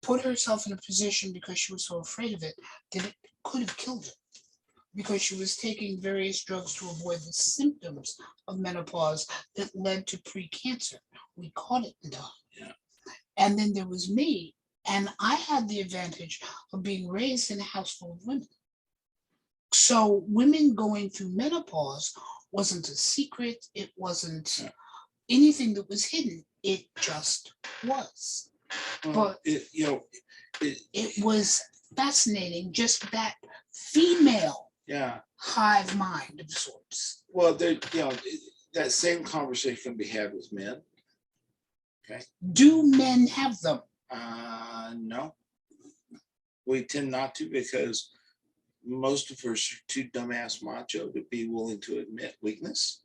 put herself in a position because she was so afraid of it that it could have killed her, because she was taking various drugs to avoid the symptoms of menopause that led to pre-cancer. We caught it in time. Yeah. And then there was me, and I had the advantage of being raised in a house full of women. So women going through menopause wasn't a secret. It wasn't anything that was hidden. It just was. But it was fascinating, just that female hive mind of sorts. Well, that same conversation can be had with men. Okay. Do men have them? No. We tend not to, because most of us are too dumbass macho to be willing to admit weakness.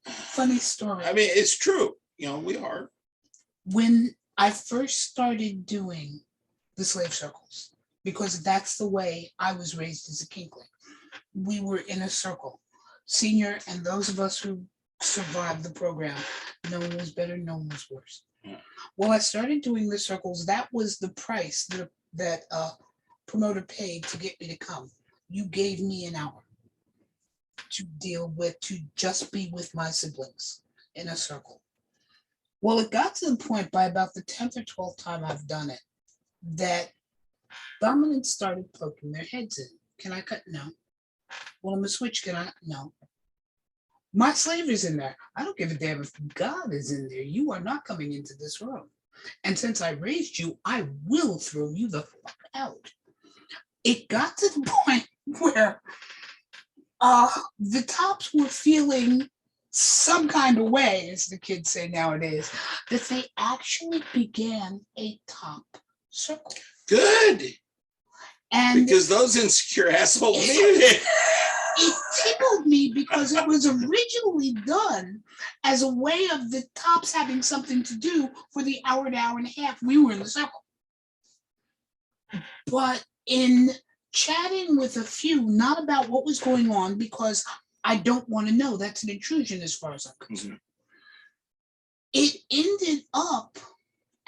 Funny story. I mean, it's true. We are. When I first started doing the slave circles, because that's the way I was raised as a kinkling, we were in a circle. Senior and those of us who survived the program, no one was better, no one was worse. Yeah. Well, I started doing the circles. That was the price that promoter paid to get me to come. You gave me an hour to just be with my siblings in a circle. Well, it got to the point by about the 10th or 12th time I've done it that dominants started poking their heads in. Can I cut? No. Well, I'm a switch. Can I? No. My slave is in there. I don't give a damn if God is in there. You are not coming into this room. And since I raised you, I will throw you the fuck out. It got to the point where the tops were feeling some kind of way, as the kids say nowadays, that they actually began a top circle. Good. And because those insecure assholes needed it. It tickled me because it was originally done as a way of the tops having something to do for the hour to hour and a half we were in the circle. But in chatting with a few, not about what was going on, because I don't want to know. That's an intrusion as far as I'm concerned. It ended up,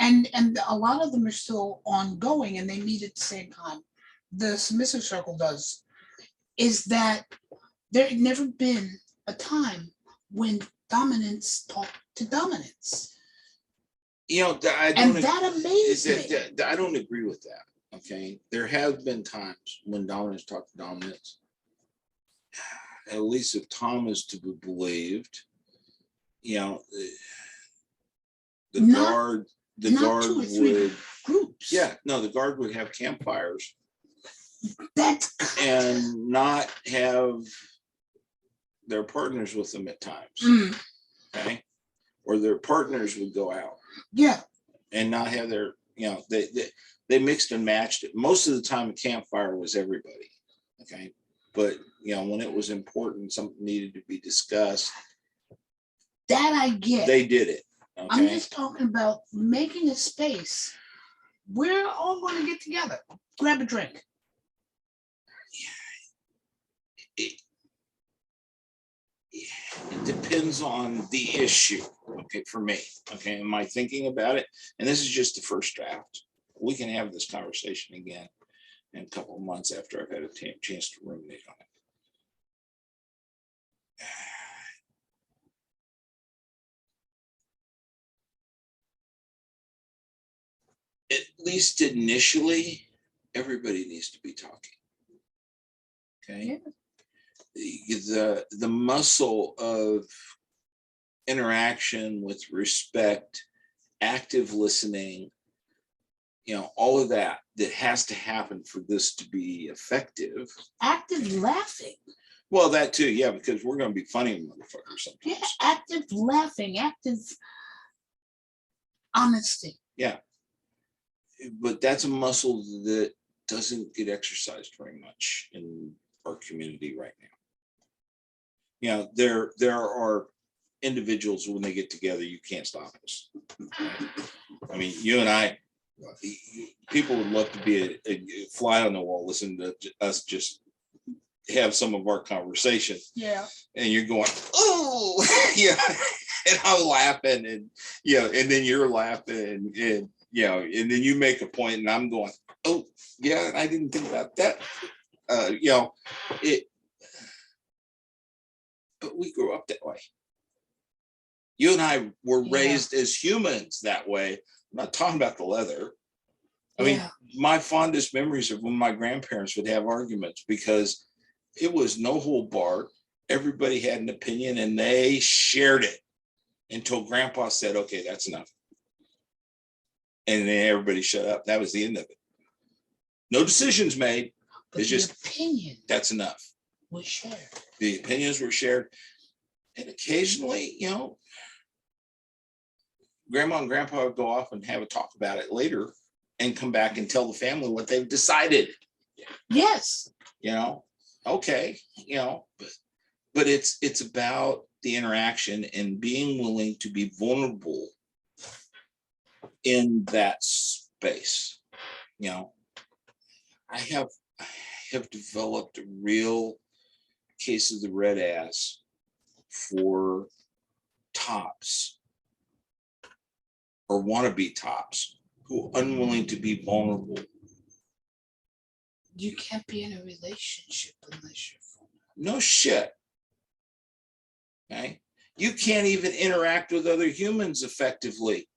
and a lot of them are still ongoing, and they meet at the same time. The submissive circle does, is that there had never been a time when dominance talked to dominance. That amazed me. I don't agree with that. Okay, there have been times when dominance talked to dominance. At least if Tom is to be believed, the guard would groups. The guard would have campfires. That's and not have their partners with them at times. Okay, or their partners would go out. And not have their, they mixed and matched it. Most of the time, a campfire was everybody. Okay, but when it was important, something needed to be discussed. That I get. They did it. Okay? I'm just talking about making a space. We're all going to get together, grab a drink. It depends on the issue. Okay, for me. Okay, am I thinking about it? And this is just the first draft. We can have this conversation again in a couple of months after I've had a chance to ruminate on it. At least initially, everybody needs to be talking. Okay. Yeah. The muscle of interaction with respect, active listening, all of that has to happen for this to be effective. Active laughing. Well, that too, yeah, because we're going to be funny motherfuckers sometimes. Yeah, active laughing, active honesty. Yeah. But that's a muscle that doesn't get exercised very much in our community right now. There are individuals when they get together, you can't stop us. Right? I mean, you and I, people would love to be a fly on the wall, listen to us just have some of our conversation. Yeah. And you're going, oh, yeah. And I'm laughing, and and then you're laughing, and and then you make a point, and I'm going, oh, yeah, I didn't think about that. But we grew up that way. You and I were raised as humans that way. I'm not talking about the leather. I mean, my fondest memories of when my grandparents would have arguments, because it was no hold barred. Everybody had an opinion, and they shared it until Grandpa said, okay, that's enough. And then everybody shut up. That was the end of it. No decisions made. But it's just opinion. That's enough. Was shared. The opinions were shared. And occasionally, Grandma and Grandpa would go off and have a talk about it later and come back and tell the family what they've decided. Yes. Okay, but it's about the interaction and being willing to be vulnerable in that space. I have developed a real case of the red ass for tops or wannabe tops who are unwilling to be vulnerable. You can't be in a relationship unless you're vulnerable. No shit. Okay. You can't even interact with other humans effectively.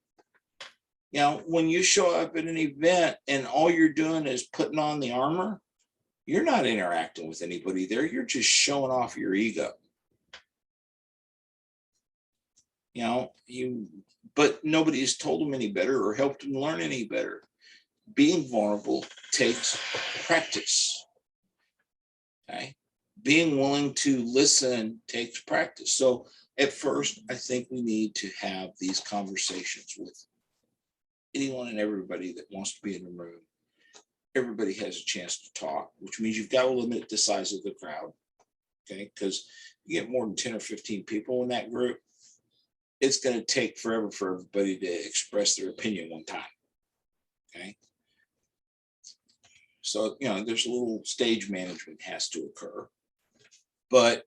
When you show up at an event and all you're doing is putting on the armor, you're not interacting with anybody there. You're just showing off your ego. But nobody's told them any better or helped them learn any better. Being vulnerable takes practice. Okay. Being willing to listen takes practice. So at first, I think we need to have these conversations with anyone and everybody that wants to be in the room. Everybody has a chance to talk, which means you've got to limit the size of the crowd. Okay. Because you get more than 10 or 15 people in that group, it's going to take forever for everybody to express their opinion one time. Okay. So, there's a little stage management has to occur, but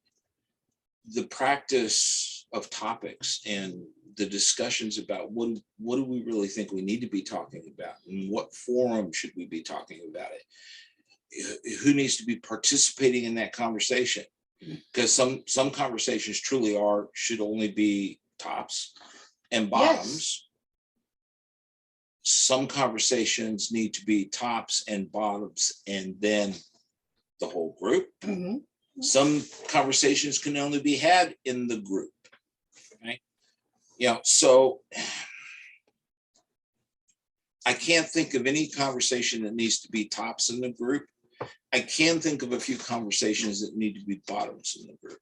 the practice of topics and the discussions about what do we really think we need to be talking about, and what forum should we be talking about it? Who needs to be participating in that conversation? Because some conversations truly should only be tops and bottoms. Yes. Some conversations need to be tops and bottoms and then the whole group. Mm-hmm. Some conversations can only be had in the group. Right? So I can't think of any conversation that needs to be tops in the group. I can think of a few conversations that need to be bottoms in the group.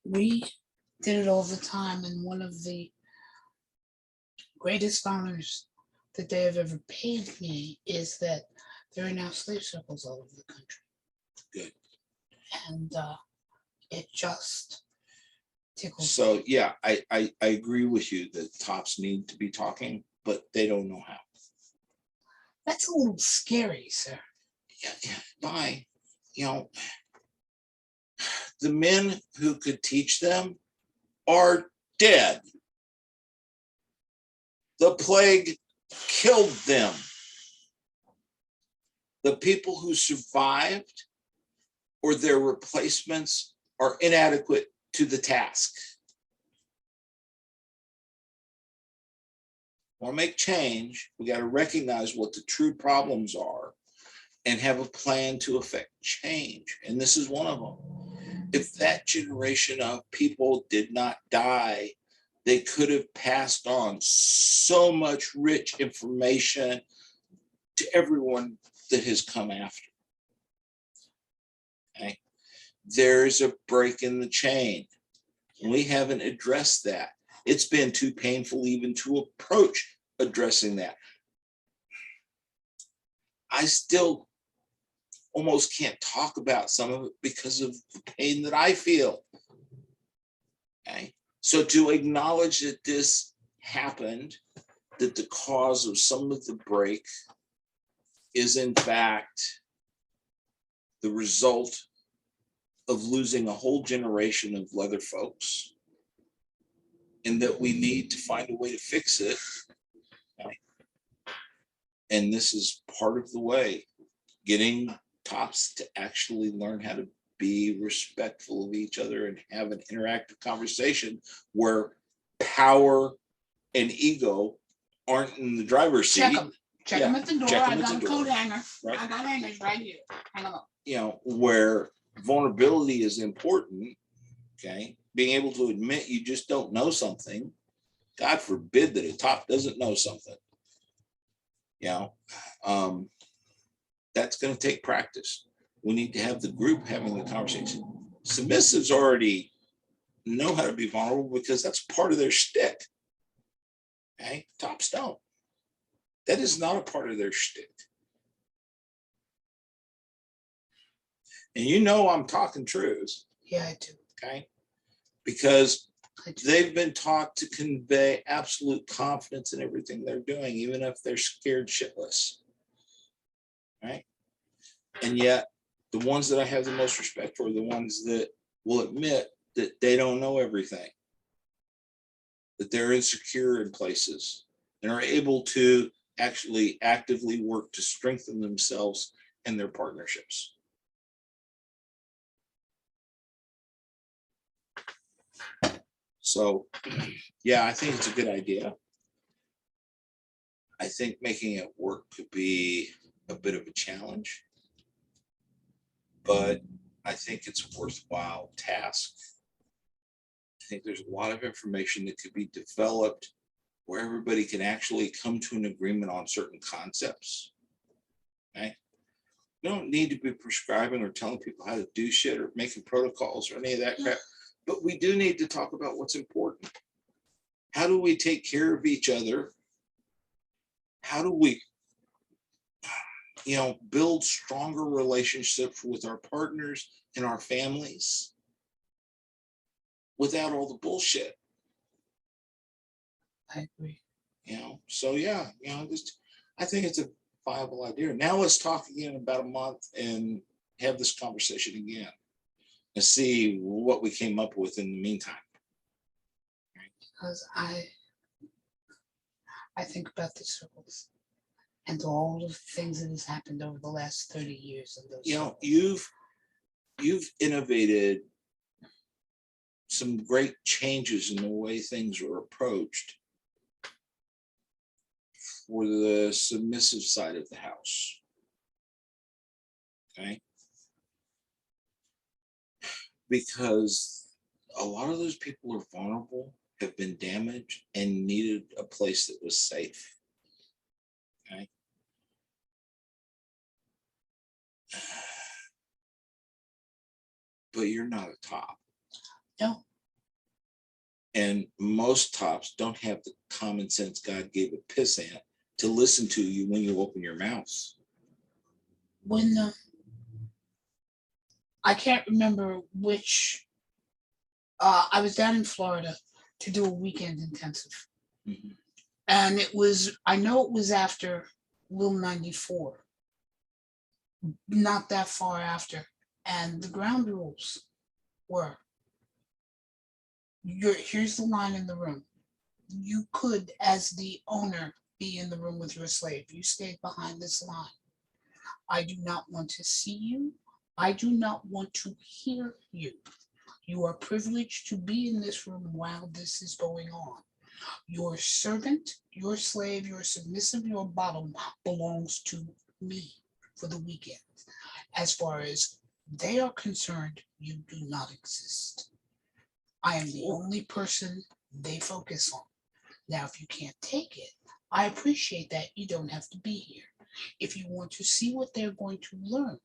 We did it all the time, and one of the greatest honors that they have ever paid me is that there are now slave circles all over the country. Good. And it just tickles. So yeah, I agree with you that tops need to be talking, but they don't know how. That's a little scary, sir. Yeah. Bye. The men who could teach them are dead. The plague killed them. The people who survived or their replacements are inadequate to the task. Want to make change, we got to recognize what the true problems are and have a plan to affect change. And this is one of them. If that generation of people did not die they could have passed on so much rich information to everyone that has come after. Okay. There's a break in the chain. We haven't addressed that. It's been too painful even to approach addressing that. I still almost can't talk about some of it because of the pain that I feel. Okay. So to acknowledge that this happened, that the cause of some of the break is in fact the result of losing a whole generation of leather folks, and that we need to find a way to fix it. Okay. And this is part of the way, getting tops to actually learn how to be respectful of each other and have an interactive conversation where power and ego aren't in the driver's seat. Check them. Check them at the door. I got a door. coat hanger. Right. I got hangers right here. Hang them up. You know, where vulnerability is important. Okay. Being able to admit you just don't know something. God forbid that a top doesn't know something. You know, that's going to take practice. We need to have the group having the conversation. Submissives already know how to be vulnerable because that's part of their shtick. Okay, tops don't. That is not a part of their shtick. And you know I'm talking truths. Yeah, I do. Okay, because I do. they've been taught to convey absolute confidence in everything they're doing, even if they're scared shitless. Right? And yet, the ones that I have the most respect for are the ones that will admit that they don't know everything, that they're insecure in places, and are able to actually actively work to strengthen themselves and their partnerships. So, yeah, I think it's a good idea. I think making it work could be a bit of a challenge, but I think it's a worthwhile task. I think there's a lot of information that could be developed where everybody can actually come to an agreement on certain concepts. Okay. You don't need to be prescribing or telling people how to do shit or making protocols or any of that crap, but we do need to talk about what's important. How do we take care of each other? How do we, build stronger relationships with our partners and our families without all the bullshit? I agree. So yeah, I think it's a viable idea. Now let's talk again in about a month and have this conversation again and see what we came up with in the meantime. Because I think about the circles and all the things that has happened over the last 30 years of those. You've innovated some great changes in the way things are approached for the submissive side of the house. Okay. Because a lot of those people are vulnerable, have been damaged, and needed a place that was safe. Okay. But you're not a top. No. And most tops don't have the common sense God gave a pissant to listen to you when you open your mouth. When I can't remember which, I was down in Florida to do a weekend intensive. Mm-hmm. And I know it was after Will 94, not that far after. And the ground rules were, here's the line in the room. You could, as the owner, be in the room with your slave. You stay behind this line. I do not want to see you. I do not want to hear you. You are privileged to be in this room while this is going on. Your servant, your slave, your submissive, your bottom belongs to me for the weekend. As far as they are concerned, you do not exist. I am the only person they focus on. Now, if you can't take it, I appreciate that you don't have to be here. If you want to see what they're going to learn,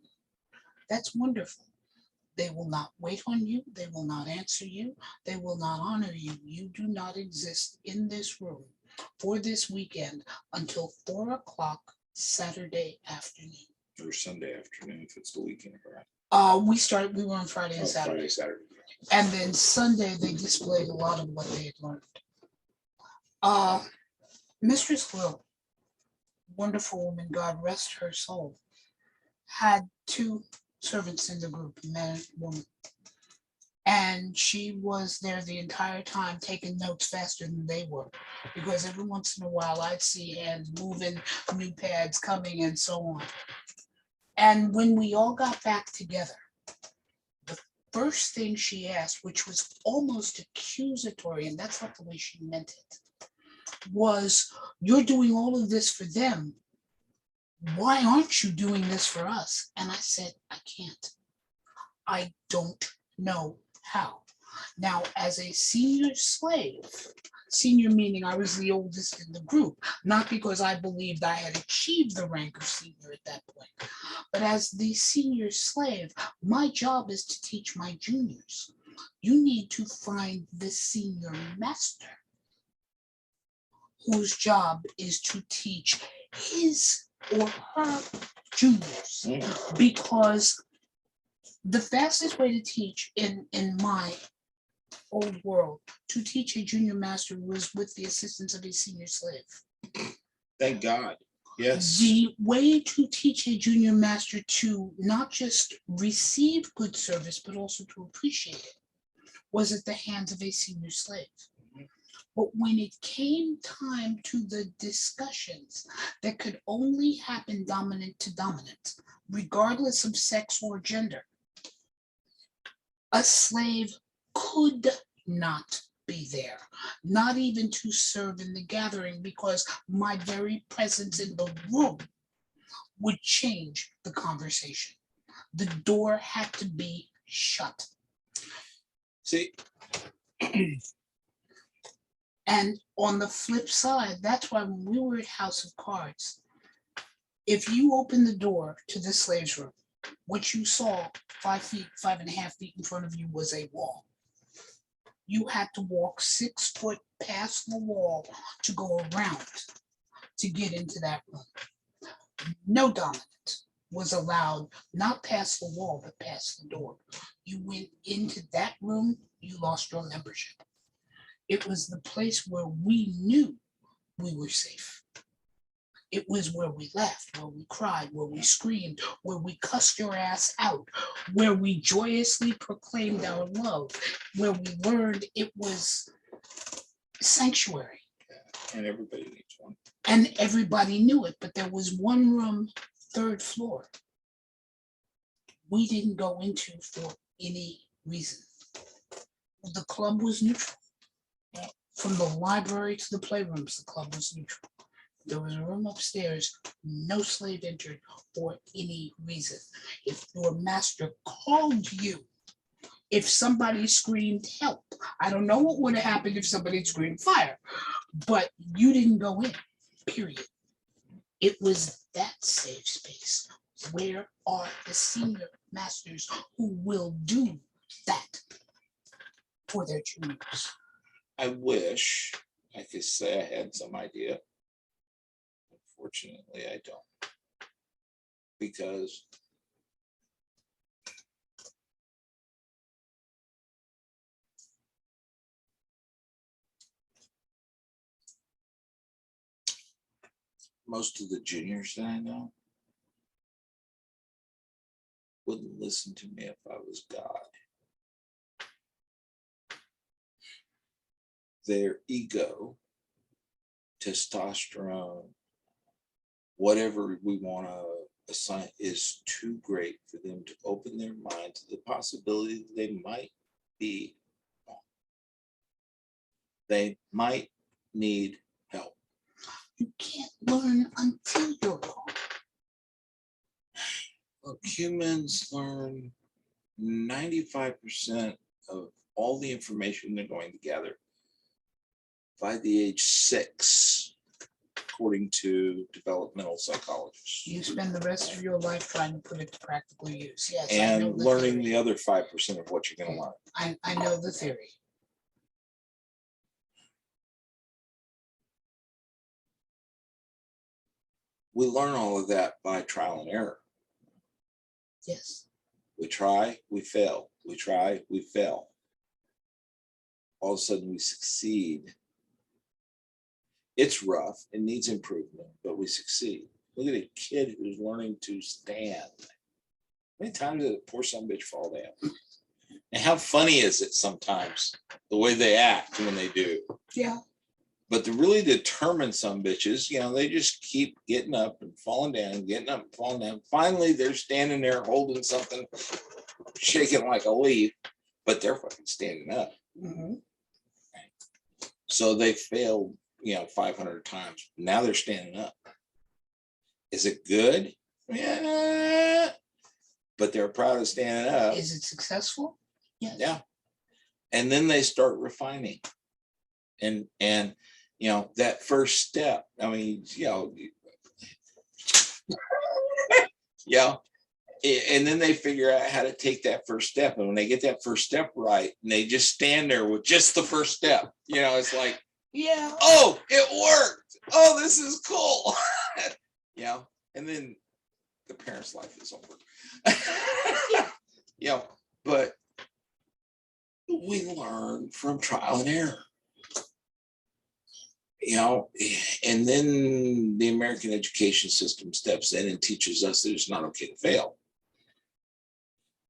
that's wonderful. They will not wait on you. They will not answer you. They will not honor you. You do not exist in this room for this weekend until 4 o'clock Saturday afternoon. Or Sunday afternoon if it's the weekend, right? We were on Friday and Oh, Saturday. Friday, Saturday. And then Sunday, they displayed a lot of what they had learned. Mistress Will, wonderful woman, God rest her soul, had two servants in the group, man and woman. And she was there the entire time taking notes faster than they were. Because every once in a while I'd see hands moving, new pads coming, and so on. And when we all got back together, the first thing she asked, which was almost accusatory, and that's not the way she meant it, was, "You're doing all of this for them. Why aren't you doing this for us?" And I said, "I can't. I don't know how." Now, as a senior slave, senior meaning I was the oldest in the group, not because I believed I had achieved the rank of senior at that point, but as the senior slave, my job is to teach my juniors. You need to find the senior master whose job is to teach his or her juniors, because the fastest way to teach in my old world, to teach a junior master, was with the assistance of a senior slave. Thank God. Yes. The way to teach a junior master to not just receive good service, but also to appreciate it, was at the hands of a senior slave. But when it came time to the discussions that could only happen dominant to dominant, regardless of sex or gender, a slave could not be there, not even to serve in the gathering, because my very presence in the room would change the conversation. The door had to be shut. See, and on the flip side, that's why when we were at House of Cards, if you open the door to the slaves' room, what you saw 5 feet, 5.5 feet in front of you was a wall. You had to walk 6 foot past the wall to go around to get into that room. No dominant was allowed, not past the wall, but past the door. You went into that room, you lost your membership. It was the place where we knew we were safe. It was where we laughed, where we cried, where we screamed, where we cussed your ass out, where we joyously proclaimed our love, where we learned it was sanctuary. And everybody needs one. And everybody knew it, but there was one room, 3rd floor, we didn't go into for any reason. The club was neutral. From the library to the playrooms, the club was neutral. There was a room upstairs, no slave entered for any reason. If your master called you, if somebody screamed help, I don't know what would have happened if somebody screamed fire, but you didn't go in, period. It was that safe space. Where are the senior masters who will do that for their juniors? I wish I could say I had some idea. Unfortunately, I don't. Because most of the juniors that I know wouldn't listen to me if I was God. Their ego, testosterone, whatever we want to assign, is too great for them to open their mind to the possibility that they might be wrong. They might need help. You can't learn until you're wrong. Look, humans learn 95% of all the information they're going to gather by the age 6, according to developmental psychologists. You spend the rest of your life trying to put it to practical use. Yes, I know And the learning theory. the other 5% of what you're going to learn. I know the theory. We learn all of that by trial and error. Yes. We try, we fail. We try, we fail. All of a sudden we succeed. It's rough, it needs improvement, but we succeed. Look at a kid who's learning to stand. How many times did a poor son of a bitch fall down? And how funny is it sometimes, the way they act when they do? Yeah. But the really determined some bitches, they just keep getting up and falling down, getting up and falling down. Finally, they're standing there holding something, shaking like a leaf, but they're fucking standing up. Mm-hmm. So they failed, 500 times. Now they're standing up. Is it good? Yeah. But they're proud of standing up. Is it successful? Yes. Yeah. And then they start refining. And that first step, and then they figure out how to take that first step. And when they get that first step right, and they just stand there with just the first step, it's like, yeah, oh, it worked. Oh, this is cool. And then the parent's life is over. But we learn from trial and error. And then the American education system steps in and teaches us that it's not okay to fail,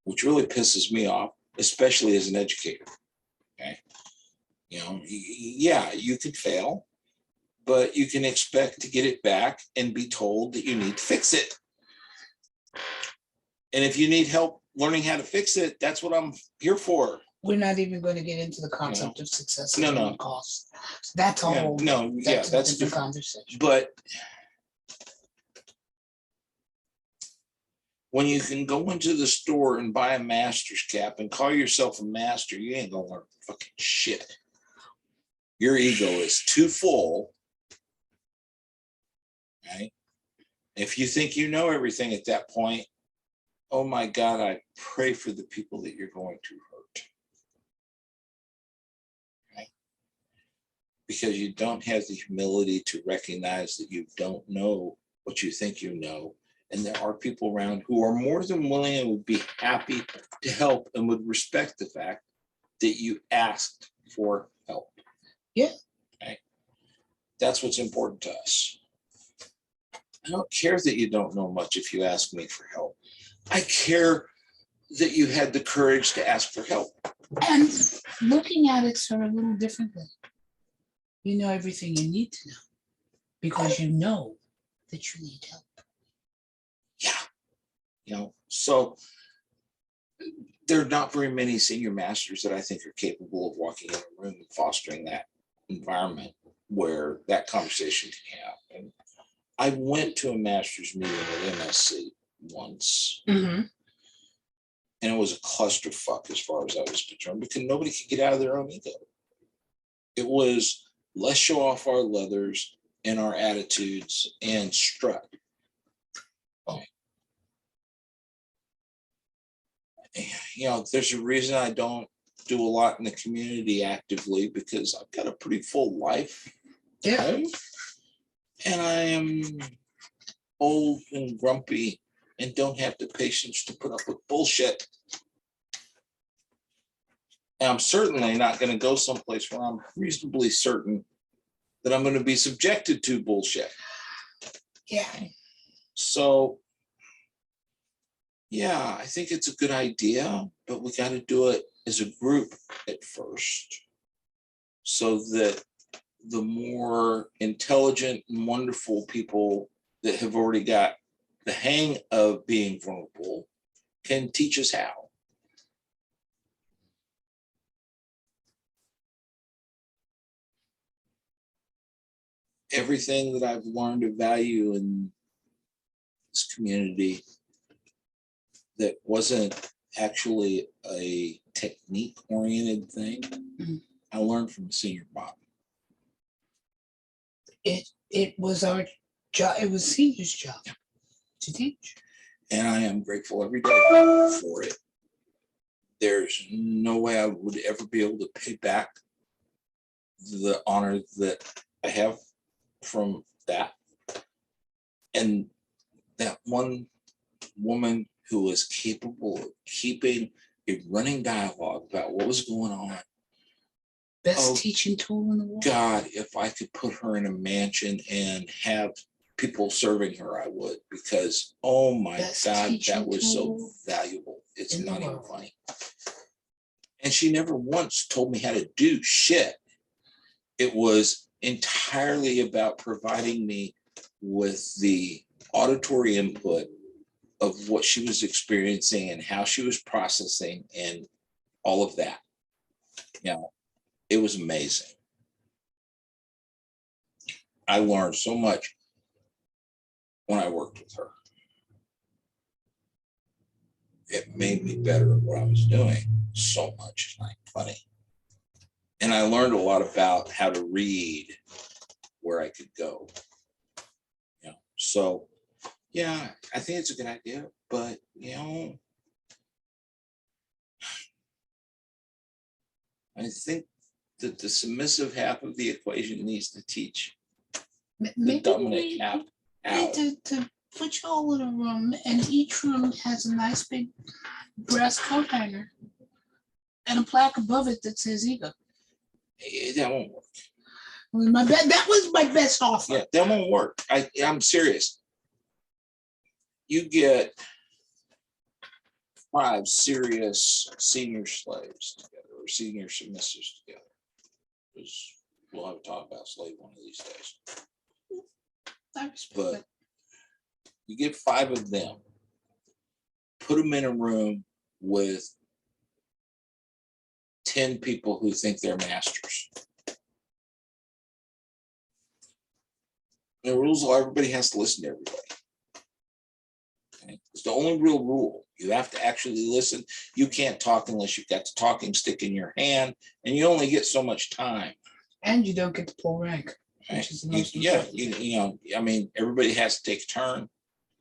which really pisses me off, especially as an educator. Okay. Yeah, you can fail, but you can expect to get it back and be told that you need to fix it. And if you need help learning how to fix it, that's what I'm here for. We're not even going to get into the concept of success No, at no. any cost. That's a whole. That's a different different conversation. But when you can go into the store and buy a master's cap and call yourself a master, you ain't gonna learn fucking shit. Your ego is too full. Right? If you think you know everything at that point, oh my God, I pray for the people that you're going to hurt. Right? Because you don't have the humility to recognize that you don't know what you think you know. And there are people around who are more than willing and would be happy to help and would respect the fact that you asked for help. Yeah. Okay? That's what's important to us. I don't care that you don't know much if you ask me for help. I care that you had the courage to ask for help. And looking at it sort of a little differently. You know everything you need to know because you know that you need help. Yeah. So there are not very many senior masters that I think are capable of walking in a room and fostering that environment where that conversation can happen. I went to a master's meeting at MSC once, Mm-hmm. and it was a clusterfuck as far as I was concerned because nobody could get out of their own ego. It was, let's show off our leathers and our attitudes and strut. There's a reason I don't do a lot in the community actively because I've got a pretty full life. Yeah. And I am old and grumpy and don't have the patience to put up with bullshit. And I'm certainly not going to go someplace where I'm reasonably certain that I'm going to be subjected to bullshit. Yeah. So, yeah, I think it's a good idea, but we got to do it as a group at first so that the more intelligent and wonderful people that have already got the hang of being vulnerable can teach us how. Everything that I've learned of value in this community that wasn't actually a technique-oriented thing, I learned from a senior bottom. It was our job. It was senior's job to teach. And I am grateful every day for it. There's no way I would ever be able to pay back the honor that I have from that. And that one woman who was capable of keeping a running dialogue about what was going on. Best teaching tool in the world. God, if I could put her in a mansion and have people serving her, I would, because oh my God, that was so valuable. It's not even funny. And she never once told me how to do shit. It was entirely about providing me with the auditory input of what she was experiencing and how she was processing and all of that. You know, it was amazing. I learned so much when I worked with her. It made me better at what I was doing so much. It's not funny. And I learned a lot about how to read where I could go. You know, so yeah, I think it's a good idea, but you know, I think that the submissive half of the equation needs to teach the dominant half out. To put you all in a room, and each room has a nice big brass coat hanger and a plaque above it that says ego. That won't work. That was my best offer. Yeah, that won't work. I'm serious. You get 5 serious senior slaves together or senior submissives together. Because we'll have a talk about slave one of these days. I respect But it. you get 5 of them, put them in a room with 10 people who think they're masters. The rules are everybody has to listen to everybody. Okay? It's the only real rule. You have to actually listen. You can't talk unless you've got the talking stick in your hand, and you only get so much time. And you don't get to pull rank, which is the most important. You know, I mean, everybody has to take a turn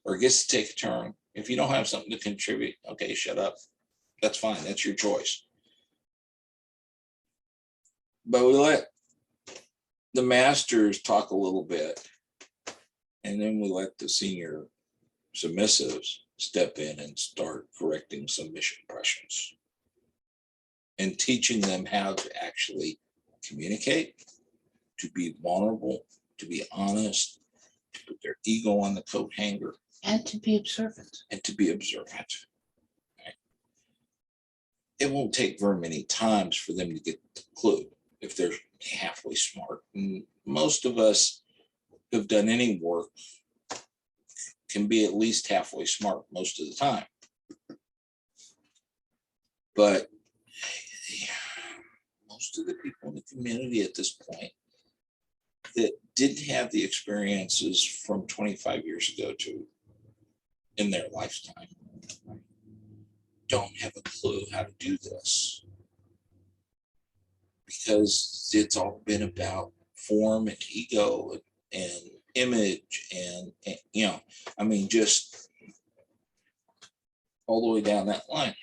or gets to take a turn. If you don't have something to contribute, okay, shut up. That's fine. That's your choice. But we let the masters talk a little bit, and then we let the senior submissives step in and start correcting submission impressions and teaching them how to actually communicate, to be vulnerable, to be honest, to put their ego on the coat hanger. And to be observant. And to be observant. Right? It won't take very many times for them to get the clue if they're halfway smart. And most of us who've done any work can be at least halfway smart most of the time. But most of the people in the community at this point that didn't have the experiences from 25 years ago to in their lifetime don't have a clue how to do this, because it's all been about form and ego and image and you know, I mean, just all the way down that line.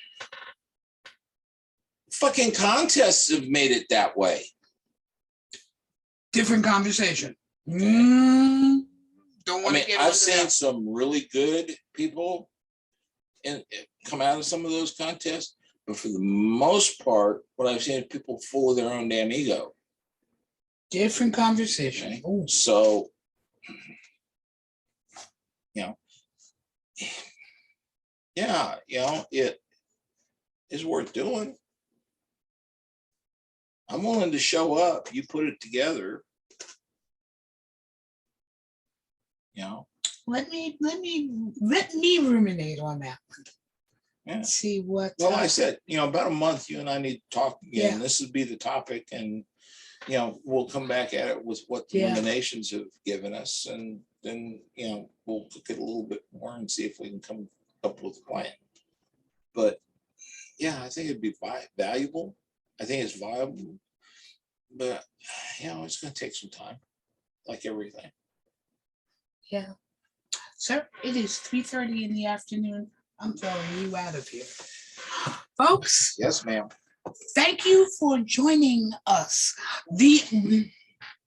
Fucking contests have made it that way. Different conversation. Okay. Don't want to get I've seen some really good people and come out of some of those contests, but for the most part, what I've seen is people full of their own damn ego. Different conversation. Okay. So, you know, yeah, you know, it is worth doing. I'm willing to show up. You put it together. You know. Let me ruminate on that one. Yeah. See what. Well, I said, you know, about a month, you and I need to talk again. Yeah. This would be the topic, and you know, we'll come back at it with what the ruminations have given us, and then you know, we'll look at it a little bit more and see if we can come up with a plan. But yeah, I think it'd be valuable. I think it's viable, but you know, it's going to take some time. like everything. Yeah. Sir, it is 3:30 in the afternoon. I'm throwing you out of here. Folks, Yes, ma'am. thank you for joining us. The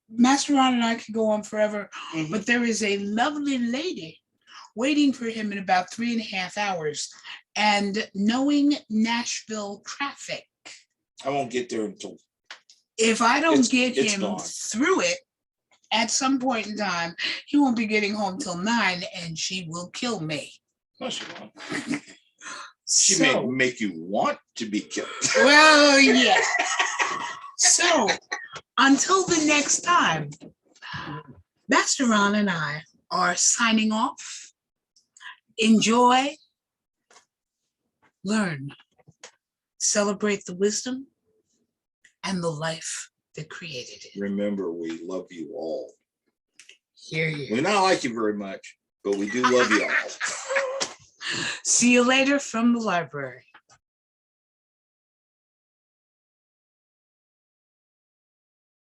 Master Ron and I could go on forever, but there is a lovely lady waiting for him in about 3.5 hours. And knowing Nashville traffic, I won't get there until if I don't get it's him gone. through it at some point in time, he won't be getting home till 9 and she will kill me. No, she won't. She So, may make you want to be killed. well, yeah. So, until the next time, Master Ron and I are signing off. Enjoy, learn, celebrate the wisdom and the life that created it. Remember, we love you all. Hear you. We not like you very much, but we do love you all. See you later from the library.